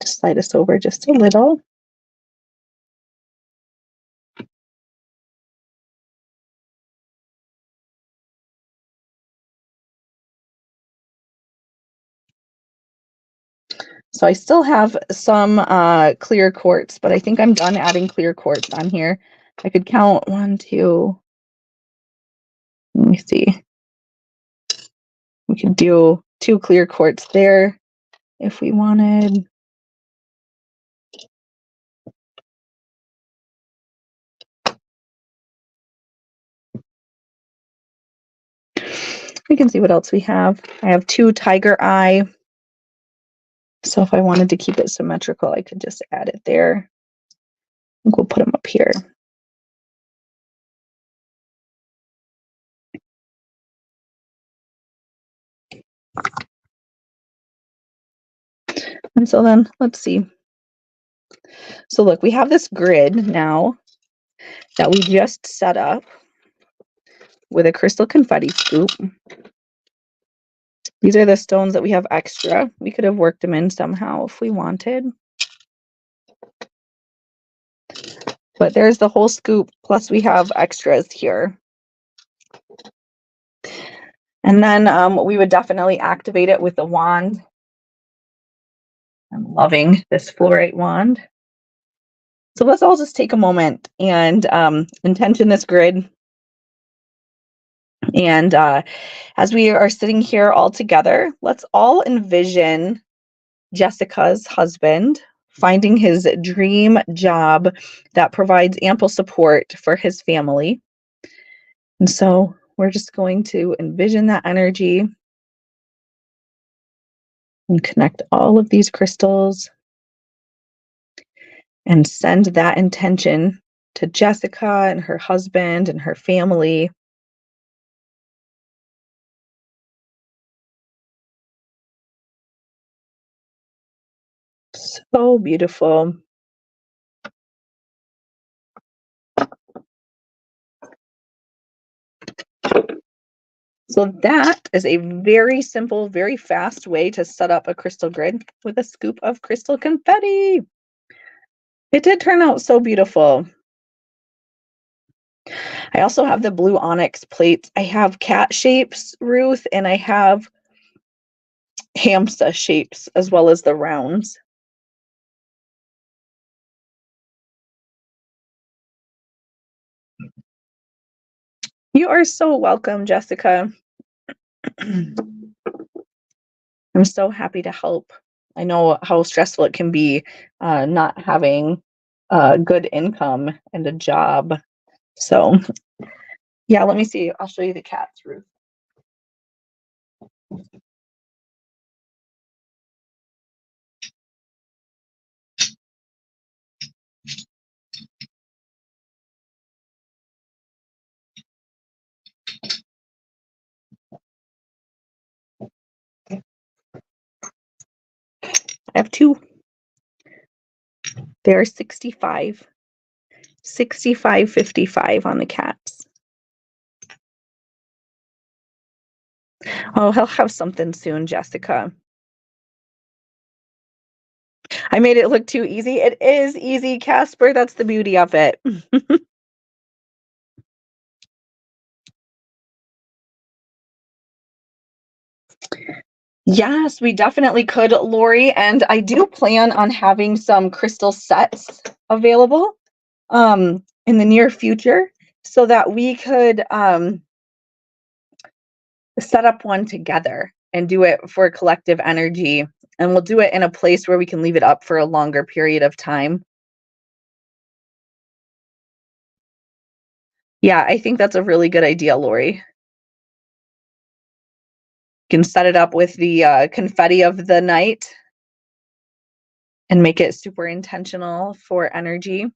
Just slide this over just a little. So I still have some clear quartz, but I think I'm done adding clear quartz on here. I could count 1, 2. Let me see. We could do 2 clear quartz there if we wanted. We can see what else we have. I have 2 tiger eye. So if I wanted to keep it symmetrical, I could just add it there. I think we'll put them up here. And so then let's see. So look, we have this grid now that we just set up with a crystal confetti scoop. These are the stones that we have extra. We could have worked them in somehow if we wanted. But there's the whole scoop, plus we have extras here. And then we would definitely activate it with the wand. I'm loving this fluorite wand. So let's all just take a moment and intention this grid. And as we are sitting here all together, let's all envision Jessica's husband finding his dream job that provides ample support for his family. And so we're just going to envision that energy and connect all of these crystals and send that intention to Jessica and her husband and her family. So beautiful. So that is a very simple, very fast way to set up a crystal grid with a scoop of crystal confetti. It did turn out so beautiful. I also have the blue onyx plates. I have cat shapes, Ruth, and I have hamsa shapes as well as the rounds. You are so welcome, Jessica. I'm so happy to help. I know how stressful it can be not having good income and a job. So yeah, let me see. I'll show you the cats, Ruth. I have 2. They're 65, 65, 55 on the cats. Oh, he'll have something soon, Jessica. I made it look too easy. It is easy, Casper. That's the beauty of it. Yes, we definitely could, Lori. And I do plan on having some crystal sets available in the near future so that we could set up one together and do it for collective energy. And we'll do it in a place where we can leave it up for a longer period of time. Yeah, I think that's a really good idea, Lori. You can set it up with the confetti of the night and make it super intentional for energy.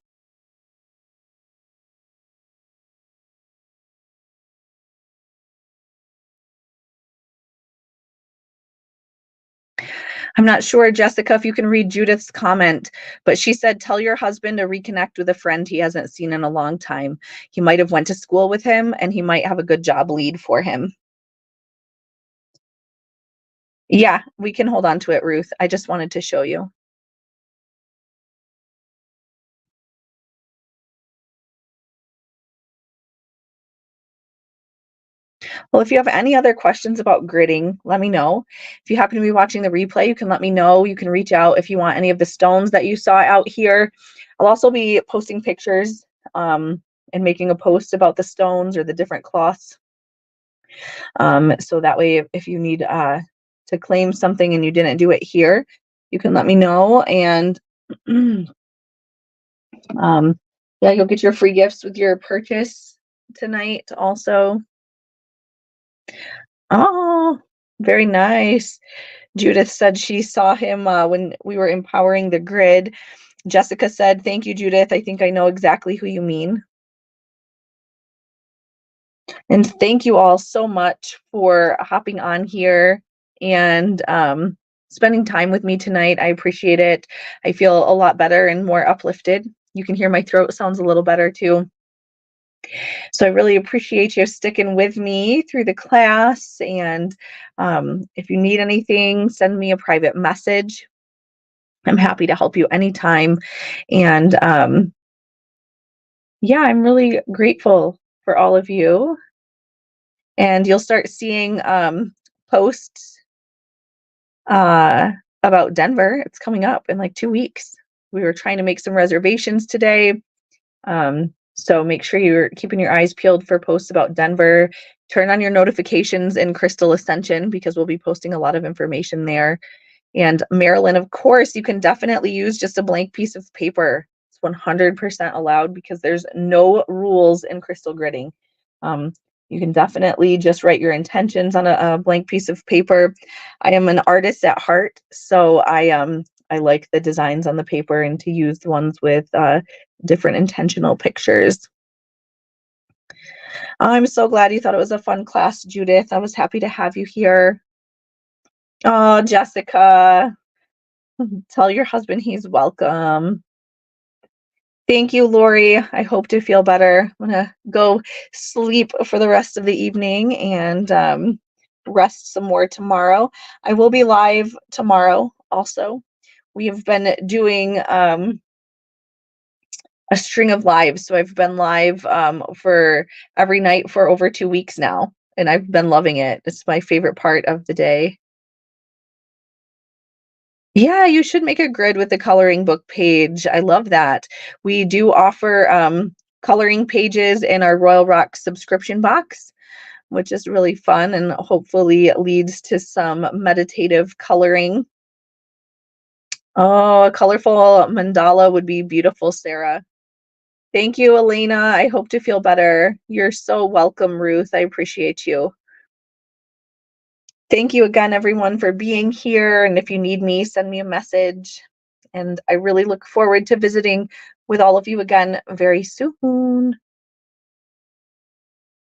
I'm not sure, Jessica, if you can read Judith's comment, but she said, tell your husband to reconnect with a friend he hasn't seen in a long time. He might have went to school with him and he might have a good job lead for him. Yeah, we can hold on to it, Ruth. I just wanted to show you. Well, if you have any other questions about gridding, let me know. If you happen to be watching the replay, you can let me know. You can reach out if you want any of the stones that you saw out here. I'll also be posting pictures and making a post about the stones or the different cloths. So that way, if you need to claim something and you didn't do it here, you can let me know. And yeah, you'll get your free gifts with your purchase tonight also. Oh, very nice. Judith said she saw him when we were empowering the grid. Jessica said, thank you, Judith. I think I know exactly who you mean. And thank you all so much for hopping on here and spending time with me tonight. I appreciate it. I feel a lot better and more uplifted. You can hear my throat sounds a little better too. So I really appreciate you sticking with me through the class. And if you need anything, send me a private message. I'm happy to help you anytime. And yeah, I'm really grateful for all of you. And you'll start seeing posts about Denver. It's coming up in like 2 weeks. We were trying to make some reservations today. So make sure you're keeping your eyes peeled for posts about Denver. Turn on your notifications in Crystal Ascension because we'll be posting a lot of information there. And Marilyn, of course, you can definitely use just a blank piece of paper. It's 100% allowed because there's no rules in crystal gridding. You can definitely just write your intentions on a blank piece of paper. I am an artist at heart, so I like the designs on the paper and to use the ones with different intentional pictures. I'm so glad you thought it was a fun class, Judith. I was happy to have you here. Oh, Jessica, tell your husband he's welcome. Thank you, Lori. I hope to feel better. I'm gonna go sleep for the rest of the evening and rest some more tomorrow. I will be live tomorrow also. We have been doing a string of lives. So I've been live for every night for over 2 weeks now, and I've been loving it. It's my favorite part of the day. Yeah, you should make a grid with the coloring book page. I love that. We do offer coloring pages in our Royal Rock subscription box, which is really fun and hopefully leads to some meditative coloring. Oh, a colorful mandala would be beautiful, Sarah. Thank you, Elena. I hope to feel better. You're so welcome, Ruth. I appreciate you. Thank you again, everyone, for being here. And if you need me, send me a message. And I really look forward to visiting with all of you again very soon.